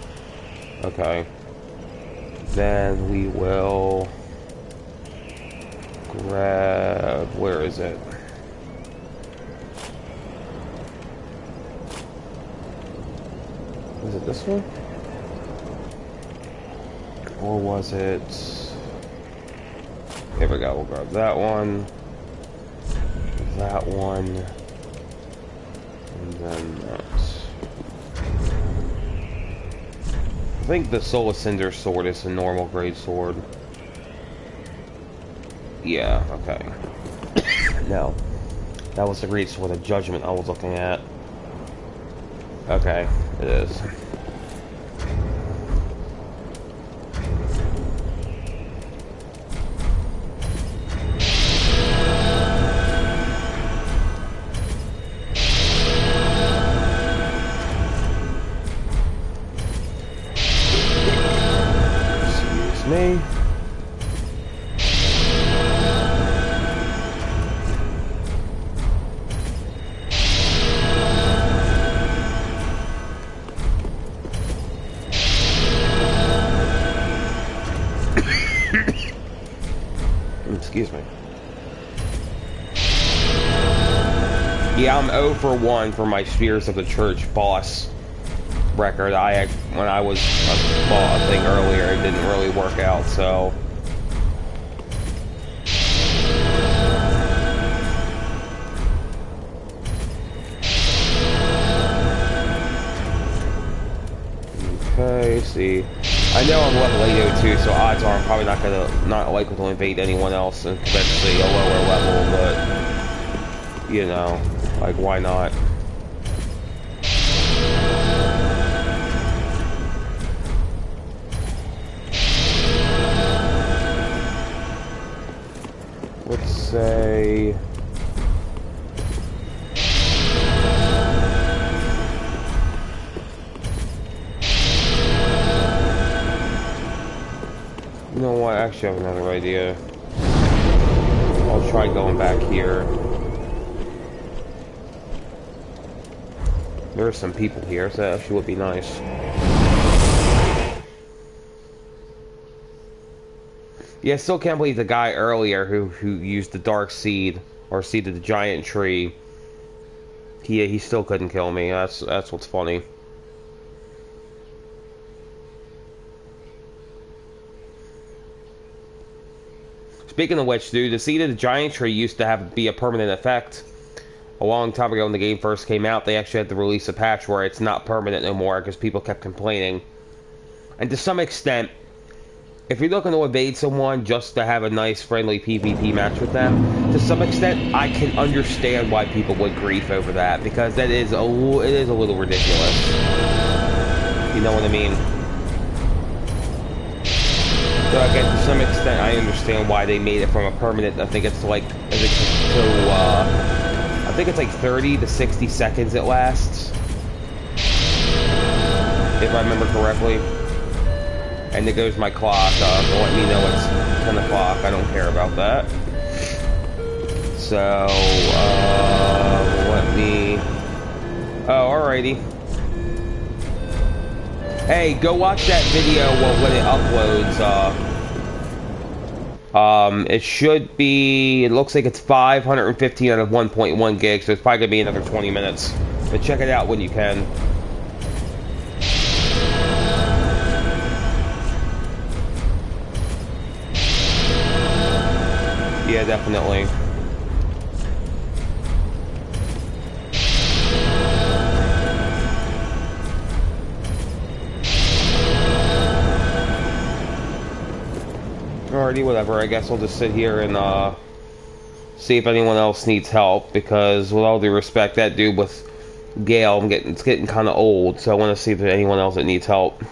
Okay. Then we will... grab... Where is it? Was it this one? Or was it... Here we go, we'll grab that one. That one. And then that. I think the Soul of Cinder sword is a normal grade sword. Yeah, okay. No. That was the great sword of Judgment I was looking at. Okay, it is. me. Excuse me. Yeah, I'm 0 for 1 for my Spheres of the Church boss record. When I was a thing earlier, it didn't really work out, so. Okay, see. I know I'm level 802, so odds are I'm probably not likely to invade anyone else, especially a lower level, but, you know, like, why not? Let's say... You know what? I actually have another idea. I'll try going back here. There are some people here, so that actually would be nice. Yeah, I still can't believe the guy earlier who used the Dark Seed, or Seed of the Giant Tree. He still couldn't kill me. That's what's funny. Speaking of which, dude, the Seed of the Giant Tree used to be a permanent effect. A long time ago when the game first came out, they actually had to release a patch where it's not permanent no more because people kept complaining. And to some extent, if you're looking to evade someone just to have a nice, friendly PvP match with them, to some extent, I can understand why people would grief over that, because it is a little ridiculous. You know what I mean? So again, to some extent, I understand why they made it from a permanent. I think it's like, I think it's like 30 to 60 seconds it lasts, if I remember correctly. And there goes my clock. Let me know it's 10 o'clock. I don't care about that. So, let me... Oh, alrighty. Hey, go watch that video when it uploads. It should be... It looks like it's 515 out of 1.1 gigs, so it's probably going to be another 20 minutes. But check it out when you can. Yeah, definitely. Alrighty, whatever. I guess I'll just sit here and see if anyone else needs help, because with all due respect, that dude with Gale, it's getting kind of old, so I want to see if there's anyone else that needs help.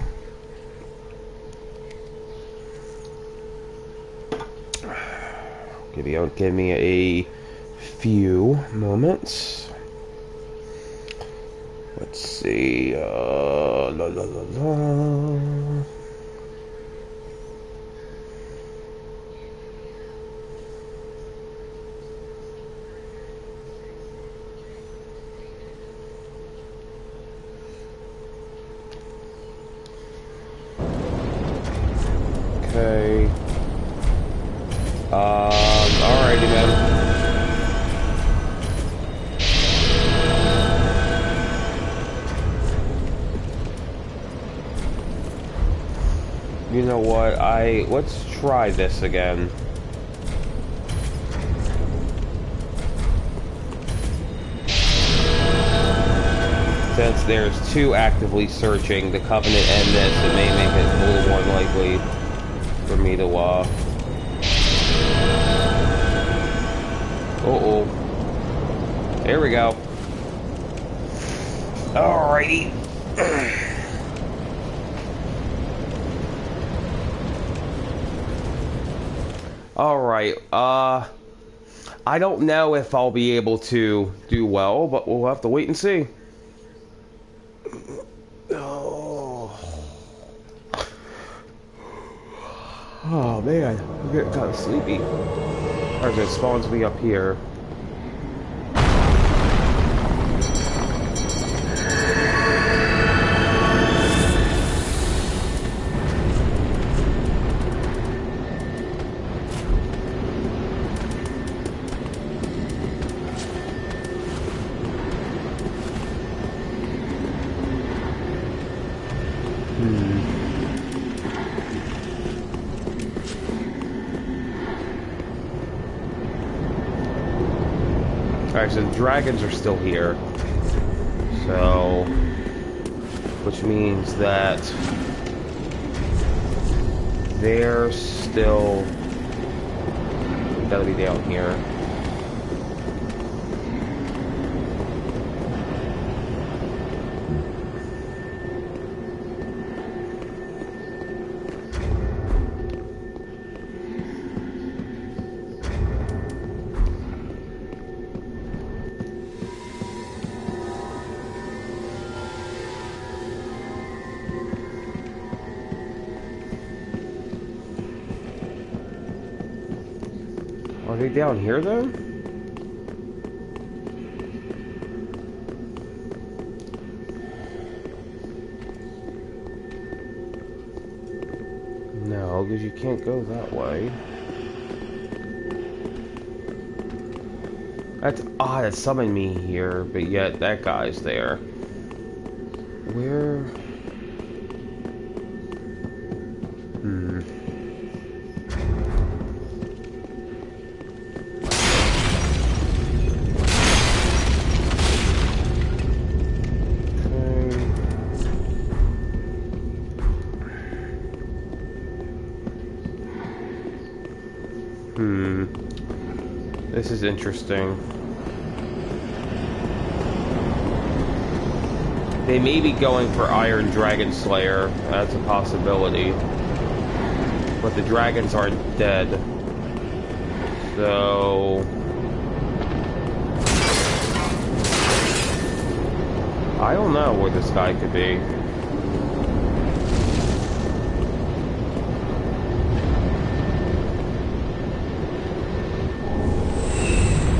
Give me a few moments. Let's see. Okay. Alrighty, man. You know what? Let's try this again. Since there's two actively searching, the Covenant and this, it may make it a little more likely for me to, Uh-oh. There we go. Alrighty. Alright, I don't know if I'll be able to do well, but we'll have to wait and see. Oh. Oh man, I'm getting kind of sleepy. Alright, so it spawns me up here. Alright, so the dragons are still here. So, which means that they're still gotta be down here. Are they down here then? No, because you can't go that way. That's odd, it summoned me here, but yet that guy's there. Where? This is interesting. They may be going for Iron Dragon Slayer. That's a possibility. But the dragons aren't dead. So... I don't know where this guy could be.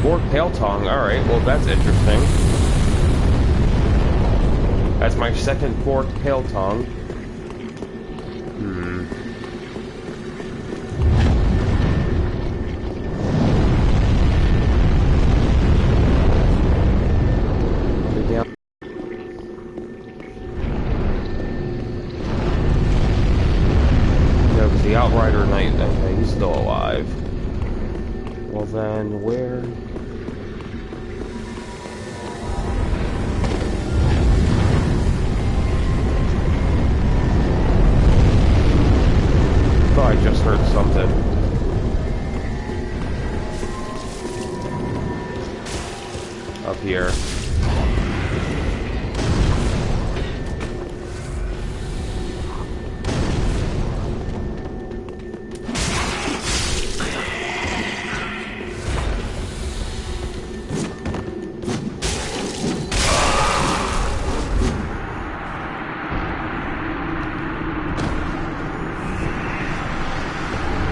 Forked Pale Tongue, alright, well that's interesting. That's my second Forked Pale Tongue. No, because the Outrider Knight, okay, he's still alive. Well then, where... I just heard something. Up here.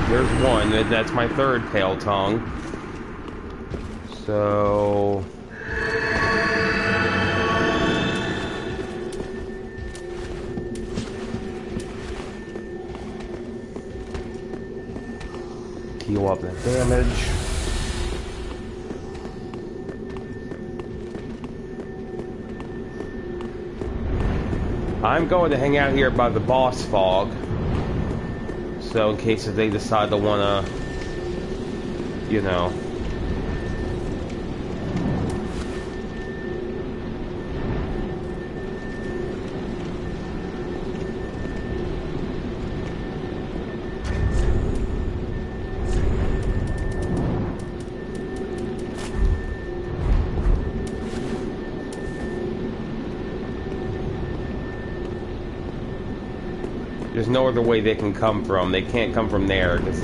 There's one, that's my third Pale Tongue. So... heal up the damage. I'm going to hang out here by the boss fog. So in case if they decide to wanna, you know. There's no other way they can come from. They can't come from there, because,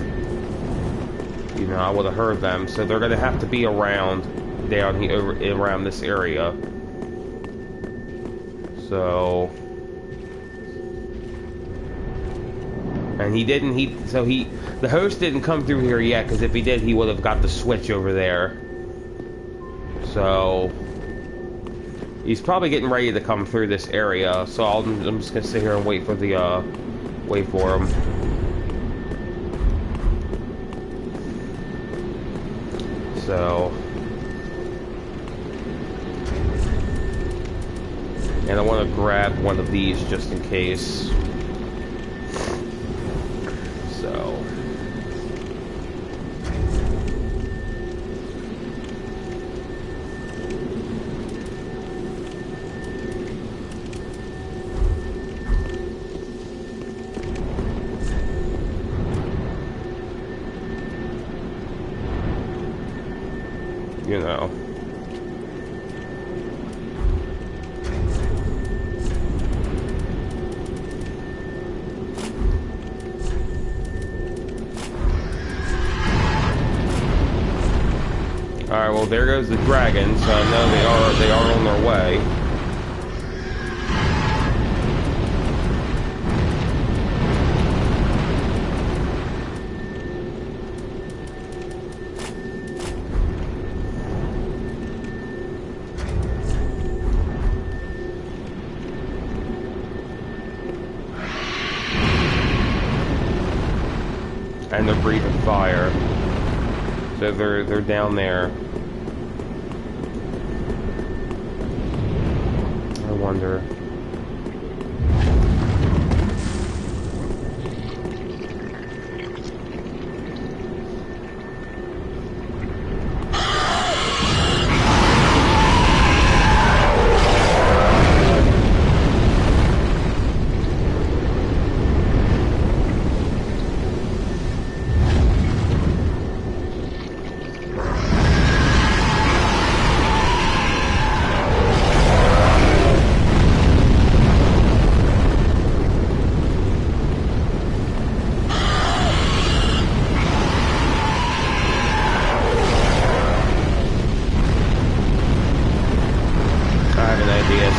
you know, I would have heard them. So they're going to have to be around, down here, around this area. So... And he didn't, the host didn't come through here yet, because if he did, he would have got the switch over there. So, he's probably getting ready to come through this area, so I'm just gonna sit here and wait for him. So, and I want to grab one of these just in case. So, you know. Alright, well there goes the dragon, so I know they are on their way. And they're breathing fire. So they're down there. I wonder.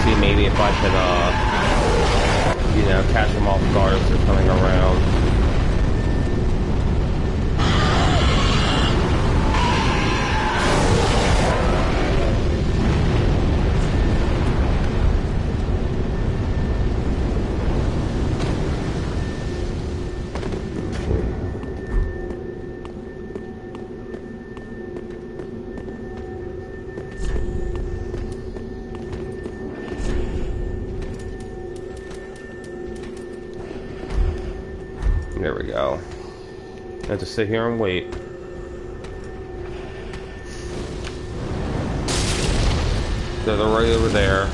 See maybe if I can, you know, catch them off guard as they're coming around. There we go. I have to sit here and wait. So they're right over there.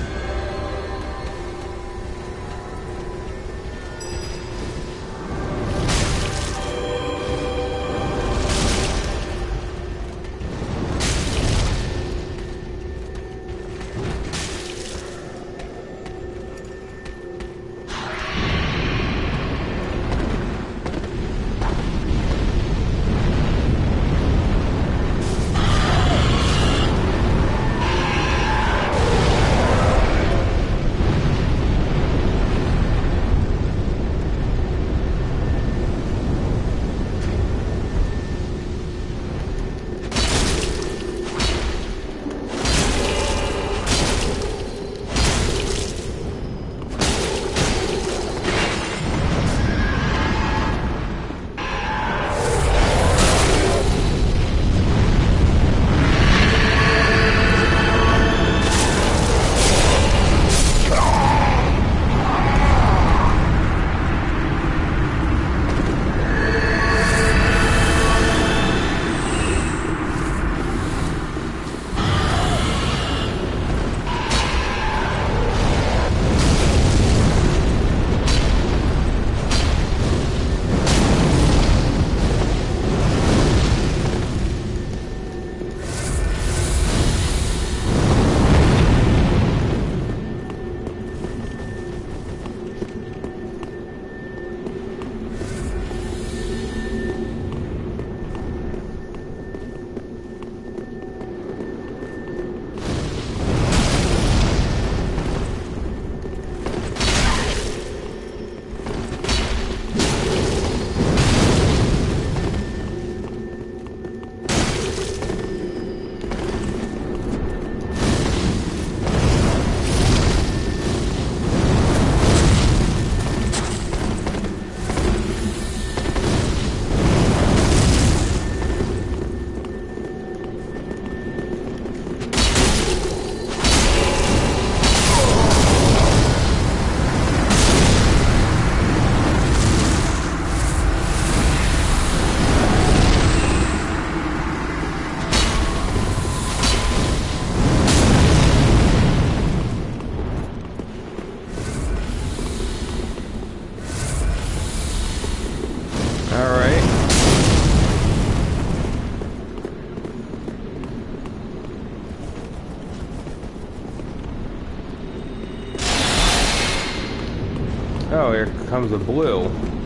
comes with blue.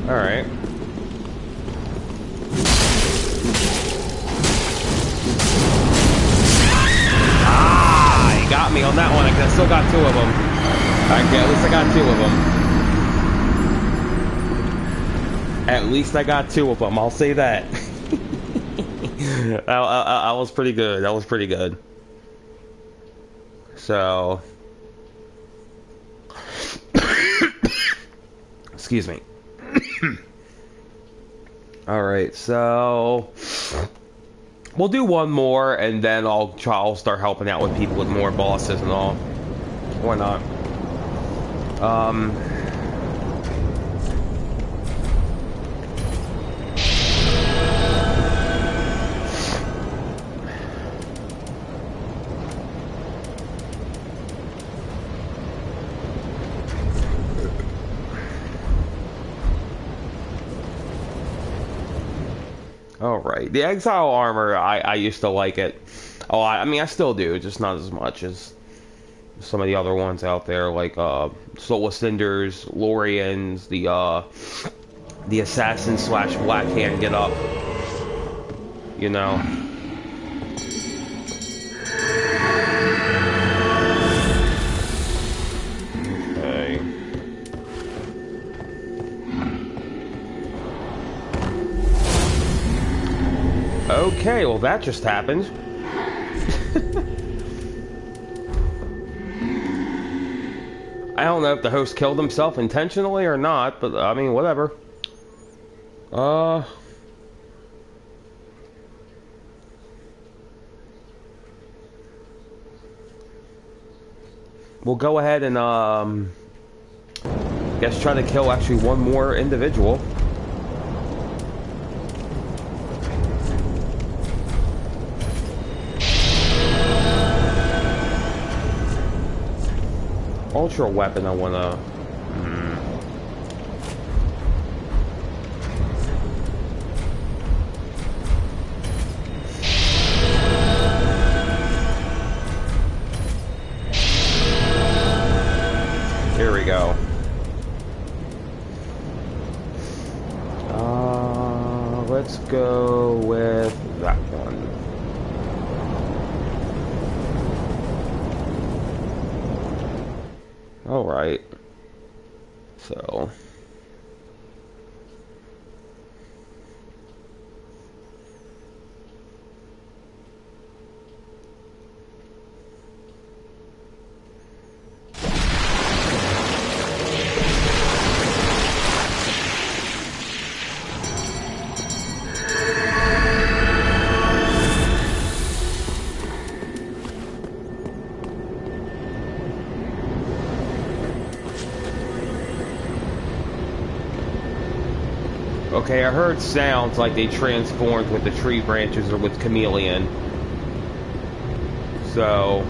Alright. Ah! He got me on that one. I still got 2 of them. Okay, at least I got 2 of them. At least I got 2 of them. I'll say that. That was pretty good. That was pretty good. So... Excuse me. Alright, so... We'll do one more, and then I'll start helping out with people with more bosses and all. Why not? Alright, the Exile armor, I used to like it. Oh, I mean, I still do, just not as much as some of the other ones out there, like Soul Ascenders, Lorians, the Assassin / Black Hand get up. You know. Okay. Okay, well that just happened. I don't know if the host killed himself intentionally or not, but I mean, whatever. We'll go ahead and guess try to kill actually one more individual. Ultra weapon, I wanna... Here we go. Let's go with that one. All right. So. Okay, I heard sounds like they transformed with the tree branches or with Chameleon. So...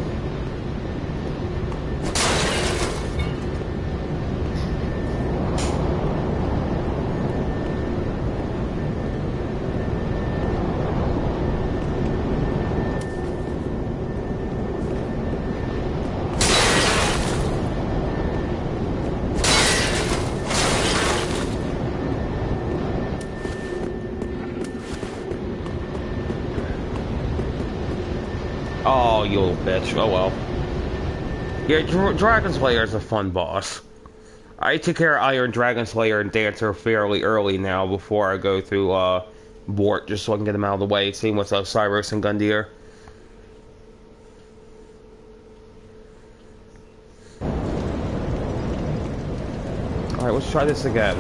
Oh, you little bitch. Oh well. Yeah, Dragon Slayer is a fun boss. I take care of Iron Dragon Slayer and Dancer fairly early now before I go through Bort, just so I can get them out of the way. Same with Cyros and Gundyr. Alright, let's try this again.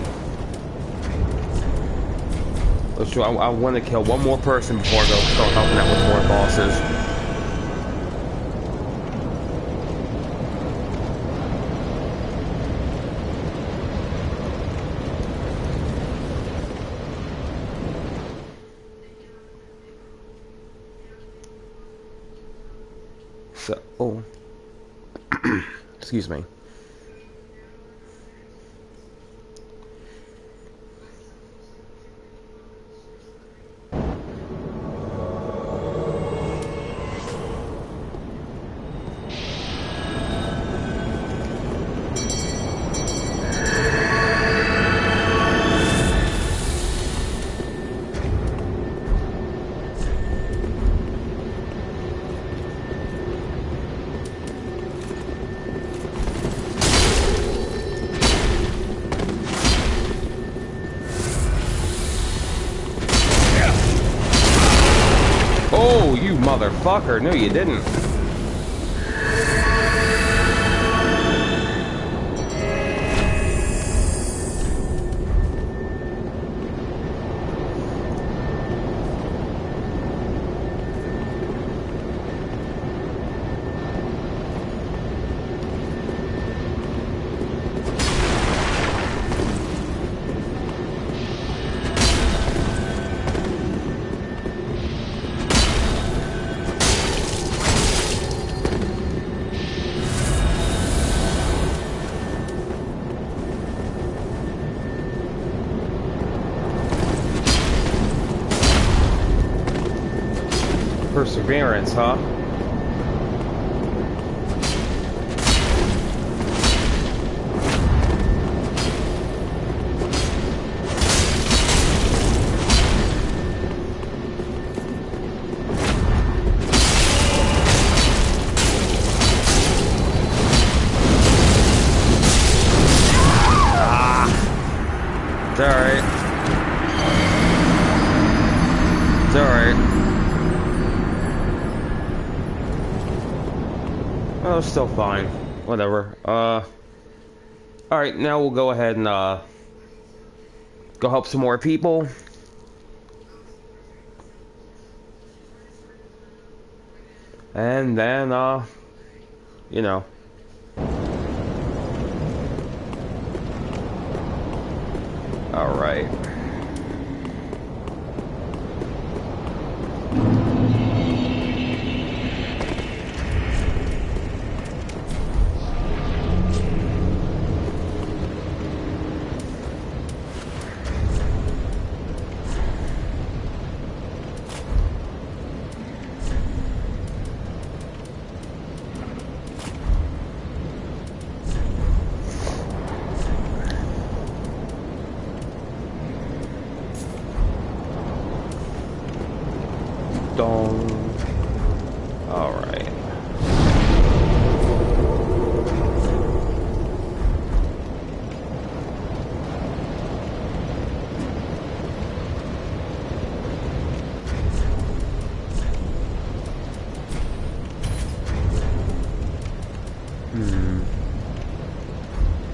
Let's try. I want to kill one more person before I go start helping out with more bosses. So, oh, excuse me. Oh, you motherfucker. No, you didn't. Perseverance, huh? It's alright. It's alright. Oh, it's still fine. Whatever. Alright, now we'll go ahead and, go help some more people. And then, you know. Alright. Alright.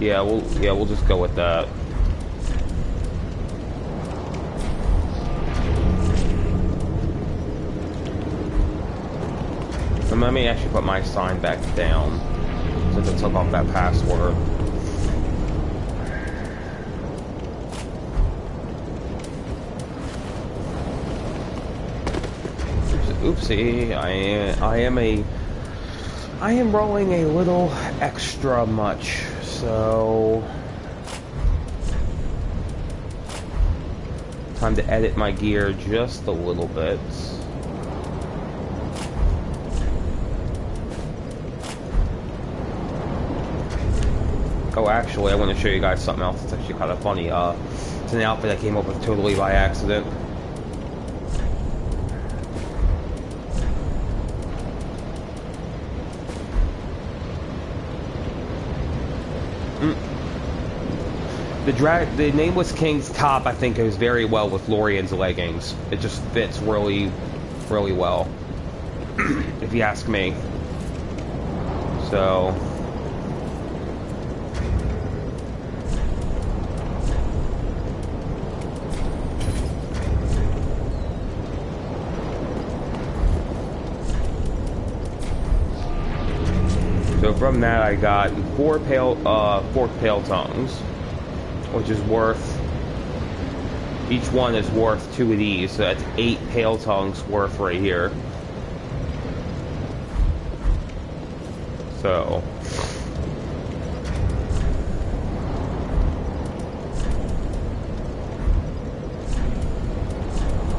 Yeah, we'll just go with that. And let me actually put my sign back down since I took off that password. Oopsie, I am rolling a little extra much, so time to edit my gear just a little bit. Oh, actually, I want to show you guys something else that's actually kind of funny. It's an outfit I came up with totally by accident. The Nameless King's top, I think, goes very well with Lorian's leggings. It just fits really, really well, if you ask me. So... So from that I got four forked pale tongues, which is worth, each one is worth 2 of these, so that's 8 pale tongues worth right here. So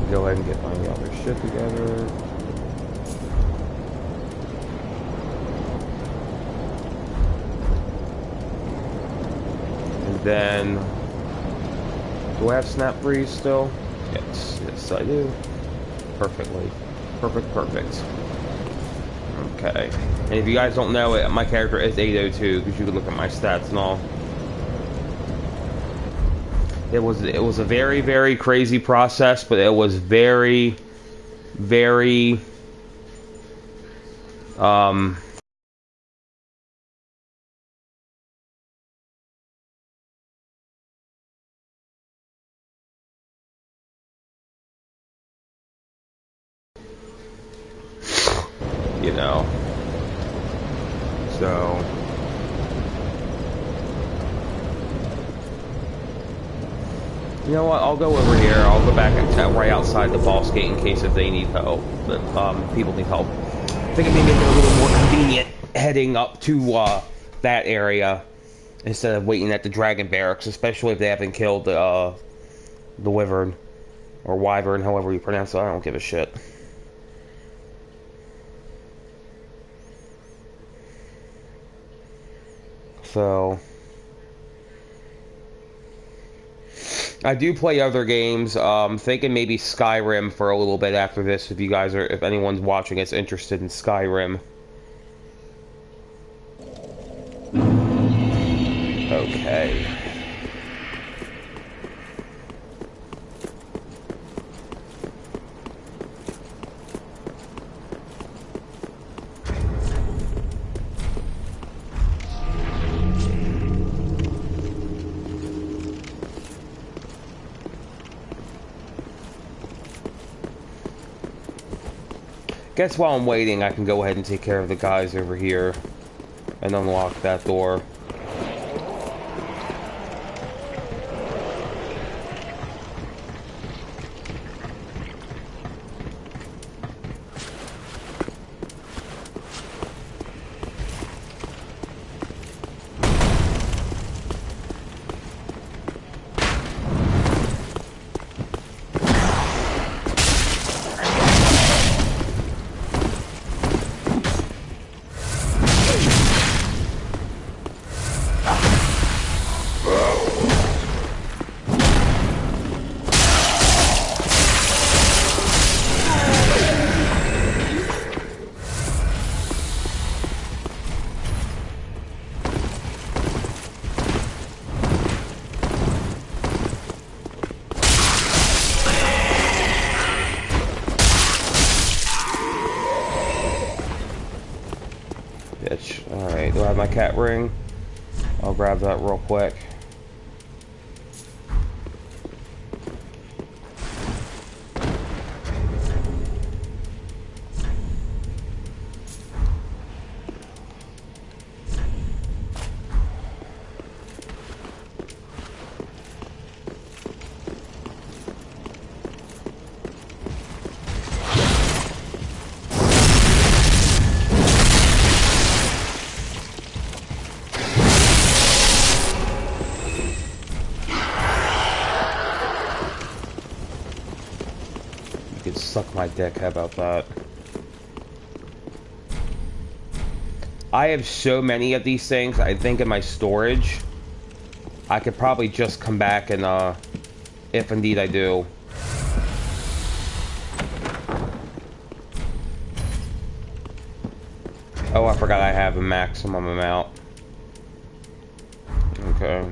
go ahead and get my other shit together. Then, do I have Snap Freeze still? Yes I do. Perfectly. Perfect. Okay. And if you guys don't know it, my character is 802, because you can look at my stats and all. It was a very, very crazy process, but it was very, very you know, so you know what, I'll go over here. I'll go back and right outside the boss gate in case if they need help, but people need help. I think it may make it a little more convenient heading up to that area instead of waiting at the dragon barracks, especially if they haven't killed the wyvern or wyvern, however you pronounce it. I don't give a shit. So I do play other games. Thinking maybe Skyrim for a little bit after this. If you guys are, if anyone's watching is interested in Skyrim. Okay. Guess while I'm waiting, I can go ahead and take care of the guys over here and unlock that door. Alright, do I have my cat ring? I'll grab that real quick. Suck my dick, how about that? I have so many of these things, I think in my storage. I could probably just come back and, if indeed I do. Oh, I forgot I have a maximum amount. Okay.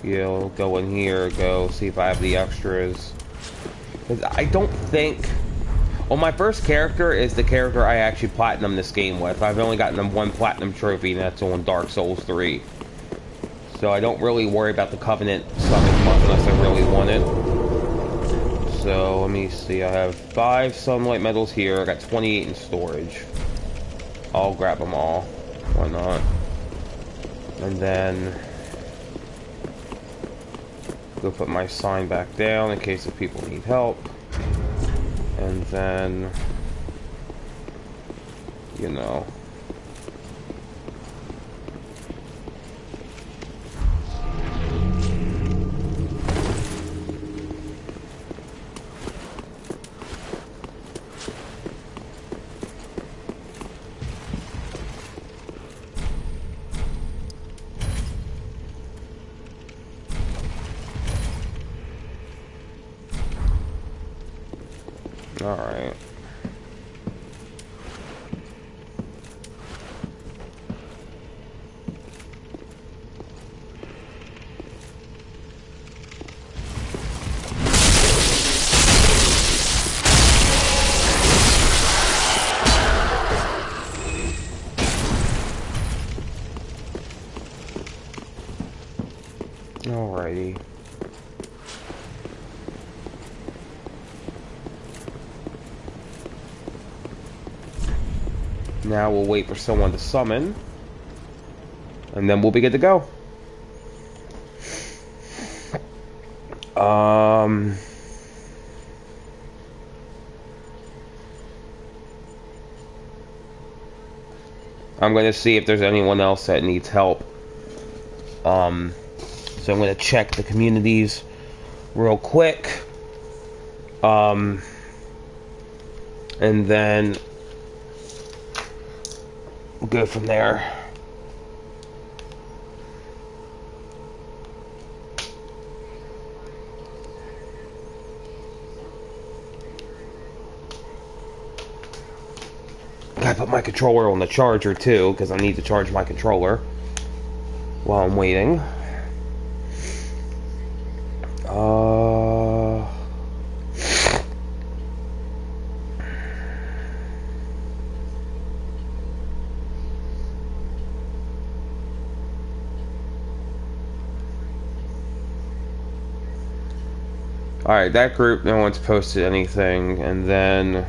We'll go in here, go see if I have the extras. 'Cause I don't think... Well, my first character is the character I actually platinum this game with. I've only gotten them one platinum trophy, and that's on Dark Souls 3. So I don't really worry about the Covenant stuff as much unless I really want it. So, let me see. I have 5 Sunlight Medals here. I got 28 in storage. I'll grab them all. Why not? And then... go put my sign back down in case if people need help. And then, you know. Alright. Alrighty. Now we'll wait for someone to summon, and then we'll be good to go. I'm gonna see if there's anyone else that needs help. So I'm gonna check the communities real quick. And then we'll go from there. I put my controller on the charger too, because I need to charge my controller while I'm waiting. Alright, that group, no one's posted anything, and then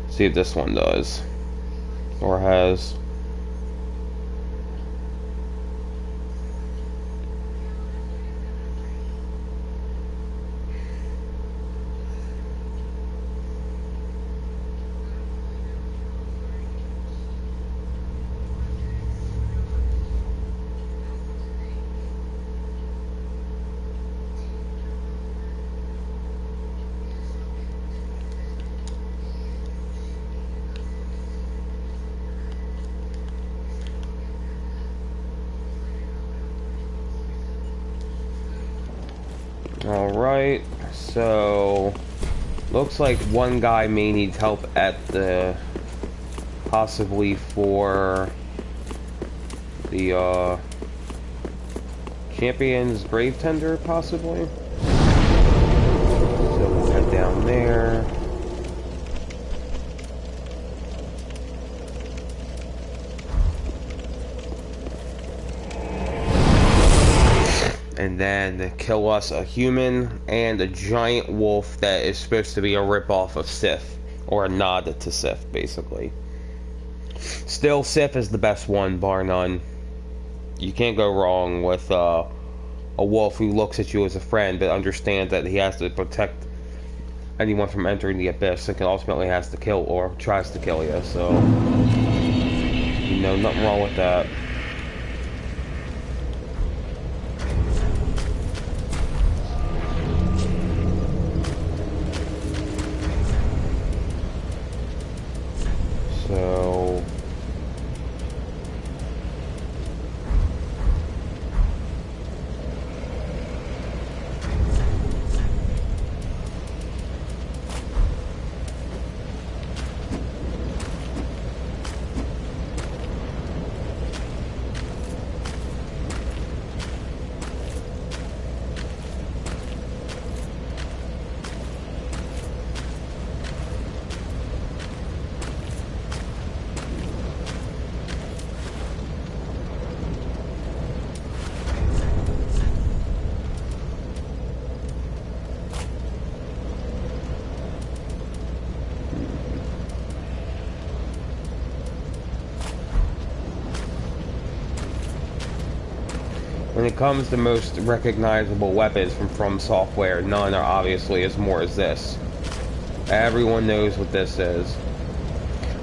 see if this one does, or has. Alright, so looks like one guy may need help at the possibly for the Champions Brave Tender, possibly. So we'll head down there. And then kill us a human and a giant wolf that is supposed to be a ripoff of Sif, or a nod to Sif, basically. Still, Sif is the best one, bar none. You can't go wrong with a wolf who looks at you as a friend, but understands that he has to protect anyone from entering the abyss, and ultimately has to kill or tries to kill you. So, you know, nothing wrong with that. So when it comes to most recognizable weapons from Software, none are obviously as more as this. Everyone knows what this is.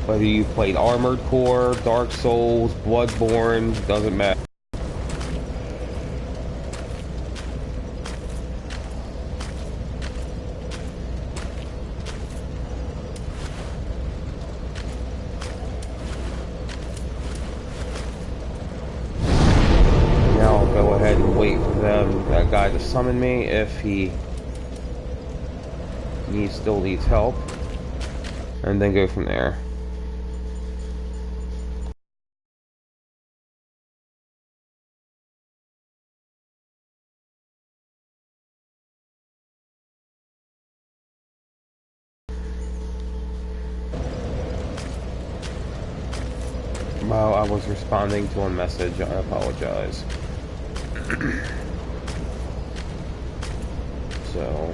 Whether you played Armored Core, Dark Souls, Bloodborne, doesn't matter. That guy to summon me if he still needs help, and then go from there. Well, I was responding to a message. I apologize. so...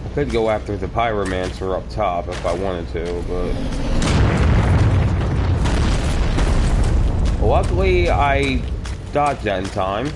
I could go after the Pyromancer up top if I wanted to, but... Luckily, I dodged that in time.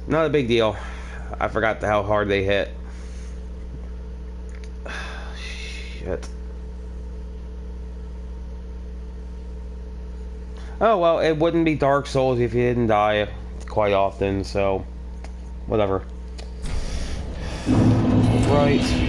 Not a big deal. I forgot how hard they hit. Shit. Oh well, it wouldn't be Dark Souls if you didn't die quite often, so whatever. Right.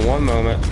One moment.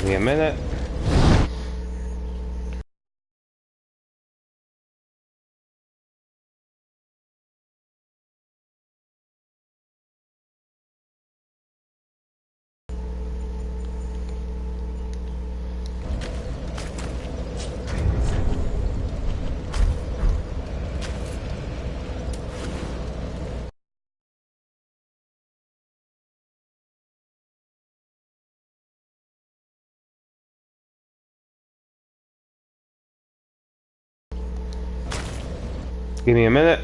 Give me a minute. Give me a minute.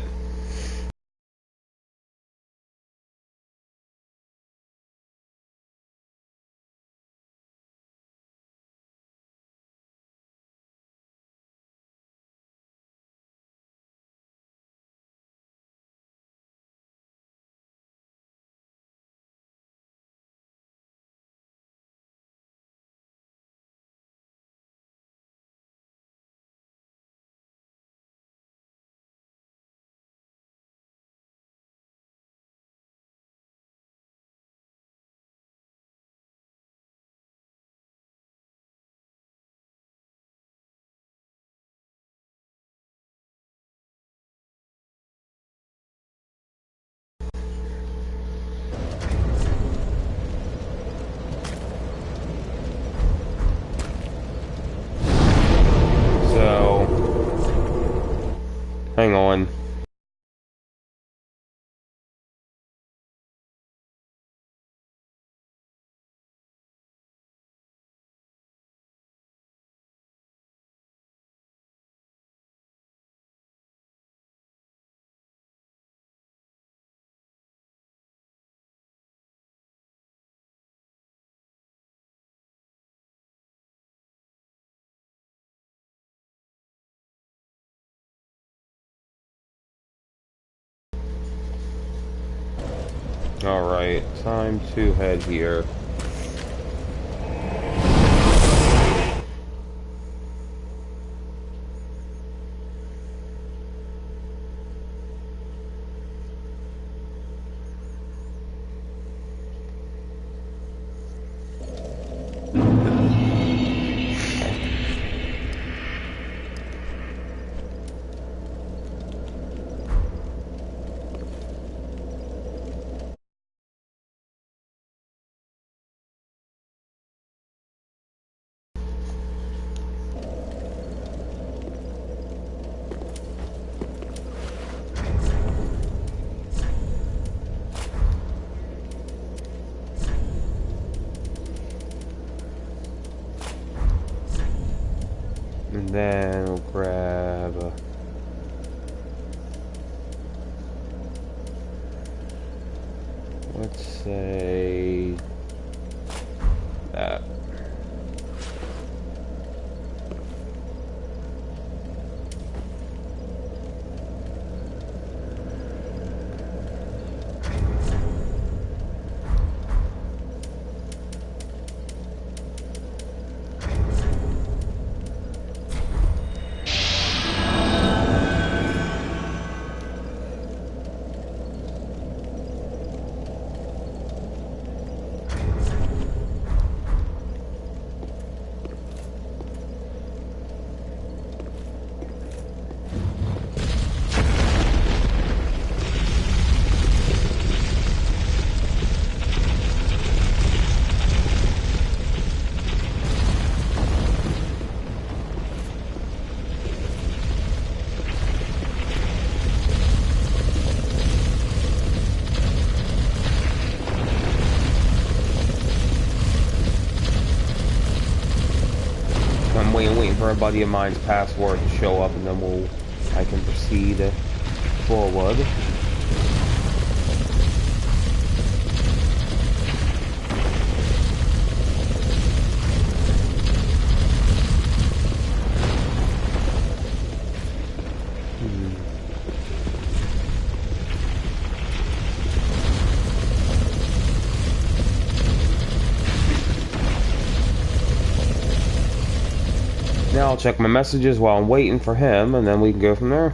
Alright, time to head here. And then we'll grab let's say that. I'm waiting for a buddy of mine's password to show up, and then I can proceed forward. Now I'll check my messages while I'm waiting for him, and then we can go from there.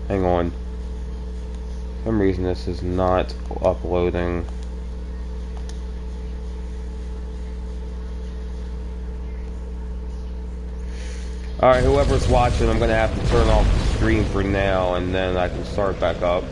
Hang on. For some reason this is not uploading. Alright, whoever's watching, I'm gonna have to turn off the stream for now, and then I can start back up.